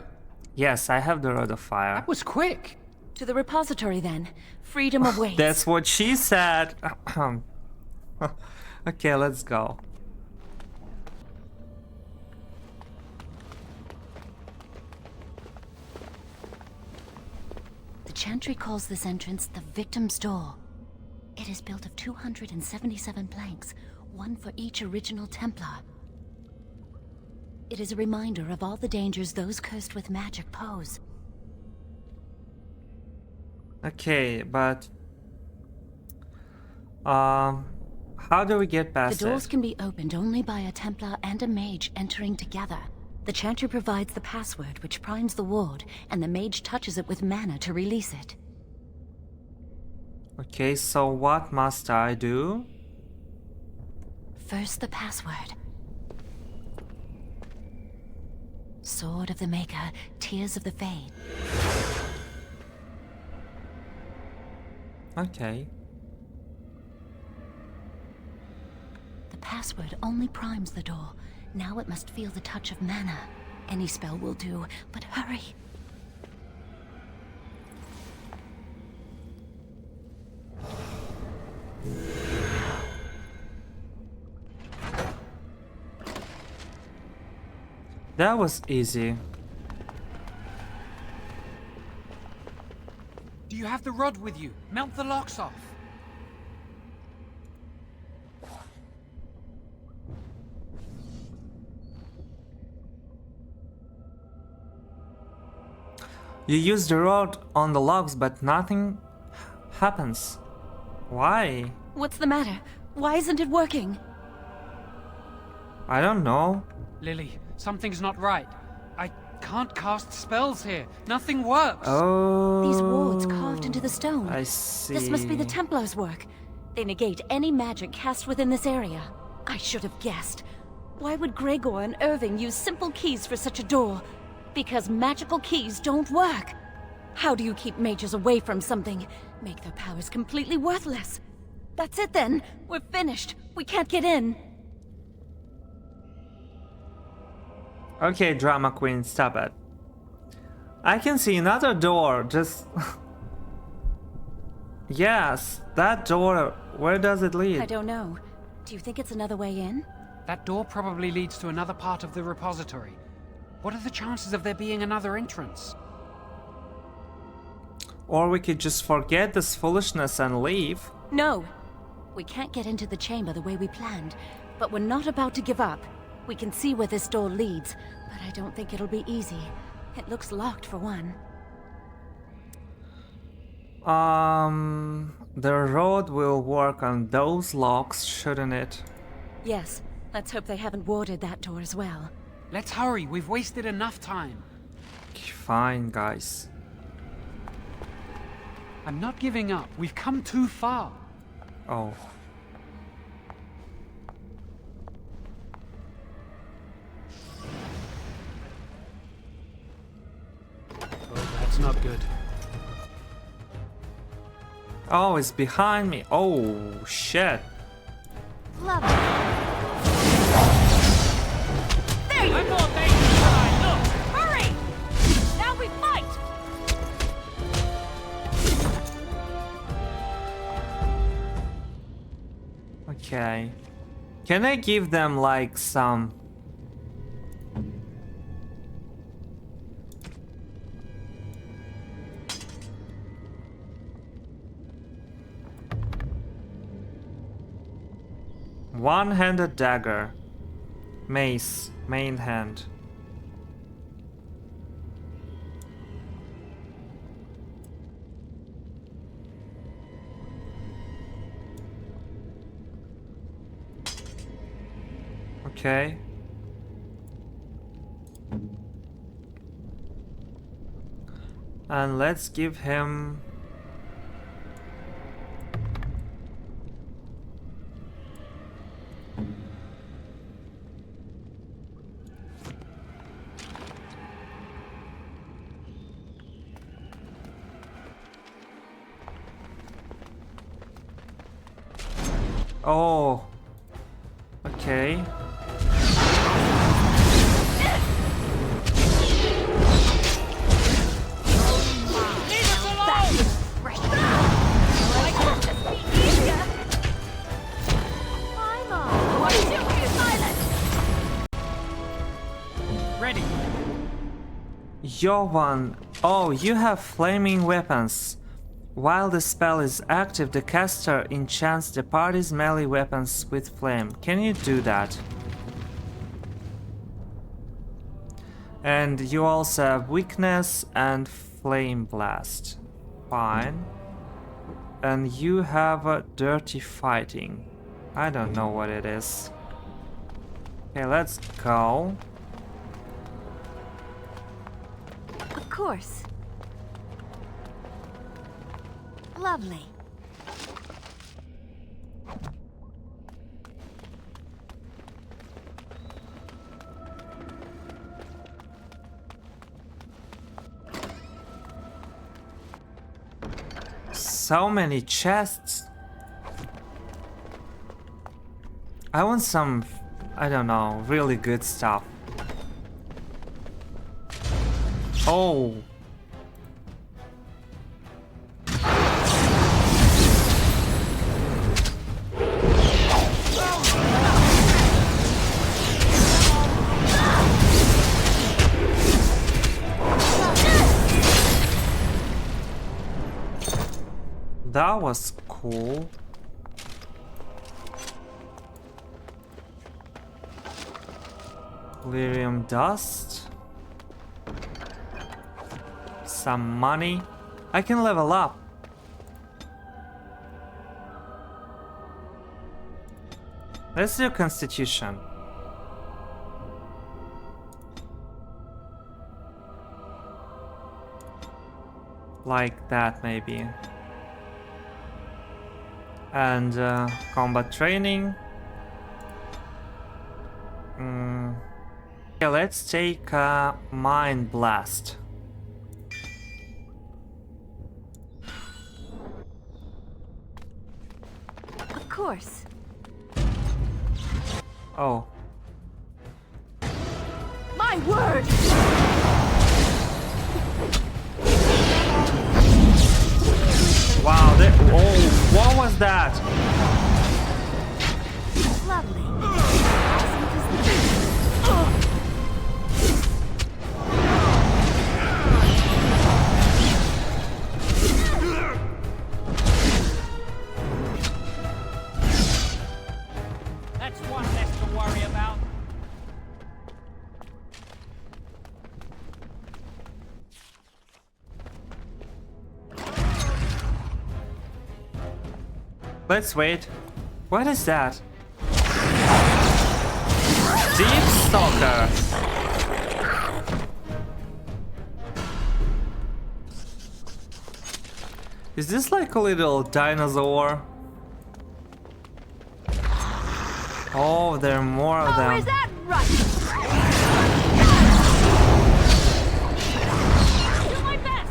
Speaker 1: Yes, I have the Rod of Fire.
Speaker 8: That was quick!
Speaker 3: To the repository then. Freedom awaits.
Speaker 1: That's what she said. Okay, let's go.
Speaker 3: The Chantry calls this entrance the Victim's Door. It is built of 277 planks, one for each original Templar. It is a reminder of all the dangers those cursed with magic pose.
Speaker 1: Okay, but... how do we get past
Speaker 3: The doors
Speaker 1: it?
Speaker 3: can be opened only by a Templar and a mage entering together. The Chantry provides the password which primes the ward, and the mage touches it with mana to release it.
Speaker 1: Okay, so what must I do?
Speaker 3: First, the password. Sword of the Maker, Tears of the Fade.
Speaker 1: Okay.
Speaker 3: The password only primes the door. Now it must feel the touch of mana. Any spell will do, but hurry.
Speaker 1: That was easy.
Speaker 8: Do you have the rod with you? Melt the locks off.
Speaker 1: You use the rod on the logs, but nothing happens. Why?
Speaker 3: What's the matter? Why isn't it working?
Speaker 1: I don't know.
Speaker 8: Lily, something's not right. I can't cast spells here. Nothing works.
Speaker 1: Oh.
Speaker 3: These wards carved into the stone.
Speaker 1: I see.
Speaker 3: This must be the Templars' work. They negate any magic cast within this area. I should have guessed. Why would Gregor and Irving use simple keys for such a door? Because magical keys don't work. How do you keep mages away from something? Make their powers completely worthless. That's it then. We're finished. We can't get in.
Speaker 1: Okay, drama queen, stop it. I can see another door, just... Yes, that door, where does it lead?
Speaker 3: I don't know. Do you think it's another way in?
Speaker 8: That door probably leads to another part of the repository. What are the chances of there being another entrance?
Speaker 1: Or we could just forget this foolishness and leave.
Speaker 3: No. We can't get into the chamber the way we planned, but we're not about to give up. We can see where this door leads, but I don't think it'll be easy. It looks locked for one.
Speaker 1: The road will work on those locks, shouldn't it?
Speaker 3: Yes, let's hope they haven't warded that door as well.
Speaker 8: Let's hurry, we've wasted enough time.
Speaker 1: Fine, guys.
Speaker 8: I'm not giving up. We've come too far.
Speaker 1: Oh.
Speaker 8: Oh, that's not good.
Speaker 1: Oh, it's behind me. Oh, shit.
Speaker 9: Love it. There you go. Look, hurry! Now we fight.
Speaker 1: Okay. Can I give them like some... One-handed dagger. Mace. Main hand. Okay. And let's give him... Oh. Okay.
Speaker 8: Ready.
Speaker 1: You're one. Oh, you have flaming weapons. While the spell is active, the caster enchants the party's melee weapons with flame. Can you do that? And you also have weakness and flame blast. Fine. And you have a dirty fighting. I don't know what it is. Okay, let's go.
Speaker 9: Of course. Lovely.
Speaker 1: So many chests. I want some, I don't know, really good stuff. Oh. That was cool. Lyrium dust. Some money. I can level up. Let's do Constitution. Like that, maybe. And combat training. Okay, let's take Mind Blast.
Speaker 9: Of course.
Speaker 1: Oh.
Speaker 9: My word!
Speaker 1: Wow, oh, what was that?
Speaker 9: Lovely.
Speaker 8: That's one less to worry about.
Speaker 1: Let's wait. What is that? Deep Stalker. Is this like a little dinosaur? Oh, there are more of them.
Speaker 9: Is that right? Do my best.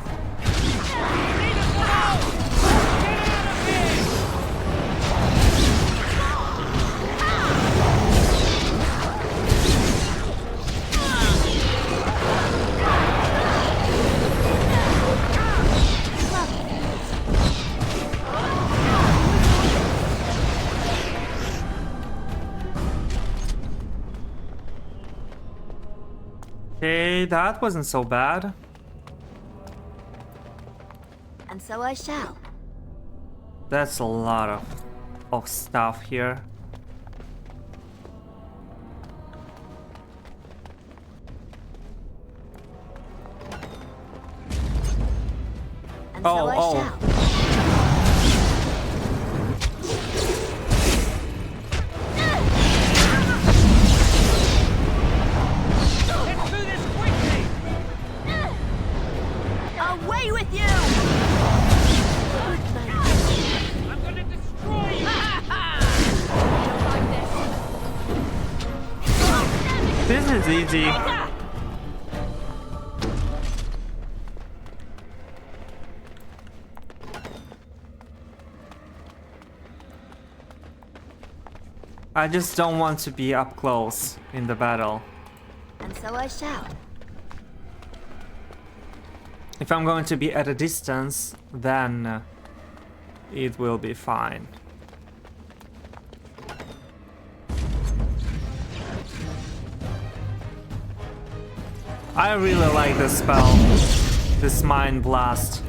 Speaker 1: Okay, that wasn't so bad.
Speaker 11: And so I shall.
Speaker 1: That's a lot of stuff here.
Speaker 11: And so I shall. Away with you!
Speaker 9: I'm gonna destroy you!
Speaker 1: This is easy. I just don't want to be up close in the battle.
Speaker 11: And so I shall.
Speaker 1: If I'm going to be at a distance, then it will be fine. I really like this spell, this Mind Blast.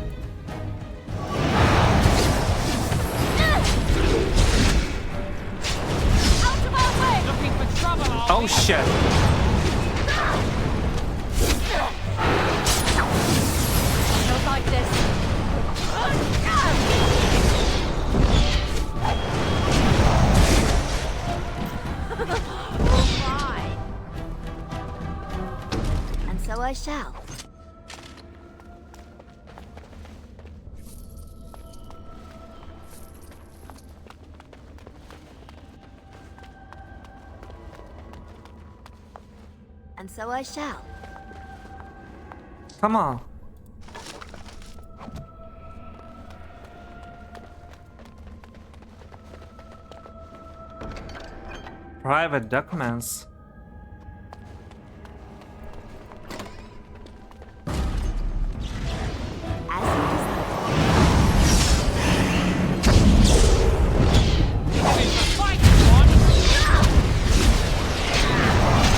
Speaker 1: Oh shit!
Speaker 9: Not like this.
Speaker 11: And so I shall. And so I shall.
Speaker 1: Come on. Private documents.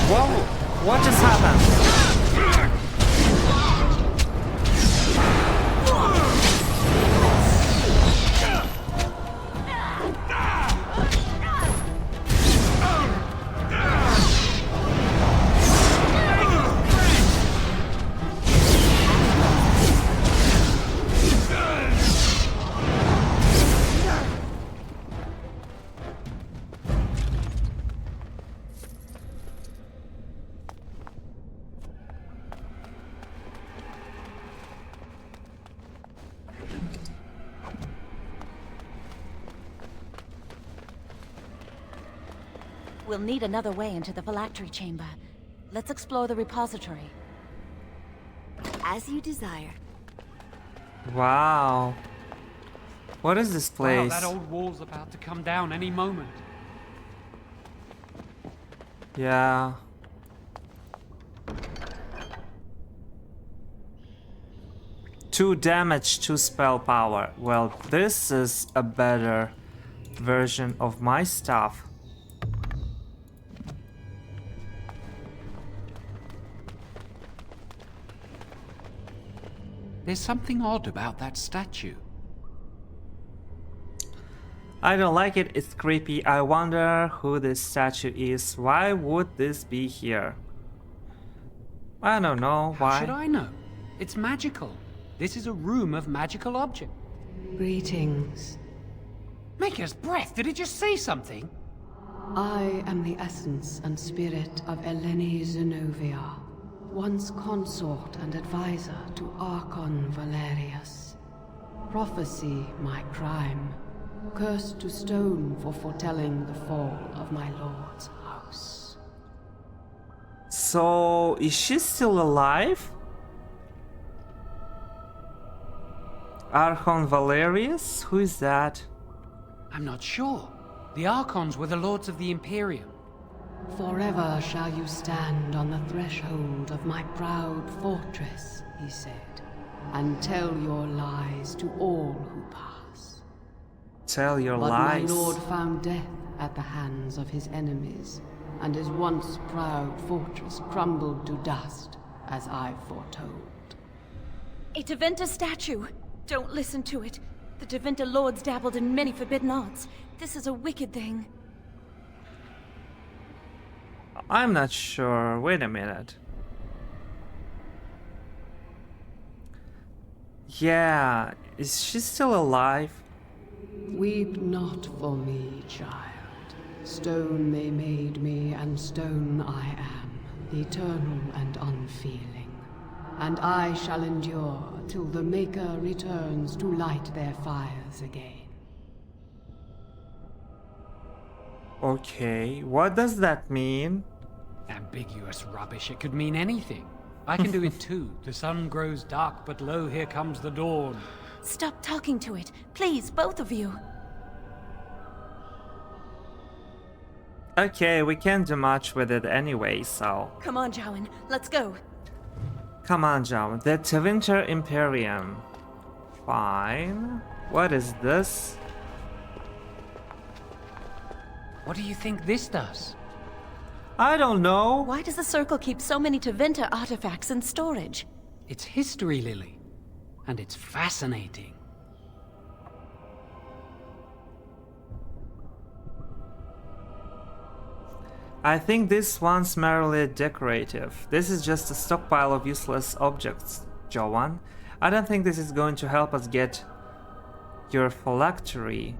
Speaker 1: Whoa! What just happened?
Speaker 3: We'll need another way into the phylactery chamber. Let's explore the repository.
Speaker 11: As you desire.
Speaker 1: Wow. What is this place?
Speaker 8: Wow, that old wall's about to come down any moment.
Speaker 1: Yeah. Two damage, 2 spell power. Well, this is a better version of my stuff.
Speaker 8: There's something odd about that statue.
Speaker 1: I don't like it, it's creepy. I wonder who this statue is. Why would this be here? I don't know why.
Speaker 8: How should I know? It's magical. This is a room of magical objects.
Speaker 10: Greetings.
Speaker 8: Maker's breath, did it just say something?
Speaker 15: I am the essence and spirit of Eleni Zenobia, once consort and advisor to Archon Valerius. Prophecy my crime, cursed to stone for foretelling the fall of my lord's house.
Speaker 1: So, is she still alive? Archon Valerius? Who is that?
Speaker 8: I'm not sure. The Archons were the lords of the Imperium.
Speaker 15: Forever shall you stand on the threshold of my proud fortress, he said, and tell your lies to all who pass.
Speaker 1: Tell your
Speaker 15: but
Speaker 1: lies?
Speaker 15: My lord found death at the hands of his enemies, and his once proud fortress crumbled to dust, as I foretold.
Speaker 3: A Tevinter statue! Don't listen to it. The Tevinter lords dabbled in many forbidden arts. This is a wicked thing.
Speaker 1: I'm not sure. Wait a minute. Yeah, is she still alive?
Speaker 15: Weep not for me, child. Stone they made me, and stone I am, eternal and unfeeling. And I shall endure till the Maker returns to light their fires again.
Speaker 1: Okay, what does that mean?
Speaker 8: Ambiguous rubbish, it could mean anything. I can do it too. The sun grows dark, but lo, here comes the dawn.
Speaker 3: Stop talking to it. Please, both of you.
Speaker 1: Okay, we can't do much with it anyway, so...
Speaker 3: Come on, Jowan, let's go.
Speaker 1: Come on, Jowan. The Tevinter Imperium. Fine. What is this?
Speaker 8: What do you think this does?
Speaker 1: I don't know.
Speaker 3: Why does the Circle keep so many Tevinter artifacts in storage?
Speaker 8: It's history, Lily. And it's fascinating.
Speaker 1: I think this one's merely decorative. This is just a stockpile of useless objects, Jowan. I don't think this is going to help us get your phylactery.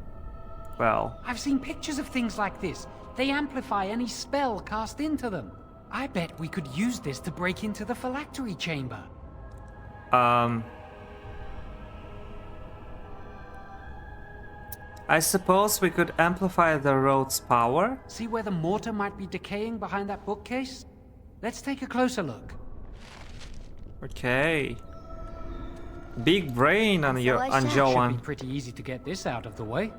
Speaker 1: Well...
Speaker 8: I've seen pictures of things like this. They amplify any spell cast into them. I bet we could use this to break into the phylactery chamber.
Speaker 1: I suppose we could amplify the road's power?
Speaker 8: See where the mortar might be decaying behind that bookcase? Let's take a closer look.
Speaker 1: Okay. Big brain on
Speaker 8: Should
Speaker 1: Jowan.
Speaker 8: be pretty easy to get this out of the way.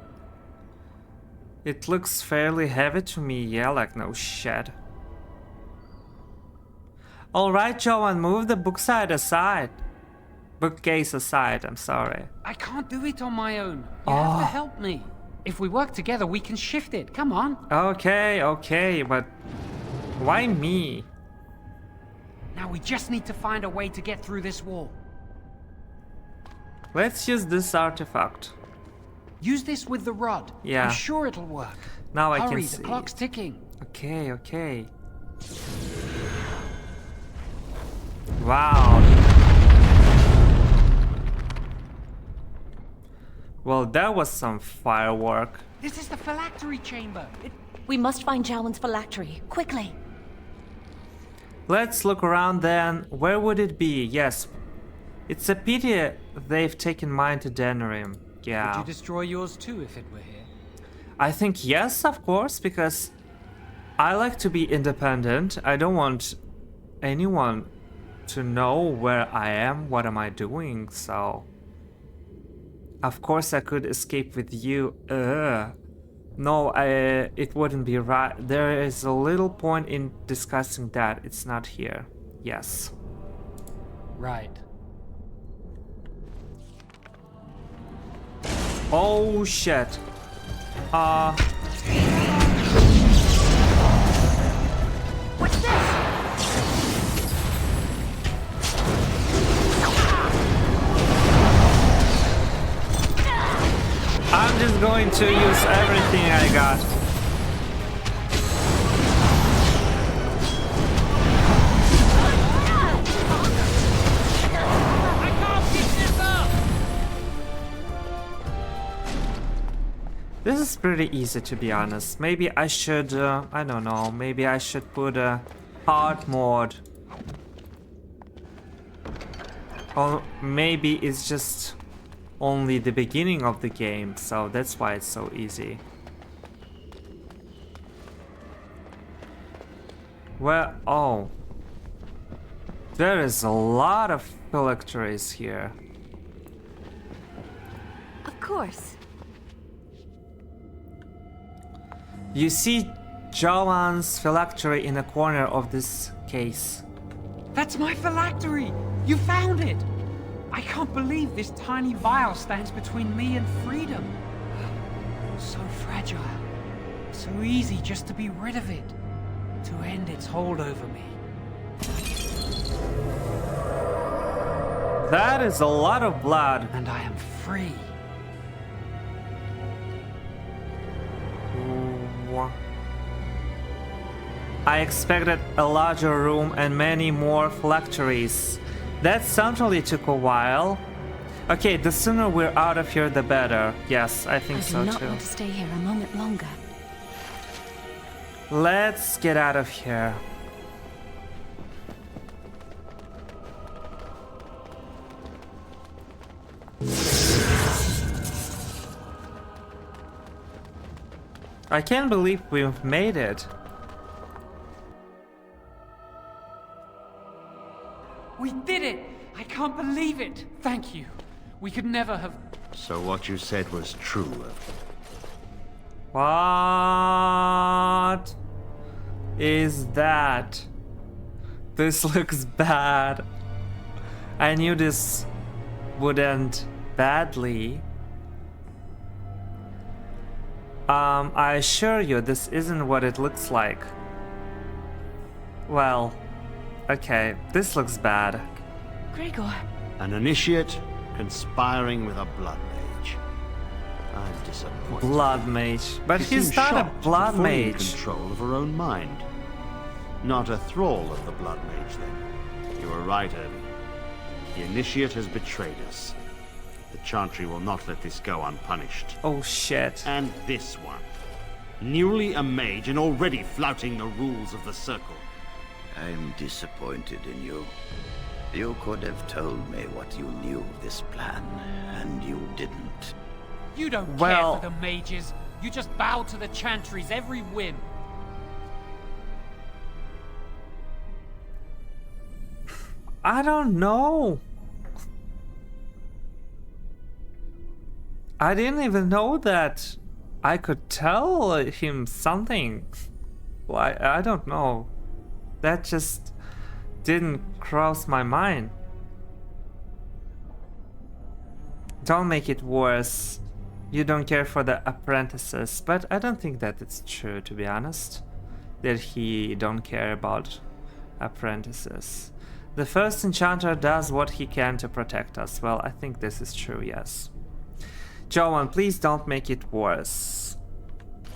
Speaker 1: It looks fairly heavy to me, yeah, like no shit. Alright, Jowan, move the bookcase aside, I'm sorry.
Speaker 8: I can't do it on my own. You have to help me. If we work together, we can shift it. Come on.
Speaker 1: Okay, but why me?
Speaker 8: Now we just need to find a way to get through this wall.
Speaker 1: Let's use this artifact.
Speaker 8: Use this with the rod.
Speaker 1: Yeah.
Speaker 8: I'm sure it'll work.
Speaker 1: Now I
Speaker 8: Hurry,
Speaker 1: can
Speaker 8: the
Speaker 1: see.
Speaker 8: clock's ticking.
Speaker 1: Okay. Wow. Well, that was some firework.
Speaker 8: This is the phylactery chamber.
Speaker 3: We must find Jowan's phylactery, quickly.
Speaker 1: Let's look around then. Where would it be? Yes. It's a pity they've taken mine to Denerim. Yeah.
Speaker 8: Would you destroy yours too if it were here?
Speaker 1: I think yes, of course, because I like to be independent. I don't want anyone to know where I am, what am I doing, so... Of course I could escape with you. No, it wouldn't be right. There is a little point in discussing that. It's not here. Yes.
Speaker 8: Right.
Speaker 1: Oh shit.
Speaker 3: What's this?
Speaker 1: I'm just going to use everything I got. This This is pretty easy, to be honest. Maybe I should, I don't know, maybe I should put a hard mode. Or maybe it's just only the beginning of the game, so that's why it's so easy. Well, oh. There is a lot of phylacteries here.
Speaker 11: Of course.
Speaker 1: You see Joanne's phylactery in a corner of this case.
Speaker 8: That's my phylactery! You found it! I can't believe this tiny vial stands between me and freedom. So fragile. So easy just to be rid of it. To end its hold over me.
Speaker 1: That is a lot of blood.
Speaker 8: And I am free.
Speaker 1: I expected a larger room and many more phylacteries. That certainly took a while. Okay, the sooner we're out of here, the better. Yes, I think so too.
Speaker 3: I do not want to stay here a moment longer.
Speaker 1: Let's get out of here. I can't believe we've made it.
Speaker 8: We did it! I can't believe it! Thank you. We could never have...
Speaker 4: So what you said was true.
Speaker 1: What is that? This looks bad. I knew this would end badly. I assure you, this isn't what it looks like. Well, okay, this looks bad.
Speaker 3: Gregor.
Speaker 4: An initiate conspiring with a blood mage. I'm disappointed.
Speaker 1: Blood mage, but
Speaker 4: She
Speaker 1: he's
Speaker 4: seems
Speaker 1: not a
Speaker 4: shocked,
Speaker 1: blood
Speaker 4: but fully in
Speaker 1: mage.
Speaker 4: control of her own mind. Not a thrall of the blood mage, then. You were right, Irving. The initiate has betrayed us. The Chantry will not let this go unpunished.
Speaker 1: Oh shit.
Speaker 4: And this one. Newly a mage and already flouting the rules of the Circle.
Speaker 22: I'm disappointed in you. You could have told me what you knew of this plan, and you didn't.
Speaker 8: You don't care for the mages. You just bow to the Chantry's every whim.
Speaker 1: I don't know. I didn't even know that I could tell him something. Well, I don't know. That just didn't cross my mind. Don't make it worse. You don't care for the apprentices, but I don't think that it's true, to be honest. That he don't care about apprentices. The first enchanter does what he can to protect us. Well, I think this is true, yes. Joanne, please don't make it worse.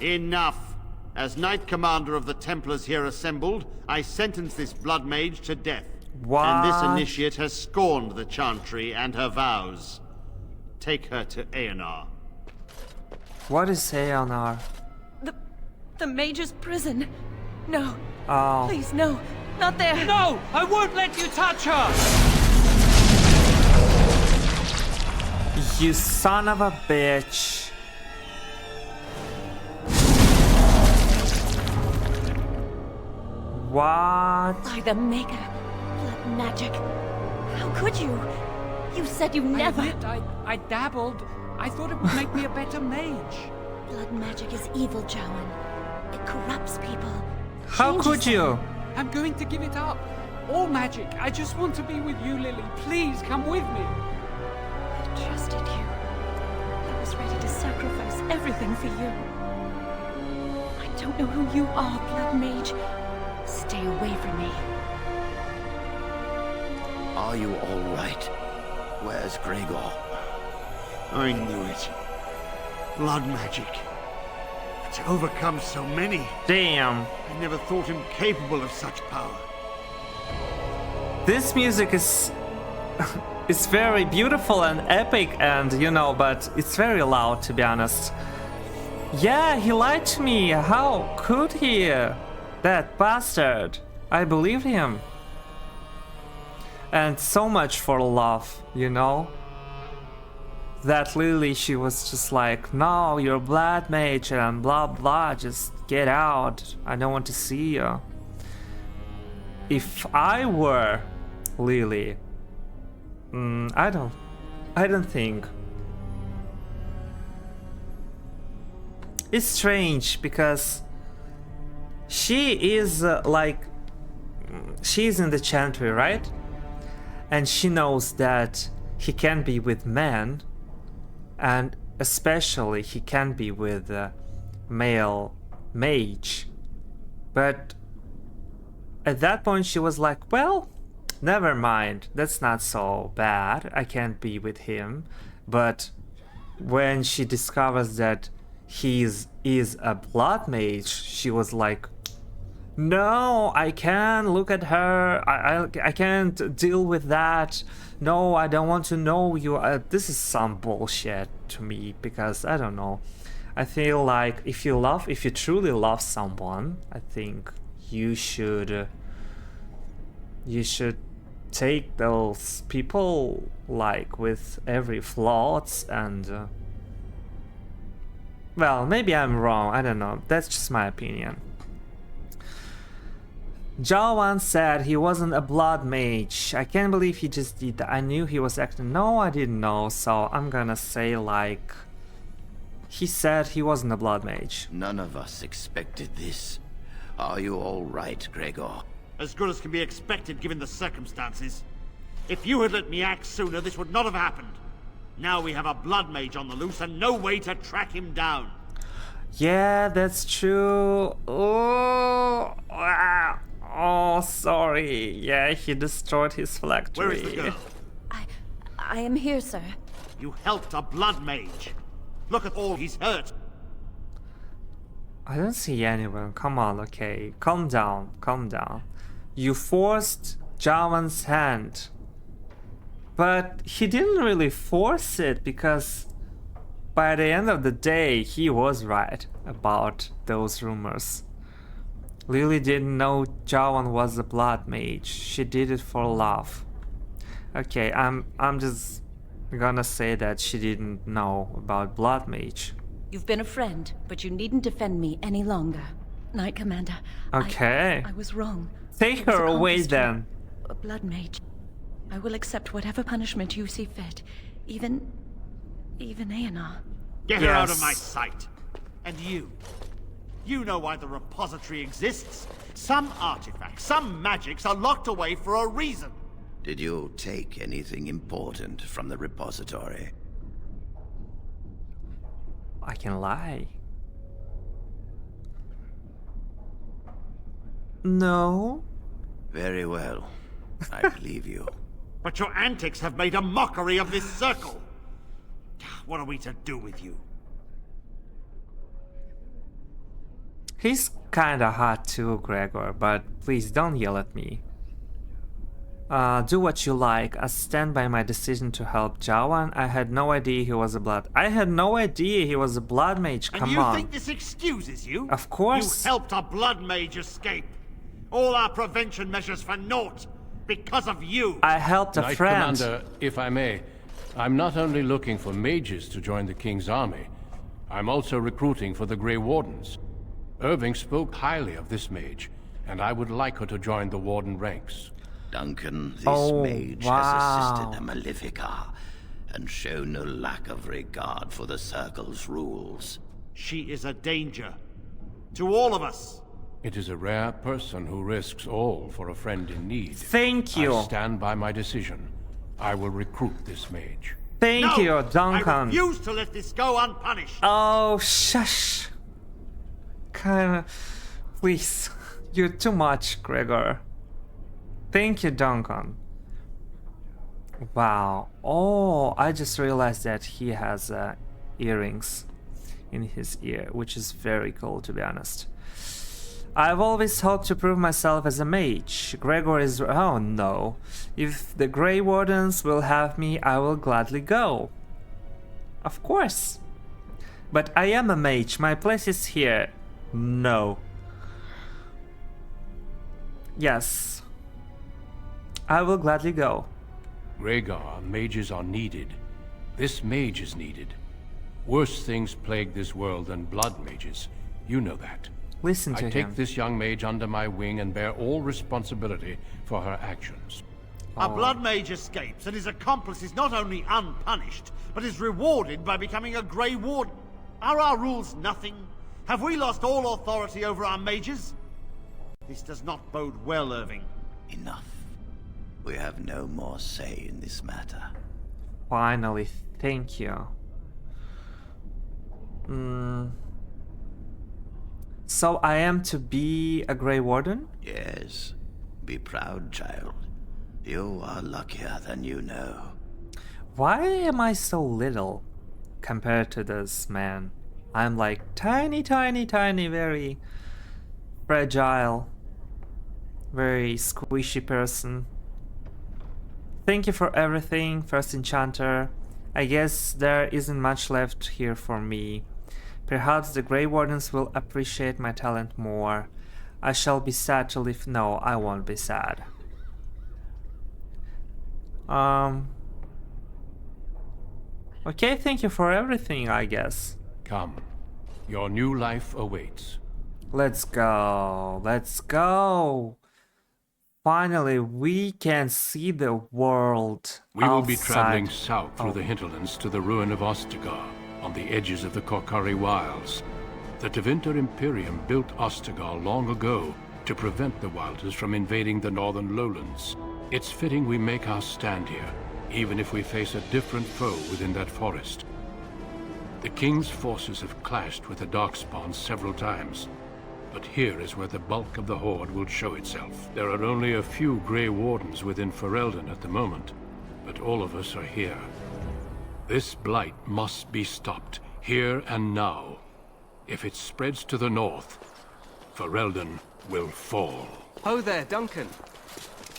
Speaker 4: Enough! As Knight Commander of the Templars here assembled, I sentence this blood mage to death.
Speaker 1: What?
Speaker 4: And this initiate has scorned the Chantry and her vows. Take her to Aeonar.
Speaker 1: What is Aeonar?
Speaker 10: The mage's prison. No.
Speaker 1: Oh.
Speaker 10: Please, no. Not there.
Speaker 8: No! I won't let you touch her!
Speaker 1: You son of a bitch. What?
Speaker 3: By the Maker. Blood magic. How could you? You said you never...
Speaker 8: I dabbled. I thought it would make me a better mage.
Speaker 3: Blood magic is evil, Joan. It corrupts people.
Speaker 1: How could you?
Speaker 8: I'm going to give it up. All magic. I just want to be with you, Lily. Please come with me.
Speaker 3: I trusted you. I was ready to sacrifice everything for you. I don't know who you are, Blood Mage. Stay away from me.
Speaker 22: Are you all right? Where's Gregor?
Speaker 4: I knew it. Blood magic. To overcome so many.
Speaker 1: Damn.
Speaker 4: I never thought him capable of such power.
Speaker 1: This music is... it's very beautiful and epic and, you know, but it's very loud, to be honest. Yeah, he lied to me. How could he? That bastard. I believed him. And so much for love, you know? That Lily, she was just like, no, you're a blood mage and blah blah, just get out. I don't want to see you. If I were Lily, I don't think. It's strange because she is she's in the chantry, right? And she knows that he can be with men, and especially he can be with a male mage. But at that point she was like, well, never mind, that's not so bad, I can't be with him. But when she discovers that he is a blood mage, she was like, no, I can't look at her, I can't deal with that, no, I don't want to know you. This is some bullshit to me, because I don't know, I feel like if you truly love someone, I think you should take those people like with every flaws. And well, maybe I'm wrong, I don't know, that's just my opinion. Jawan said he wasn't a blood mage. I can't believe he just did that. I knew he was acting. No, I didn't know, so I'm gonna say like he said he wasn't a blood mage.
Speaker 22: None of us expected this. Are you all right, Gregor?
Speaker 4: As good as can be expected given the circumstances. If you had let me act sooner, this would not have happened. Now we have a blood mage on the loose and no way to track him down.
Speaker 1: Yeah, that's true. Oh, wow. Oh, sorry. Yeah, he destroyed his phylactery.
Speaker 4: Where is the girl?
Speaker 3: I am here, sir.
Speaker 4: You helped a blood mage. Look at all he's hurt.
Speaker 1: I don't see anyone. Come on, okay. Calm down, calm down. You forced Jawan's hand. But he didn't really force it, because by the end of the day, he was right about those rumors. Lily didn't know Jawan was a blood mage. She did it for love. Okay, I'm just gonna say that she didn't know about blood mage.
Speaker 3: You've been a friend, but you needn't defend me any longer. Knight Commander.
Speaker 1: Okay.
Speaker 3: I was wrong.
Speaker 1: Take her away then.
Speaker 3: A blood mage. I will accept whatever punishment you see fit. Even Aenar.
Speaker 4: Get her out of my sight. And you know why the repository exists. Some artifacts, some magics are locked away for a reason.
Speaker 22: Did you take anything important from the repository?
Speaker 1: I can lie. No.
Speaker 22: Very well. I believe you.
Speaker 4: But your antics have made a mockery of this circle. What are we to do with you?
Speaker 1: He's kinda hot too, Gregor, but please don't yell at me. Do what you like. I stand by my decision to help Jawan. I had no idea he was a blood. I had no idea he was a blood mage. Come on.
Speaker 4: And you think this excuses you?
Speaker 1: Of course.
Speaker 4: You helped a blood mage escape. All our prevention measures for naught because of you.
Speaker 1: I helped a
Speaker 2: Knight
Speaker 1: friend.
Speaker 2: Commander, if I may, I'm not only looking for mages to join the King's army, I'm also recruiting for the Grey Wardens. Irving spoke highly of this mage, and I would like her to join the Warden ranks.
Speaker 22: Duncan, this mage has assisted a Malefica, and shown no lack of regard for the Circle's rules.
Speaker 4: She is a danger to all of us.
Speaker 2: It is a rare person who risks all for a friend in need.
Speaker 1: Thank you.
Speaker 2: I stand by my decision. I will recruit this mage.
Speaker 1: Thank you, Duncan.
Speaker 4: I refuse to let this go unpunished.
Speaker 1: Oh, shush. Kinda... Please. You're too much, Gregor. Thank you, Duncan. Wow. Oh, I just realized that he has earrings in his ear, which is very cool, to be honest. I've always hoped to prove myself as a mage. Gregor is... Oh, no. If the Grey Wardens will have me, I will gladly go. Of course. But I am a mage. My place is here. No. Yes. I will gladly go.
Speaker 2: Rhaegar, mages are needed. This mage is needed. Worse things plague this world than blood mages. You know that.
Speaker 1: Listen to
Speaker 2: I
Speaker 1: him.
Speaker 2: take this young mage under my wing and bear all responsibility for her actions.
Speaker 4: A blood mage escapes and his accomplice is not only unpunished, but is rewarded by becoming a Grey Warden. Are our rules nothing? Have we lost all authority over our mages? This does not bode well, Irving.
Speaker 22: Enough. We have no more say in this matter.
Speaker 1: Finally, thank you. So I am to be a Grey Warden?
Speaker 22: Yes. Be proud, child. You are luckier than you know.
Speaker 1: Why am I so little compared to this man? I'm like tiny, tiny, tiny, very fragile, very squishy person. Thank you for everything, First Enchanter. I guess there isn't much left here for me. Perhaps the Grey Wardens will appreciate my talent more. I shall be sad to leave. No, I won't be sad. Okay, thank you for everything, I guess.
Speaker 2: Come. Your new life awaits.
Speaker 1: Let's go. Let's go. Finally, we can see the world.
Speaker 2: We will be
Speaker 1: outside.
Speaker 2: traveling south through the hinterlands to the ruin of Ostagar, on the edges of the Korkari Wilds. The Tevinter Imperium built Ostagar long ago to prevent the Wilders from invading the northern lowlands. It's fitting we make our stand here, even if we face a different foe within that forest. The King's forces have clashed with the Darkspawn several times, but here is where the bulk of the Horde will show itself. There are only a few Grey Wardens within Ferelden at the moment, but all of us are here. This blight must be stopped, here and now. If it spreads to the north, Ferelden will fall.
Speaker 13: Ho there, Duncan.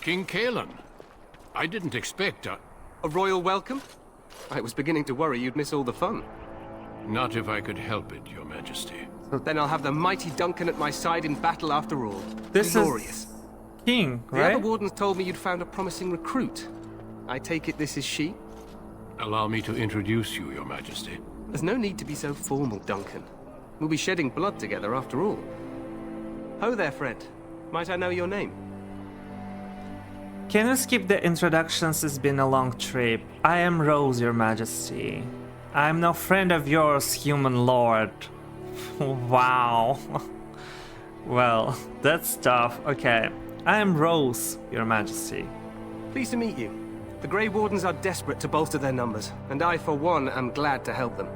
Speaker 2: King Kaelin, I didn't expect a
Speaker 13: royal welcome? I was beginning to worry you'd miss all the fun.
Speaker 2: Not if I could help it, Your Majesty.
Speaker 13: Then I'll have the mighty Duncan at my side in battle after all.
Speaker 1: This
Speaker 13: Glorious.
Speaker 1: is King,
Speaker 13: The
Speaker 1: right?
Speaker 13: other wardens told me you'd found a promising recruit. I take it this is she?
Speaker 2: Allow me to introduce you, Your Majesty.
Speaker 13: There's no need to be so formal, Duncan. We'll be shedding blood together after all. Ho there, friend. Might I know your name?
Speaker 1: Can you skip the introductions? It's been a long trip. I am Rose, Your Majesty. I am no friend of yours, human lord. Wow. Well, that's tough. Okay. I am Rose, Your Majesty.
Speaker 13: Pleased to meet you. The Grey Wardens are desperate to bolster their numbers, and I, for one, am glad to help them.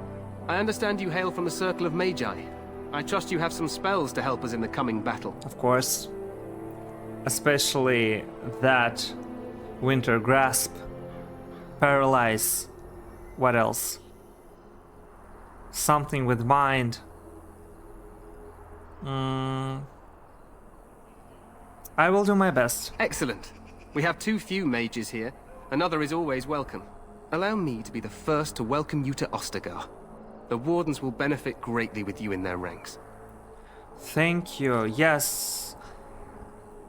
Speaker 13: I understand you hail from the Circle of Magi. I trust you have some spells to help us in the coming battle.
Speaker 1: Of course. Especially that Winter Grasp. Paralyze. What else? Something with mind. I will do my best.
Speaker 13: Excellent. We have too few mages here. Another is always welcome. Allow me to be the first to welcome you to Ostagar. The Wardens will benefit greatly with you in their ranks.
Speaker 1: Thank you. Yes.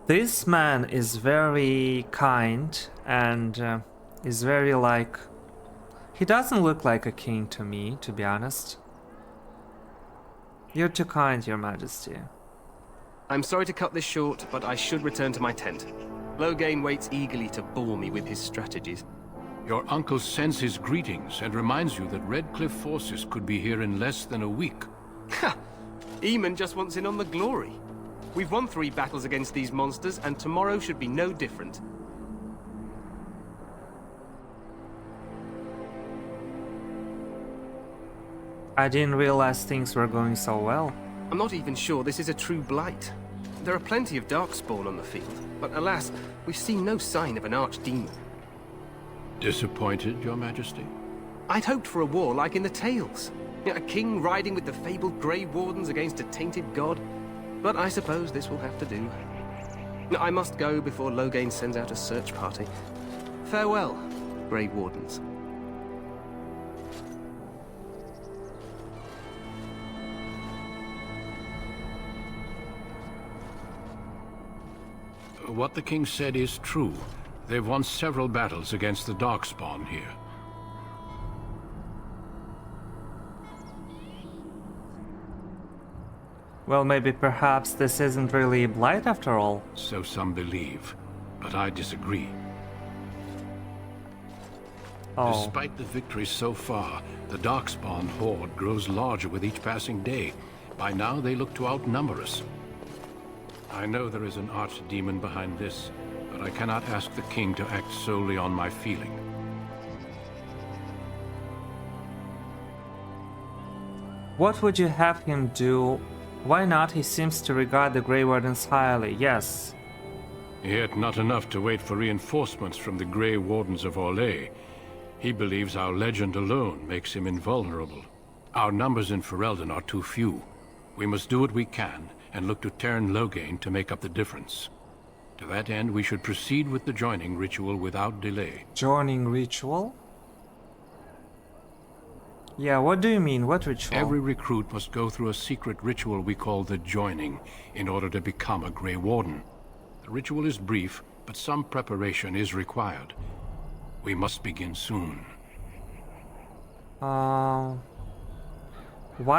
Speaker 1: This man is very kind and is very like... He doesn't look like a king to me, to be honest. You're too kind, Your Majesty.
Speaker 13: I'm sorry to cut this short, but I should return to my tent. Loghain waits eagerly to bore me with his strategies.
Speaker 2: Your uncle sends his greetings and reminds you that Redcliffe forces could be here in less than a week.
Speaker 13: Ha! Eamon just wants in on the glory. We've won 3 battles against these monsters, and tomorrow should be no different.
Speaker 1: I didn't realize things were going so well.
Speaker 13: I'm not even sure this is a true blight. There are plenty of Darkspawn on the field, but alas, we've seen no sign of an archdemon.
Speaker 2: Disappointed, Your Majesty?
Speaker 13: I'd hoped for a war like in the tales. A king riding with the fabled Grey Wardens against a tainted god. But I suppose this will have to do. I must go before Loghain sends out a search party. Farewell, Grey Wardens.
Speaker 2: What the king said is true. They've won several battles against the Darkspawn here.
Speaker 1: Well, maybe perhaps this isn't really Blight after all.
Speaker 2: So some believe, but I disagree.
Speaker 1: Oh.
Speaker 2: Despite the victories so far, the Darkspawn horde grows larger with each passing day. By now, they look to outnumber us. I know there is an archdemon behind this, but I cannot ask the king to act solely on my feeling.
Speaker 1: What would you have him do? Why not? He seems to regard the Grey Wardens highly, yes.
Speaker 2: Yet not enough to wait for reinforcements from the Grey Wardens of Orlais. He believes our legend alone makes him invulnerable. Our numbers in Ferelden are too few. We must do what we can, and look to Teyrn Loghain to make up the difference. To that end, we should proceed with the joining ritual without delay.
Speaker 1: Joining ritual? Yeah, what do you mean? What ritual?
Speaker 2: Every recruit must go through a secret ritual we call the joining, in order to become a Grey Warden. The ritual is brief, but some preparation is required. We must begin soon.
Speaker 1: Why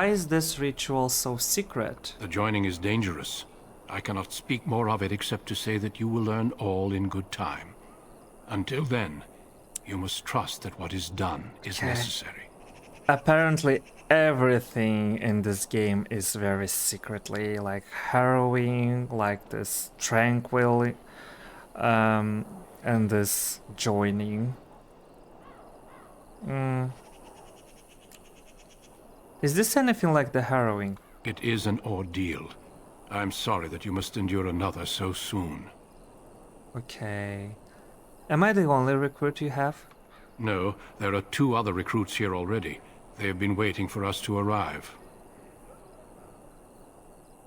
Speaker 1: is this ritual so secret?
Speaker 2: The joining is dangerous. I cannot speak more of it except to say that you will learn all in good time. Until then, you must trust that what is done is necessary.
Speaker 1: Apparently everything in this game is very secretly, like harrowing, like this tranquil, and this joining. Is this anything like the harrowing?
Speaker 2: It is an ordeal. I'm sorry that you must endure another so soon.
Speaker 1: Okay. Am I the only recruit you have?
Speaker 2: No, there are 2 other recruits here already. They have been waiting for us to arrive.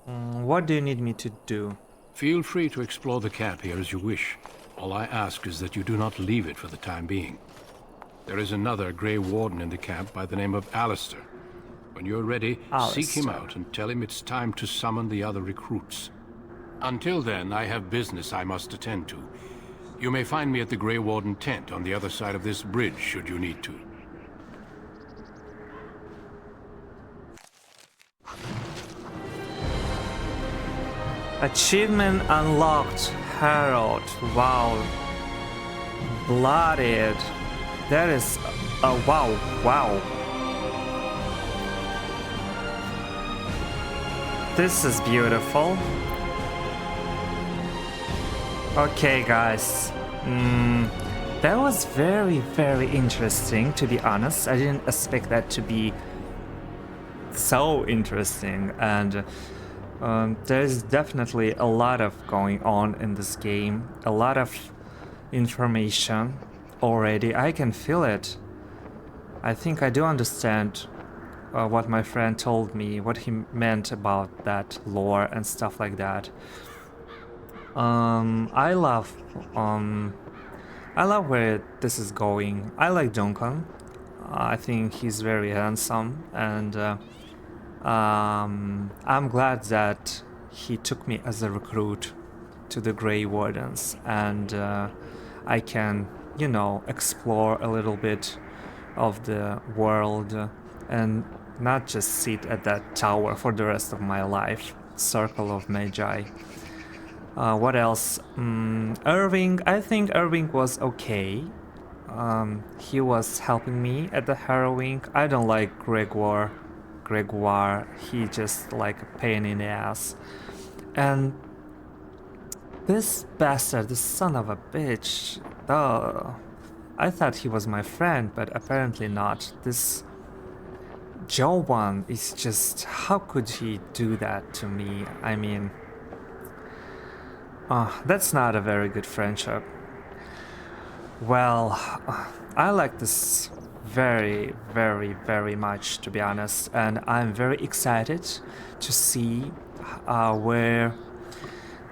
Speaker 1: What do you need me to do?
Speaker 2: Feel free to explore the camp here as you wish. All I ask is that you do not leave it for the time being. There is another Grey Warden in the camp by the name of Alistair. When you're ready, seek him out and tell him it's time to summon the other recruits. Until then, I have business I must attend to. You may find me at the Grey Warden tent on the other side of this bridge, should you need to.
Speaker 1: Achievement unlocked. Herald. Wow. Blooded. That is... wow. Wow. This is beautiful. Okay, guys. That was very, very interesting, to be honest. I didn't expect that to be so interesting, and there's definitely a lot of going on in this game. A lot of information already. I can feel it. I think I do understand what my friend told me, what he meant about that lore and stuff like that. I love where this is going. I like Duncan. I think he's very handsome, and I'm glad that he took me as a recruit to the Grey Wardens, and I can, you know, explore a little bit of the world and not just sit at that tower for the rest of my life. Circle of Magi. What else? Irving. I think Irving was okay. He was helping me at the harrowing. I don't like Gregoire. He just like a pain in the ass. And this bastard, this son of a bitch. I thought he was my friend, but apparently not. This Jovan is just... How could he do that to me? I mean... that's not a very good friendship. Well, I like this very, very, very much, to be honest, and I'm very excited to see where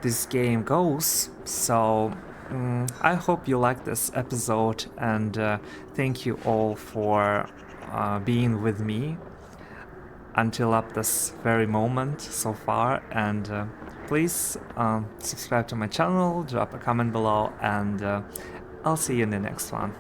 Speaker 1: this game goes. So I hope you like this episode, and thank you all for being with me until up this very moment so far, and please subscribe to my channel, drop a comment below, and I'll see you in the next one.